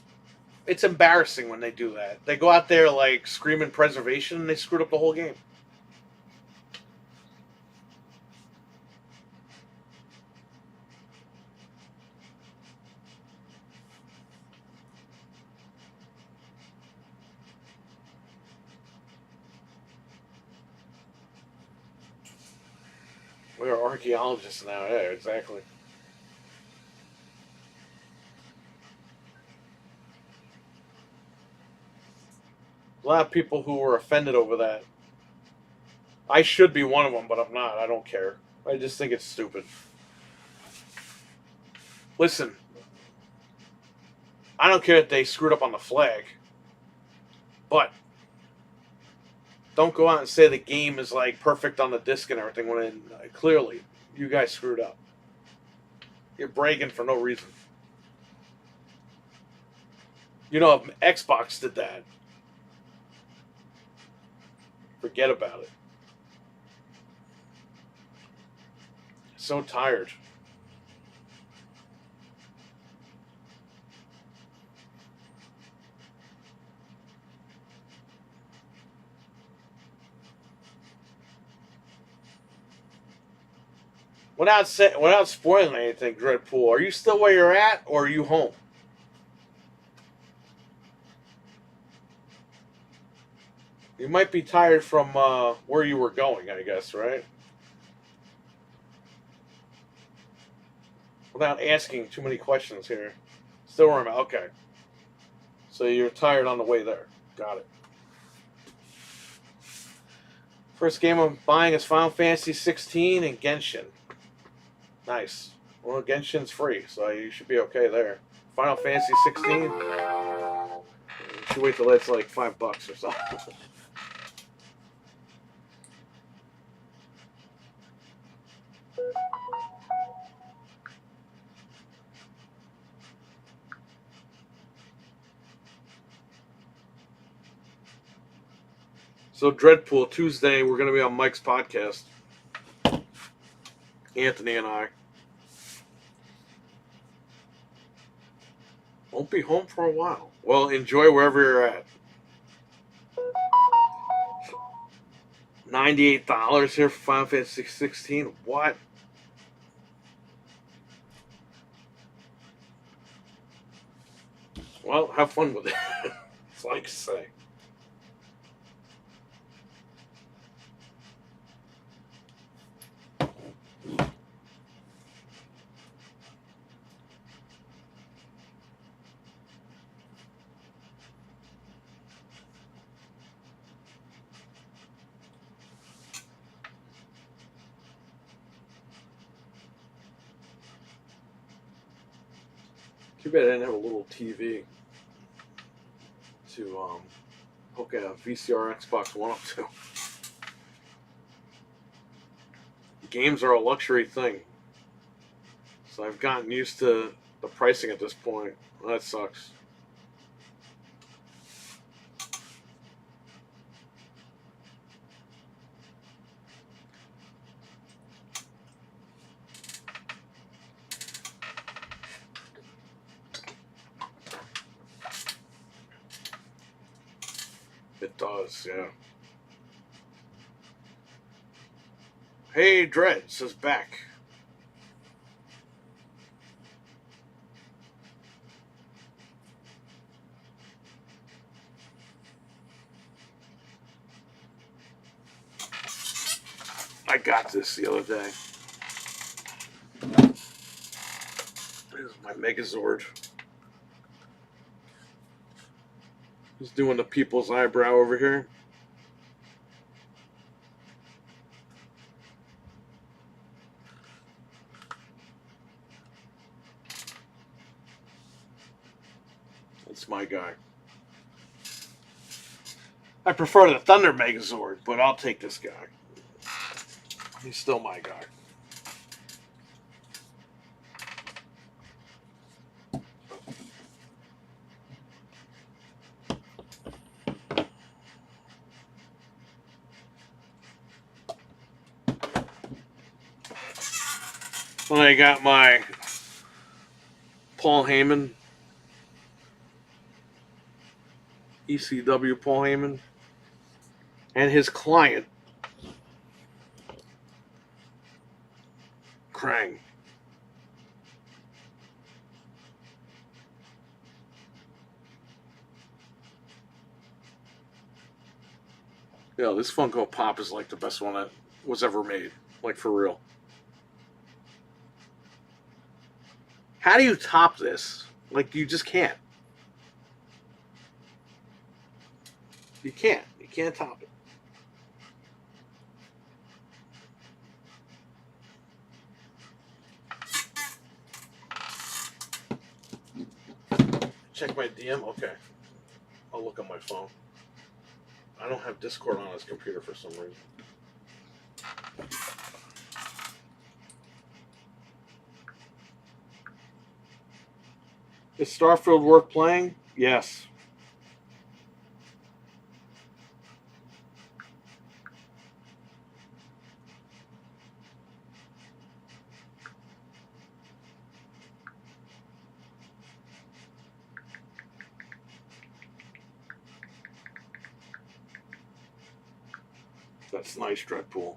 it's embarrassing when they do that. They go out there, like, screaming preservation, and they screwed up the whole game. We're archaeologists now. Yeah, exactly. A lot of people who were offended over that. I should be one of them, but I'm not. I don't care. I just think it's stupid. Listen, I don't care that they screwed up on the flag, but don't go out and say the game is like perfect on the disc and everything when clearly you guys screwed up. You're bragging for no reason. You know, if Xbox did that, forget about it. So tired. Without spoiling anything, Dreadpool, are you still where you're at, or are you home? You might be tired from where you were going, I guess, right? Without asking too many questions here. Still where I'm at. Okay. So you're tired on the way there. Got it. First game I'm buying is Final Fantasy 16 and Genshin. Nice. Well, Genshin's free, so you should be okay there. Final Fantasy 16. You should wait till it's like $5 or something. So Dreadpool, Tuesday, we're going to be on Mike's podcast. Anthony and I. Won't be home for a while. Well, enjoy wherever you're at. $98 here for Final Fantasy 16. What? Well, have fun with it. It's like I say. Too bad I didn't have a little TV to hook a VCR Xbox One up to. Games are a luxury thing. So I've gotten used to the pricing at this point. Well, that sucks. It does, yeah. Hey, Dread says back. I got this the other day. Here's my Megazord. He's doing the people's eyebrow over here. That's my guy. I prefer the Thunder Megazord, but I'll take this guy. He's still my guy. Well, I got my Paul Heyman, ECW Paul Heyman, and his client, Krang. Yeah, this Funko Pop is like the best one that was ever made. Like, for real. How do you top this? Like, you just can't. You can't. You can't top it. Check my DM? Okay. I'll look on my phone. I don't have Discord on his computer for some reason. Is Starfield worth playing? Yes. That's nice, Dreadpool.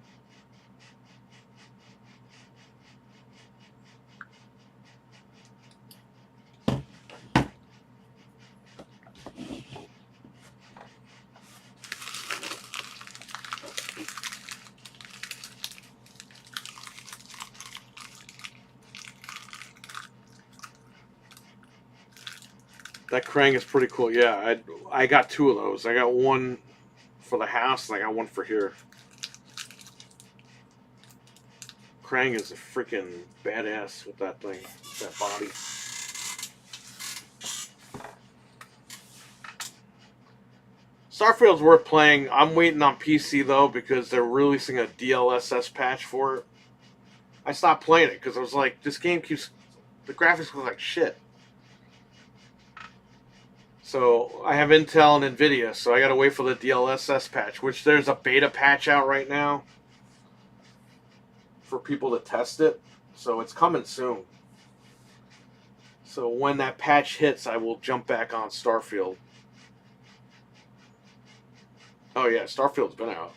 That Krang is pretty cool. Yeah, I got two of those. I got one for the house, and I got one for here. Krang is a freaking badass with that thing, that body. Starfield's worth playing. I'm waiting on PC though because they're releasing a DLSS patch for it. I stopped playing it because I was like, this game keeps, the graphics look like shit. So I have Intel and Nvidia, so I gotta wait for the DLSS patch, which there's a beta patch out right now for people to test it. So it's coming soon. So when that patch hits, I will jump back on Starfield. Oh yeah, Starfield's been out.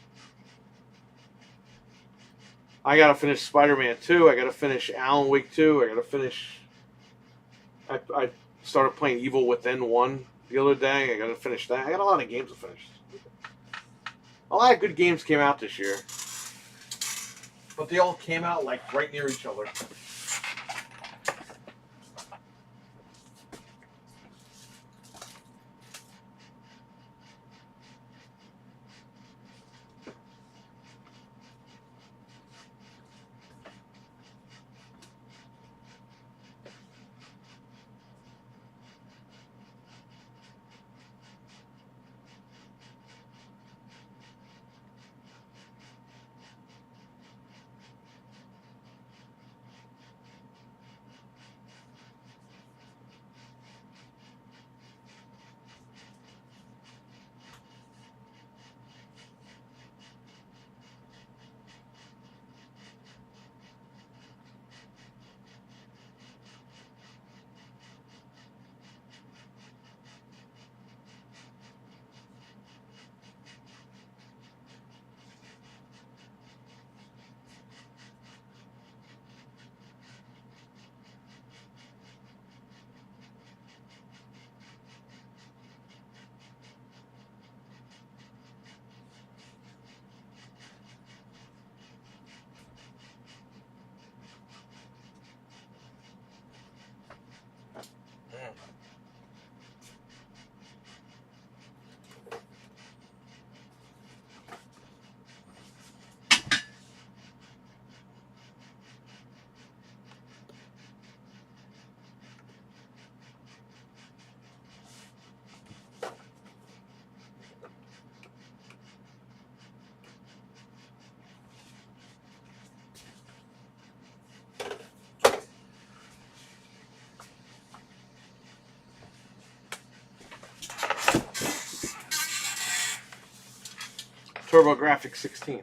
I gotta finish Spider-Man 2. I gotta finish Alan Wake 2. I gotta finish. I started playing Evil Within 1 the other day. I gotta finish that. I got a lot of games to finish. A lot of good games came out this year, but they all came out like right near each other. TurboGrafx 16.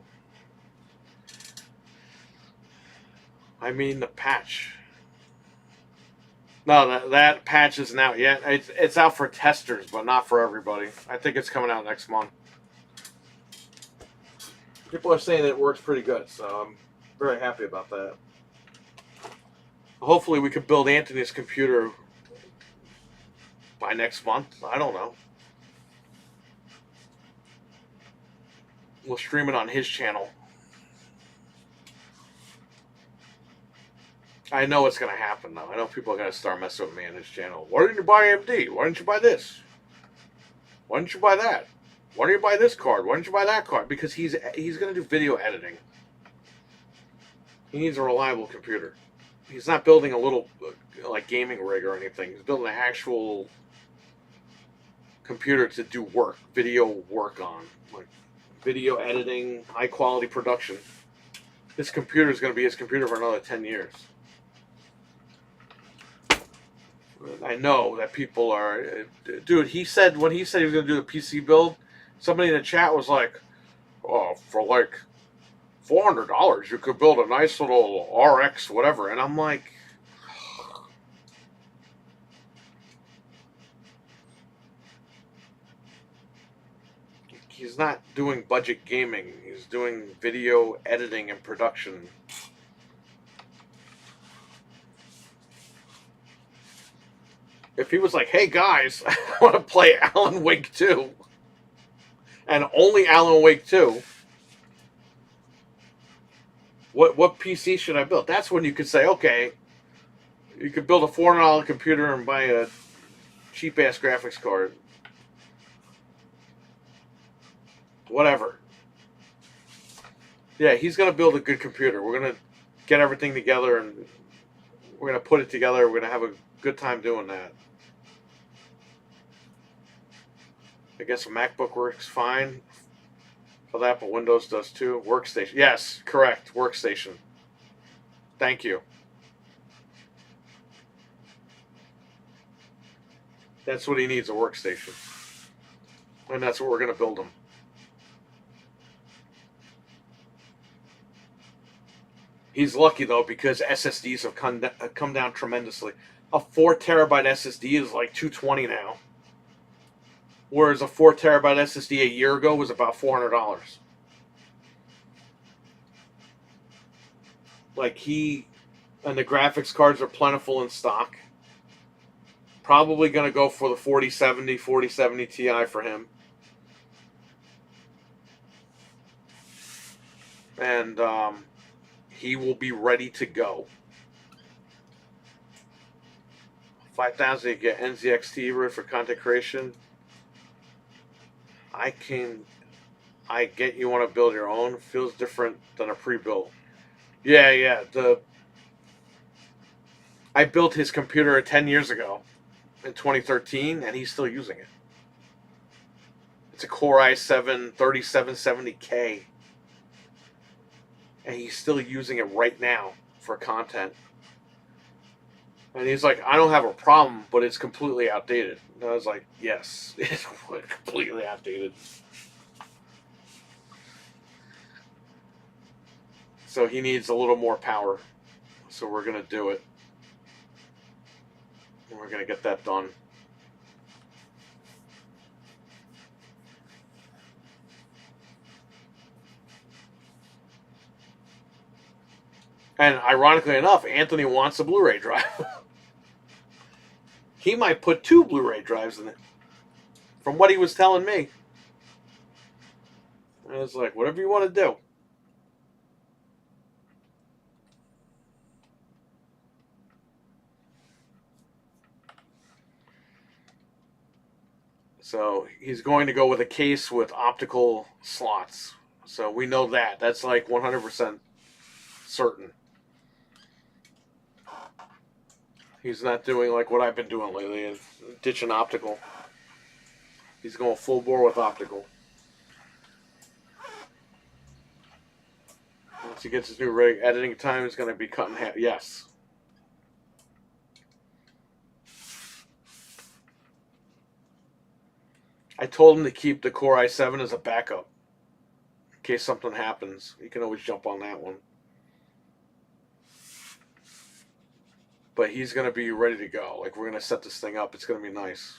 I mean the patch. No, that patch isn't out yet. It's out for testers, but not for everybody. I think it's coming out next month. People are saying it works pretty good, so I'm very happy about that. Hopefully we can build Anthony's computer by next month. I don't know. We'll stream it on his channel. I know it's going to happen, though. I know people are going to start messing with me on his channel. Why didn't you buy AMD? Why didn't you buy this? Why didn't you buy that? Why didn't you buy this card? Why didn't you buy that card? Because he's going to do video editing. He needs a reliable computer. He's not building a little, like, gaming rig or anything. He's building an actual computer to do work, video work on. Like, video editing, high-quality production. This computer is going to be his computer for another 10 years. I know that people are... Dude, he said, when he said he was going to do the PC build, somebody in the chat was like, oh, for like $400, you could build a nice little RX whatever. And I'm like... He's not doing budget gaming. He's doing video editing and production. If he was like, hey guys, I want to play Alan Wake 2, and only Alan Wake 2, what PC should I build? That's when you could say, okay, you could build a $400 computer and buy a cheap-ass graphics card. Whatever. Yeah, he's going to build a good computer. We're going to get everything together, and we're going to put it together. We're going to have a good time doing that. I guess a MacBook works fine for that, but Windows does too. Workstation. Yes, correct. Workstation. Thank you. That's what he needs, a workstation. And that's what we're going to build him. He's lucky, though, because SSDs have come down tremendously. A 4 terabyte SSD is like $220 now. Whereas a 4 terabyte SSD a year ago was about $400. And the graphics cards are plentiful in stock. Probably going to go for the 4070 Ti for him. And he will be ready to go. 5,000 you get NZXT root for content creation. I get you want to build your own. Feels different than a pre-built. Yeah. I built his computer 10 years ago in 2013, and he's still using it. It's a Core i7 3770K. And he's still using it right now for content. And he's like, I don't have a problem, but it's completely outdated. And I was like, yes, it's completely outdated. So he needs a little more power. So we're going to do it. And we're going to get that done. And ironically enough, Anthony wants a Blu-ray drive. He might put 2 Blu-ray drives in it. From what he was telling me. I was like, whatever you want to do. So he's going to go with a case with optical slots. So we know that. That's like 100% certain. He's not doing like what I've been doing lately and ditching optical. He's going full bore with optical. Once he gets his new rig, editing time is going to be cut in half. Yes. I told him to keep the Core i7 as a backup. In case something happens, you can always jump on that one. But he's going to be ready to go. Like, we're going to set this thing up. It's going to be nice.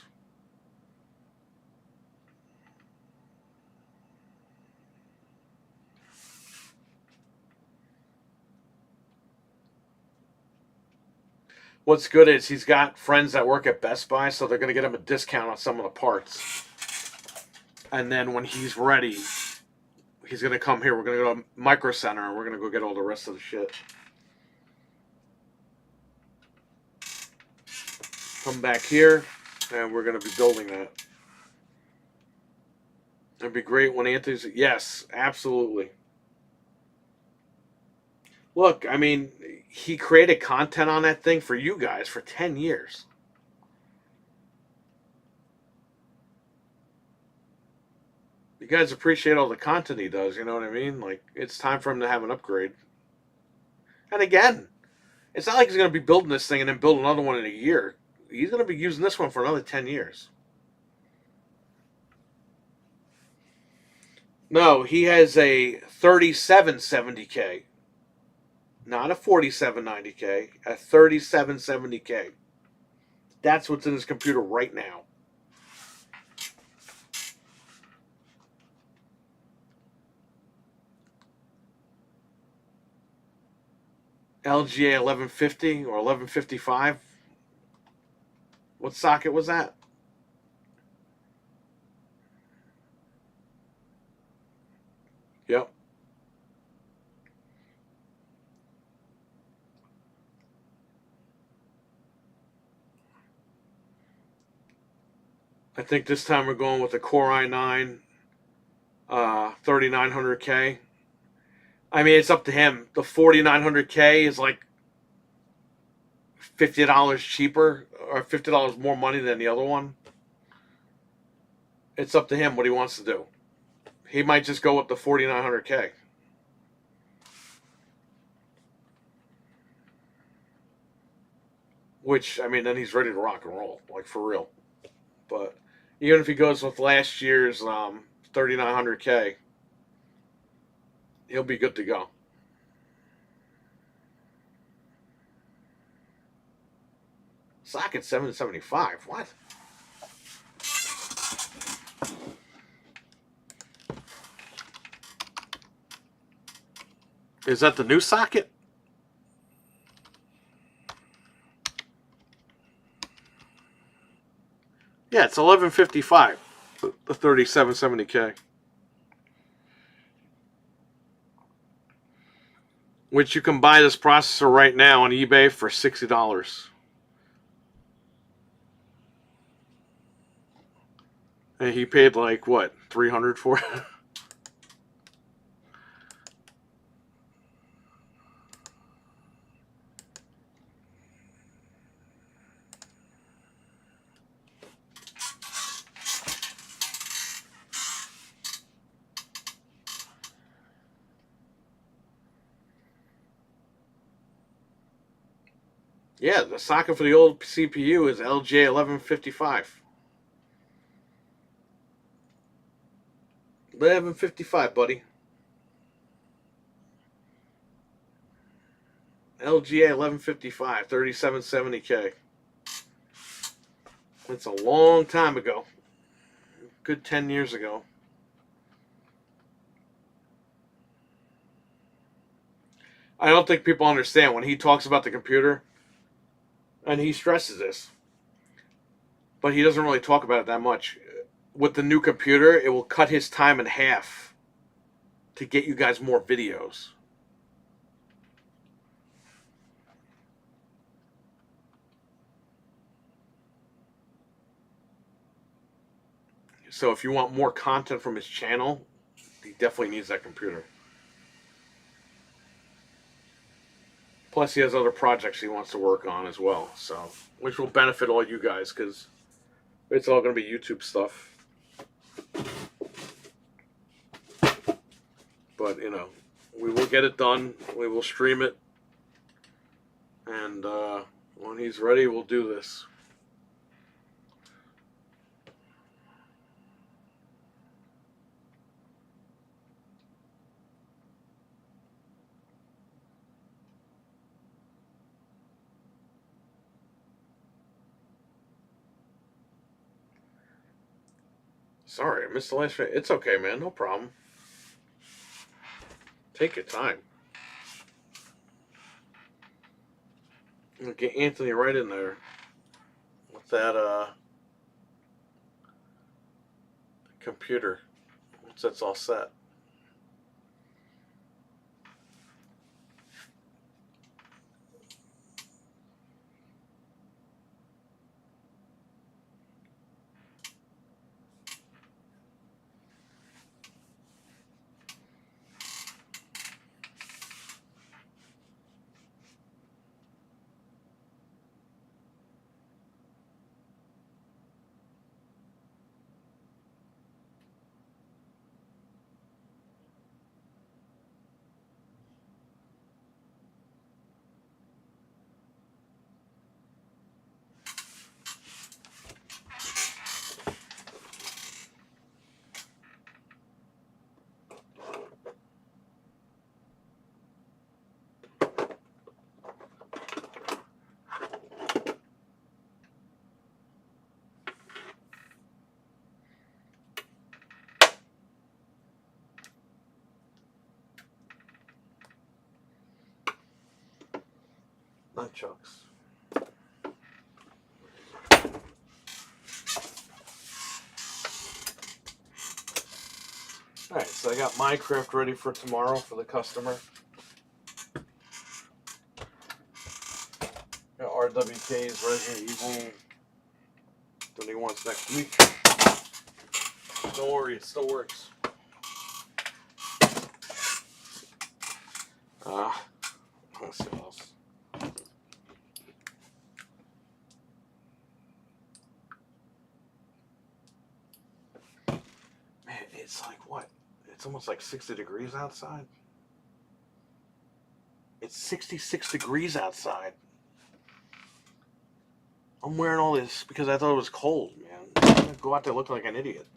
What's good is he's got friends that work at Best Buy, so they're going to get him a discount on some of the parts. And then when he's ready, he's going to come here. We're going to go to Micro Center, and we're going to go get all the rest of the shit. Come back here, and we're going to be building that. It'd be great when Anthony's... Yes, absolutely. Look, I mean, he created content on that thing for you guys for 10 years. You guys appreciate all the content he does, you know what I mean? Like, it's time for him to have an upgrade. And again, it's not like he's going to be building this thing and then build another one in a year. He's going to be using this one for another 10 years. No, he has a 3770K. Not a 4790K. A 3770K. That's what's in his computer right now. LGA 1150 or 1155. What socket was that? Yep. I think this time we're going with the Core i9 3900K. I mean, it's up to him. The 4900K is like $50 cheaper or $50 more money than the other one. It's up to him what he wants to do. He might just go with the 4900K. Which, I mean, then he's ready to rock and roll. Like, for real. But even if he goes with last year's 3900K, he'll be good to go. Socket 775. What? Is that the new socket? Yeah, it's 1155. The 3770K. Which you can buy this processor right now on eBay for $60. And he paid like what, $300 for it? Yeah, the socket for the old CPU is LGA 1155. 1155, buddy. LGA 1155, 3770K. It's a long time ago. Good 10 years ago. I don't think people understand when he talks about the computer, and he stresses this, but he doesn't really talk about it that much. With the new computer, it will cut his time in half to get you guys more videos. So if you want more content from his channel, he definitely needs that computer. Plus, he has other projects he wants to work on as well, so which will benefit all you guys because it's all going to be YouTube stuff. But you know, we will get it done. We will stream it, and when he's ready, we'll do this. Sorry, I missed the last video. It's okay, man. No problem. Take your time. We'll get Anthony right in there with that computer once that's all set. Nunchucks. Alright, so I got Minecraft ready for tomorrow for the customer. Got RWK's Resident Evil that he wants next week. Don't worry, it still works. Let's see what else. Man, it's like what? It's almost like 60 degrees outside. It's 66 degrees outside. I'm wearing all this because I thought it was cold, man. go out there looking like an idiot.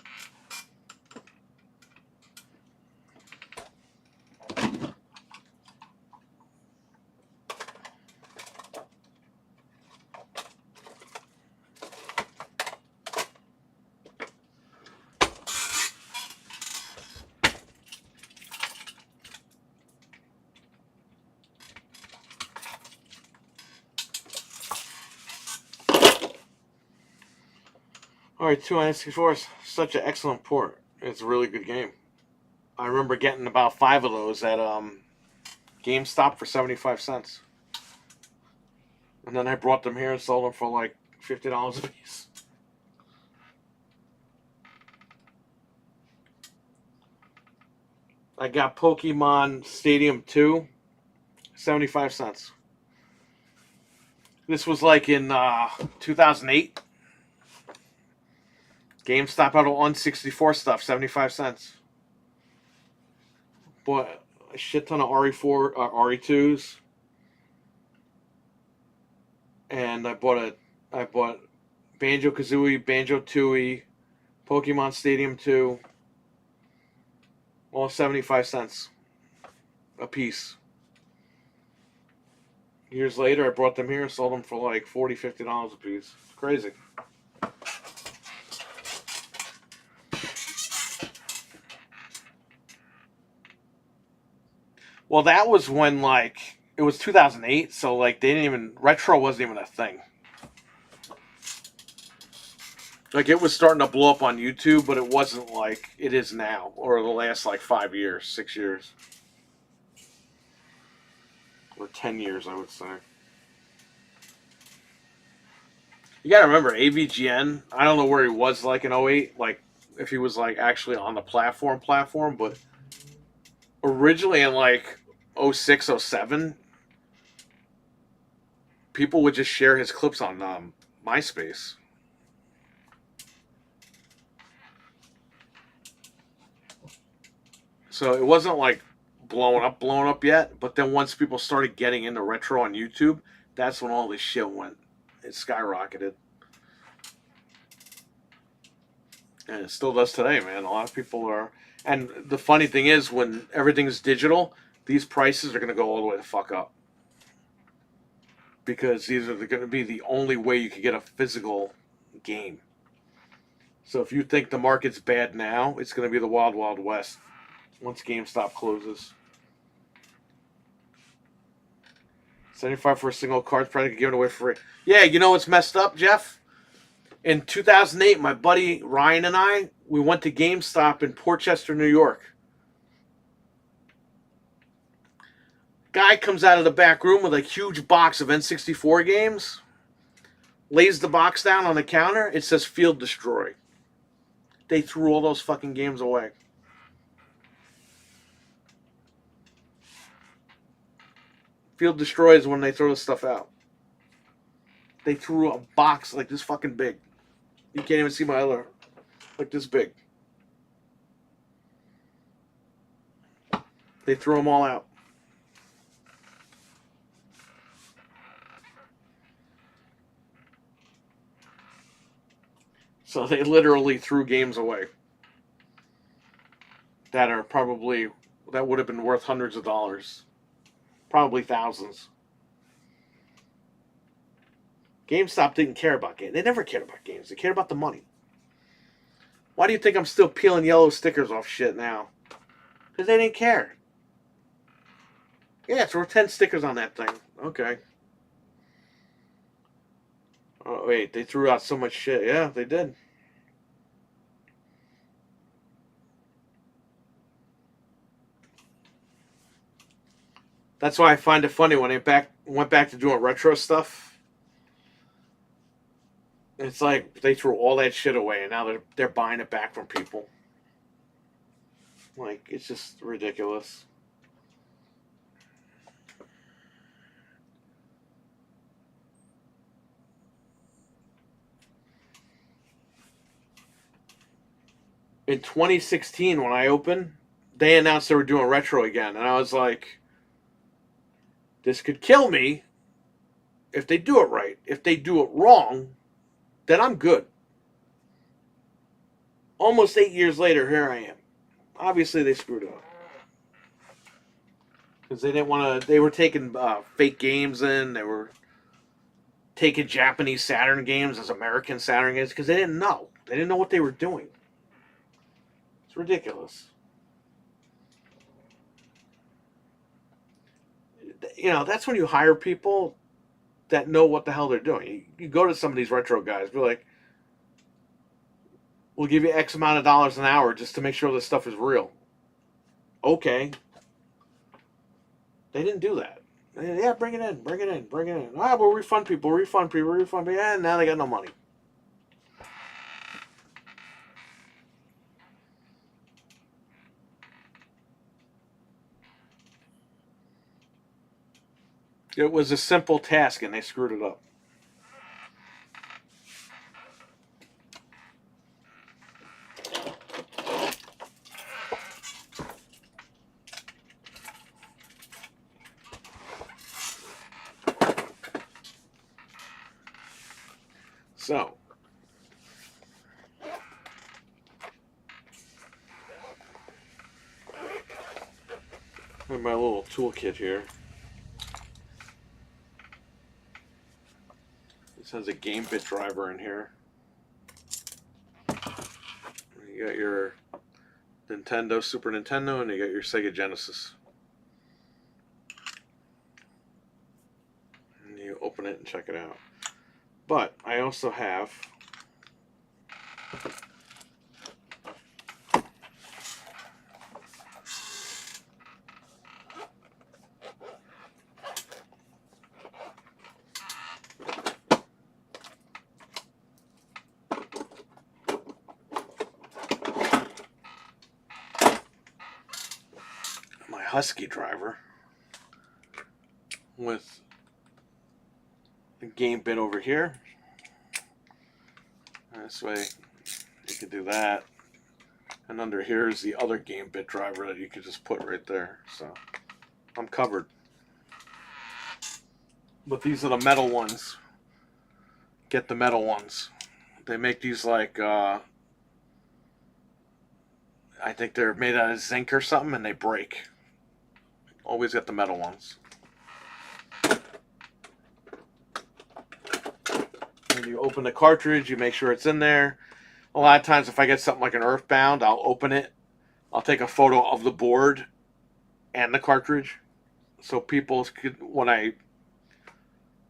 Alright, 2 N64 is such an excellent port. It's a really good game. I remember getting about 5 of those at GameStop for 75 cents. And then I brought them here and sold them for like $50 a piece. I got Pokemon Stadium 2, 75 cents. This was like in 2008. GameStop had all N64 stuff, 75 cents. Bought a shit ton of RE4, RE2s. And I bought Banjo-Kazooie, Banjo-Tooie, Pokemon Stadium 2. All 75 cents a piece. Years later, I brought them here and sold them for like $40, $50 a piece. It's crazy. Well, that was when, like, it was 2008, so, like, retro wasn't even a thing. Like, it was starting to blow up on YouTube, but it wasn't like it is now, or the last, like, 5 years, 6 years. Or 10 years, I would say. You gotta remember, AVGN, I don't know where he was, like, in 08, like, if he was, like, actually on the platform, but originally in, like, 06, 07, people would just share his clips on MySpace. So it wasn't like blowing up yet, but then once people started getting into retro on YouTube, that's when all this shit went. It skyrocketed. And it still does today, man. A lot of people are... And the funny thing is, when everything's digital, these prices are going to go all the way the fuck up. Because these are going to be the only way you can get a physical game. So if you think the market's bad now, it's going to be the Wild Wild West once GameStop closes. 75 for a single card product given away for free. Yeah, you know what's messed up, Jeff? In 2008, my buddy Ryan and I, we went to GameStop in Portchester, New York. Guy comes out of the back room with a huge box of N64 games, lays the box down on the counter, it says Field Destroy. They threw all those fucking games away. Field Destroy is when they throw the stuff out. They threw a box like this fucking big. You can't even see my other, like this big. They threw them all out. So they literally threw games away that would have been worth hundreds of dollars. Probably thousands. GameStop didn't care about games. They never cared about games. They cared about the money. Why do you think I'm still peeling yellow stickers off shit now? Because they didn't care. Yeah, throw 10 stickers on that thing. Okay. Oh, wait. They threw out so much shit. Yeah, they did. That's why I find it funny when I went back to doing retro stuff. It's like they threw all that shit away, and now they're buying it back from people. Like, it's just ridiculous. In 2016, when I opened, they announced they were doing retro again, and I was like, this could kill me if they do it right. If they do it wrong, then I'm good. Almost 8 years later, here I am. Obviously, they screwed up because they didn't want to. They were taking fake games in. They were taking Japanese Saturn games as American Saturn games because they didn't know. They didn't know what they were doing. It's ridiculous. You know, that's when you hire people that know what the hell they're doing. You go to some of these retro guys, be like, we'll give you X amount of dollars an hour just to make sure this stuff is real. Okay. They didn't do that. Yeah, bring it in, bring it in, bring it in. Ah, we'll refund people, refund people, refund people. Yeah, now they got no money. It was a simple task and they screwed it up. So, I have my little toolkit here. This has a game bit driver in here. You got your Nintendo, Super Nintendo, and you got your Sega Genesis. And you open it and check it out. But I also have my Husky driver with a game bit over here. This way you can do that. And under here is the other game bit driver that you could just put right there. So I'm covered. But these are the metal ones. Get the metal ones. They make these like, I think they're made out of zinc or something and they break. Always get the metal ones. When you open the cartridge, you make sure it's in there. A lot of times if I get something like an Earthbound, I'll open it. I'll take a photo of the board and the cartridge. So people, when I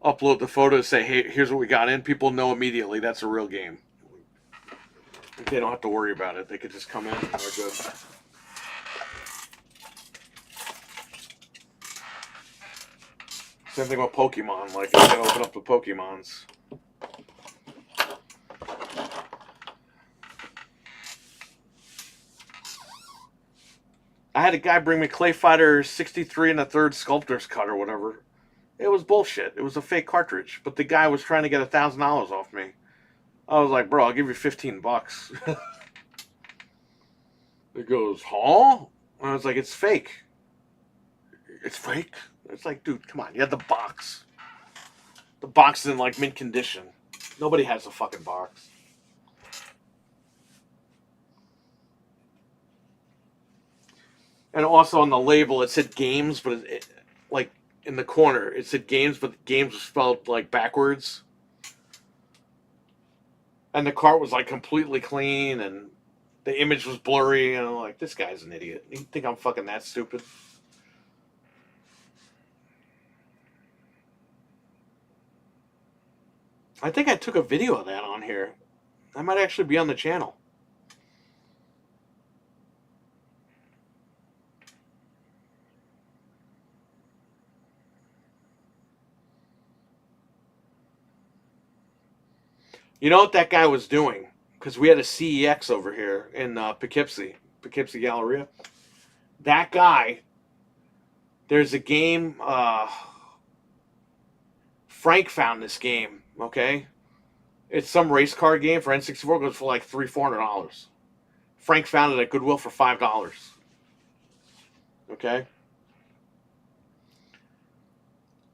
upload the photo, say, hey, here's what we got in, people know immediately that's a real game. They don't have to worry about it. They could just come in and they're good. Same thing with Pokemon. Like, I gotta open up the Pokemons. I had a guy bring me Clay Fighter 63 and a third Sculptor's Cut or whatever. It was bullshit. It was a fake cartridge. But the guy was trying to get $1,000 off me. I was like, bro, I'll give you $15. It goes, huh? And I was like, it's fake. It's fake? It's like, dude, come on. You had the box. The box is in, like, mint condition. Nobody has a fucking box. And also on the label, it said games, but like, in the corner, it said games, but games was spelled, like, backwards. And the cart was, like, completely clean, and the image was blurry, and I'm like, this guy's an idiot. You think I'm fucking that stupid? I think I took a video of that on here. That might actually be on the channel. You know what that guy was doing? Because we had a CEX over here in Poughkeepsie Galleria. That guy, there's a game, Frank found this game, okay? It's some race car game for N64, goes for like $300-$400. Frank found it at Goodwill for $5. Okay?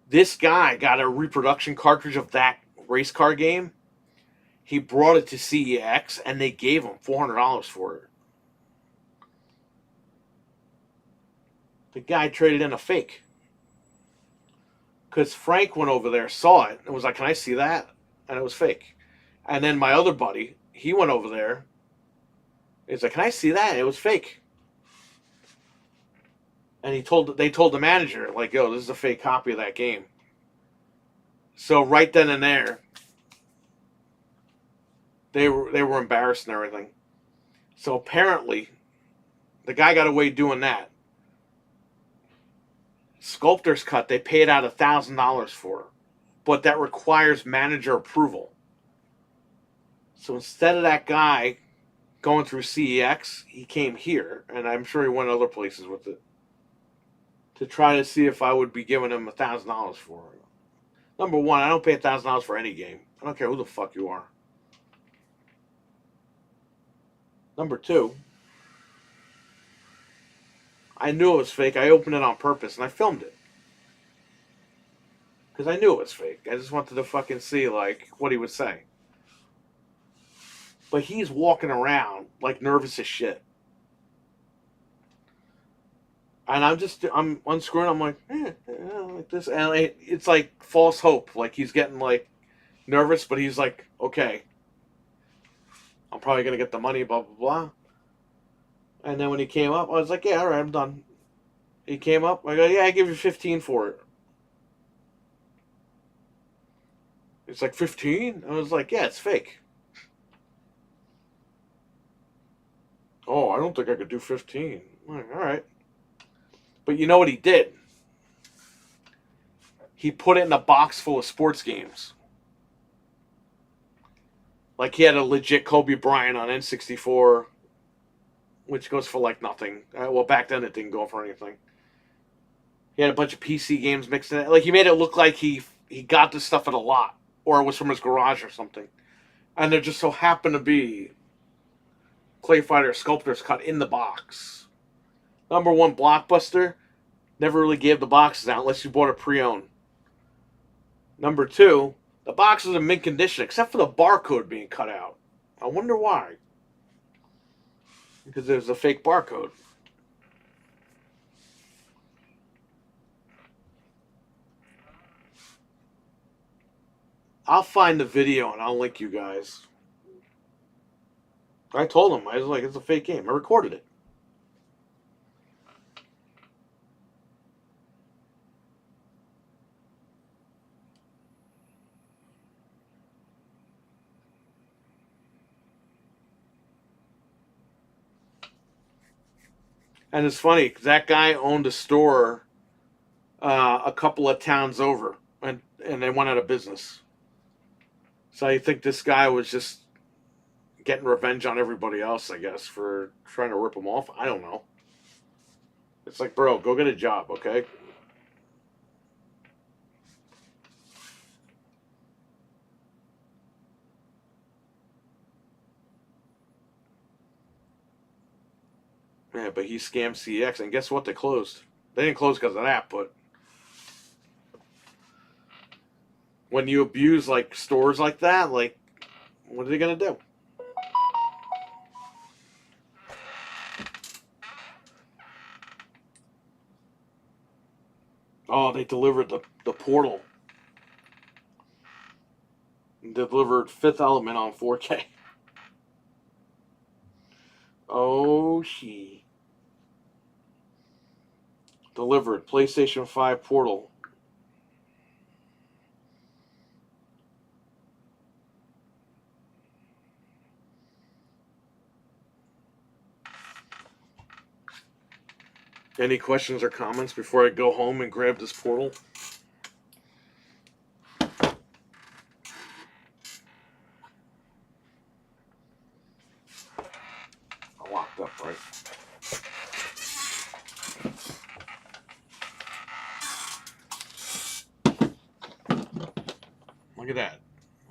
This guy got a reproduction cartridge of that race car game. He brought it to CEX, and they gave him $400 for it. The guy traded in a fake. Because Frank went over there, saw it, and was like, can I see that? And it was fake. And then my other buddy, he went over there. He's like, can I see that? And it was fake. And they told the manager, like, yo, this is a fake copy of that game. So right then and there, they were embarrassed and everything. So apparently, the guy got away doing that. Sculptor's Cut, they paid out $1,000 for, but that requires manager approval. So instead of that guy going through CEX, he came here, and I'm sure he went other places with it, to try to see if I would be giving him $1,000 for it. Number one, I don't pay $1,000 for any game. I don't care who the fuck you are. Number two, I knew it was fake. I opened it on purpose, and I filmed it. Because I knew it was fake. I just wanted to fucking see, like, what he would say. But he's walking around, like, nervous as shit. And I'm unscrewing. I'm like, like this. And it's like false hope. Like, he's getting, like, nervous, but he's like, okay. I'm probably going to get the money, blah, blah, blah. And then when he came up, I was like, yeah, all right, I'm done. He came up. I go, yeah, I give you 15 for it. It's like, 15? I was like, yeah, it's fake. Oh, I don't think I could do 15. I'm like, all right. But you know what he did? He put it in a box full of sports games. Like, he had a legit Kobe Bryant on N64, which goes for like nothing. Well, back then it didn't go for anything. He had a bunch of PC games mixed in it. Like, he made it look like he got this stuff at a lot, or it was from his garage or something. And there just so happened to be Clay Fighter Sculptor's Cut in the box. Number one, Blockbuster never really gave the boxes out unless you bought a pre-owned. Number two, the box was in mint condition except for the barcode being cut out. I wonder why. Because there's a fake barcode. I'll find the video and I'll link you guys. I told him, I was like, it's a fake game. I recorded it. And it's funny, because that guy owned a store a couple of towns over, and they went out of business. So I think this guy was just getting revenge on everybody else, I guess, for trying to rip him off. I don't know. It's like, bro, go get a job, okay? Yeah, but he scammed CX, and guess what? They closed. They didn't close because of that, but when you abuse like stores like that, like, what are they gonna do? Oh, they delivered the Portal. Delivered Fifth Element on 4K. Oh, she. Delivered PlayStation 5 Portal. Any questions or comments before I go home and grab this Portal? I'm locked up, right? Look at that.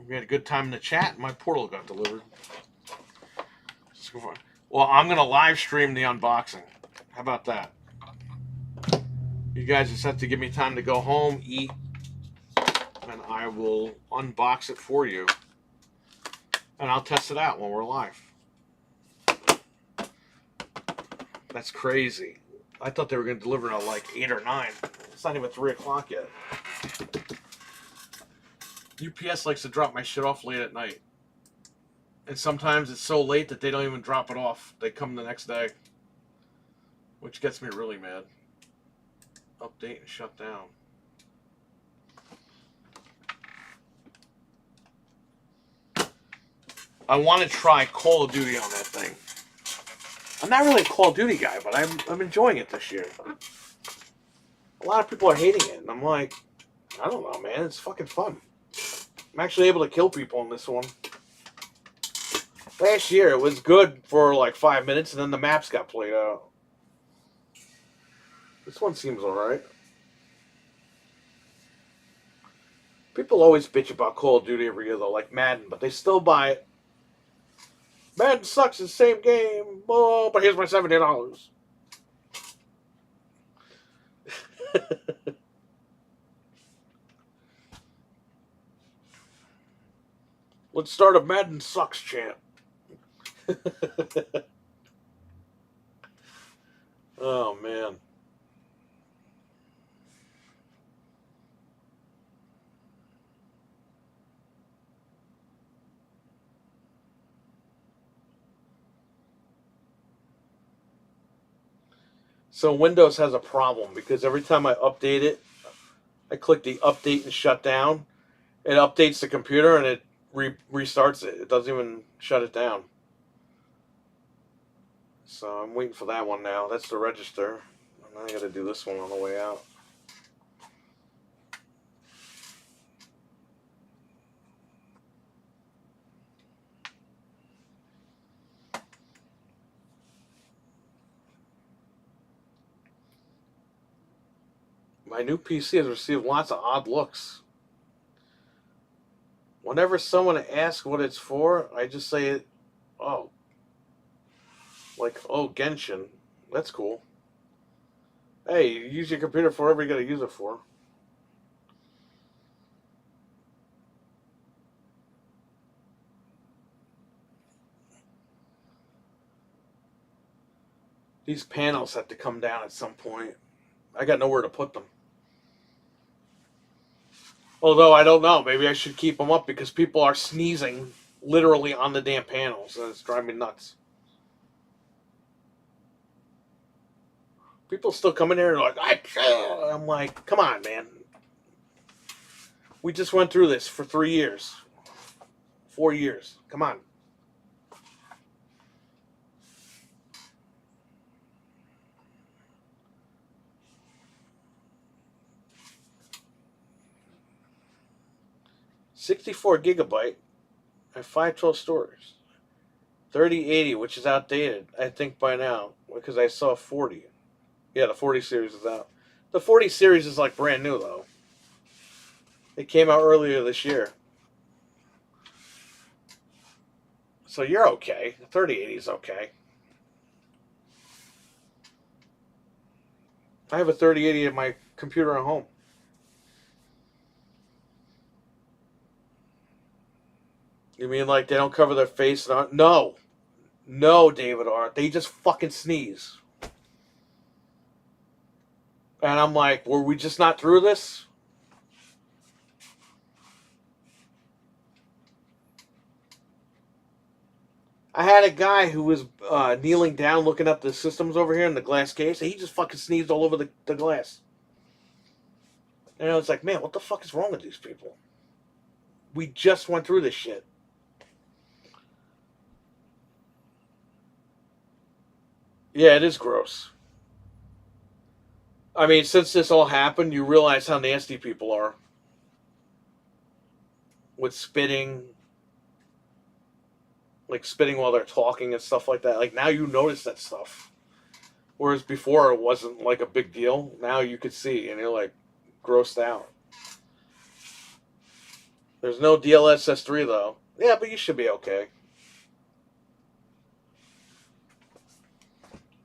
We had a good time in the chat. My Portal got delivered. Well, I'm going to live stream the unboxing. How about that? You guys just have to give me time to go home, eat, and I will unbox it for you. And I'll test it out when we're live. That's crazy. I thought they were going to deliver at like 8 or 9. It's not even 3 o'clock yet. UPS likes to drop my shit off late at night. And sometimes it's so late that they don't even drop it off. They come the next day. Which gets me really mad. Update and shut down. I want to try Call of Duty on that thing. I'm not really a Call of Duty guy, but I'm enjoying it this year. A lot of people are hating it, and I'm like, I don't know, man. It's fucking fun. I'm actually able to kill people in this one. Last year, it was good for like 5 minutes, and then the maps got played out. This one seems alright. People always bitch about Call of Duty every year, though, like Madden, but they still buy it. Madden sucks, it's the same game. Oh, but here's my $70. Let's start a Madden sucks chant. Oh, man. So Windows has a problem because every time I update it, I click the update and shut down. It updates the computer and it restarts it. It doesn't even shut it down. So I'm waiting for that one now. That's the register. And I got to do this one on the way out. My new PC has received lots of odd looks. Whenever someone asks what it's for, I just say, oh. Like, oh, Genshin. That's cool. Hey, you use your computer for whatever you gotta use it for. These panels have to come down at some point. I got nowhere to put them. Although, I don't know. Maybe I should keep them up because people are sneezing literally on the damn panels. And it's driving me nuts. People still come in here and like, I'm like, come on, man. We just went through this for 3 years. 4 years. Come on. $64 GB and 512 storage. 3080, which is outdated, I think by now, because I saw 40. Yeah, the 40 series is out. The 40 series is like brand new though. It came out earlier this year. So you're okay. The 3080 is okay. I have a 3080 in my computer at home. You mean like they don't cover their face? No. No, David R. They just fucking sneeze. And I'm like, were we just not through this? I had a guy who was kneeling down looking up the systems over here in the glass case, and he just fucking sneezed all over the glass. And I was like, man, what the fuck is wrong with these people? We just went through this shit. Yeah, it is gross. I mean, since this all happened, you realize how nasty people are. With spitting. Like spitting while they're talking and stuff like that. Like now you notice that stuff. Whereas before it wasn't like a big deal. Now you could see and you're like grossed out. There's no DLSS3 though. Yeah, but you should be okay.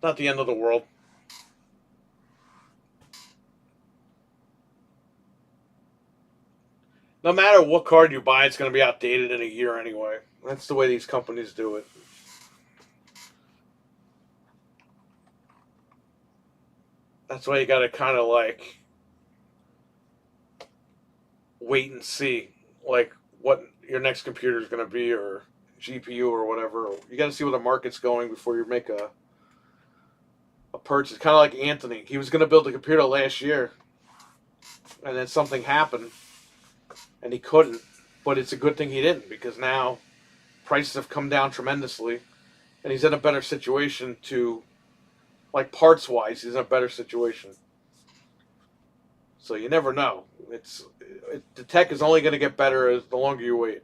Not the end of the world. No matter what card you buy, it's going to be outdated in a year anyway. That's the way these companies do it. That's why you got to kind of like wait and see, like what your next computer is going to be, or GPU or whatever. You got to see where the market's going before you make a purchase. Kind of like Anthony, he was going to build a computer last year, and then something happened, and he couldn't. But it's a good thing he didn't, because now prices have come down tremendously, and he's in a better situation to, like parts wise, he's in a better situation. So you never know. The tech is only going to get better as the longer you wait.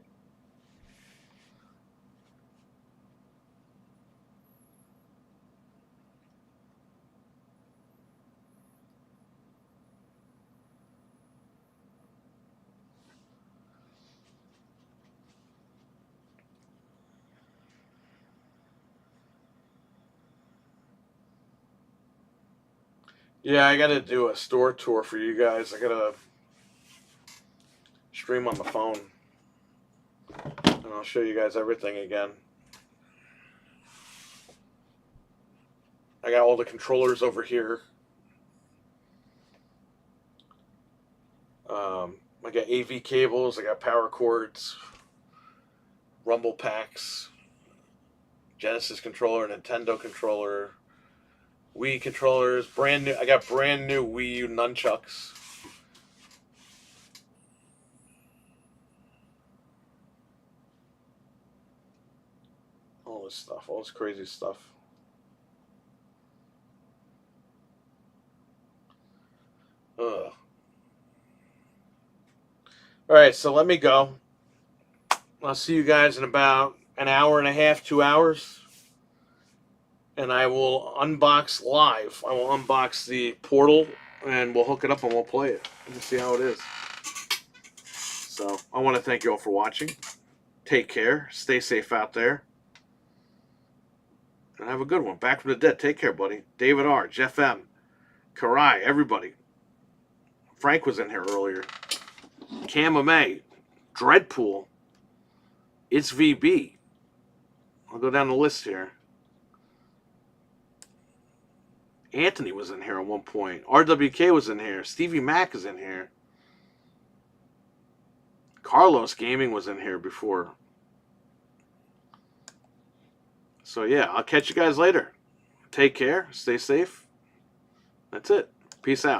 Yeah, I got to do a store tour for you guys. I got to stream on the phone, and I'll show you guys everything again. I got all the controllers over here. I got AV cables, I got power cords, rumble packs, Genesis controller, Nintendo controller, Wii controllers, brand new. I got brand new Wii U nunchucks. All this stuff, all this crazy stuff. Ugh. Alright, so let me go. I'll see you guys in about an hour and a half, 2 hours. And I will unbox live. I will unbox the Portal, and we'll hook it up and we'll play it and see how it is. So, I want to thank you all for watching. Take care. Stay safe out there. And have a good one. Back from the dead. Take care, buddy. David R., Jeff M., Karai, everybody. Frank was in here earlier. Cam May, Dreadpool. It's VB. I'll go down the list here. Anthony was in here at one point. RWK was in here. Stevie Mac is in here. Carlos Gaming was in here before. So yeah, I'll catch you guys later. Take care. Stay safe. That's it. Peace out.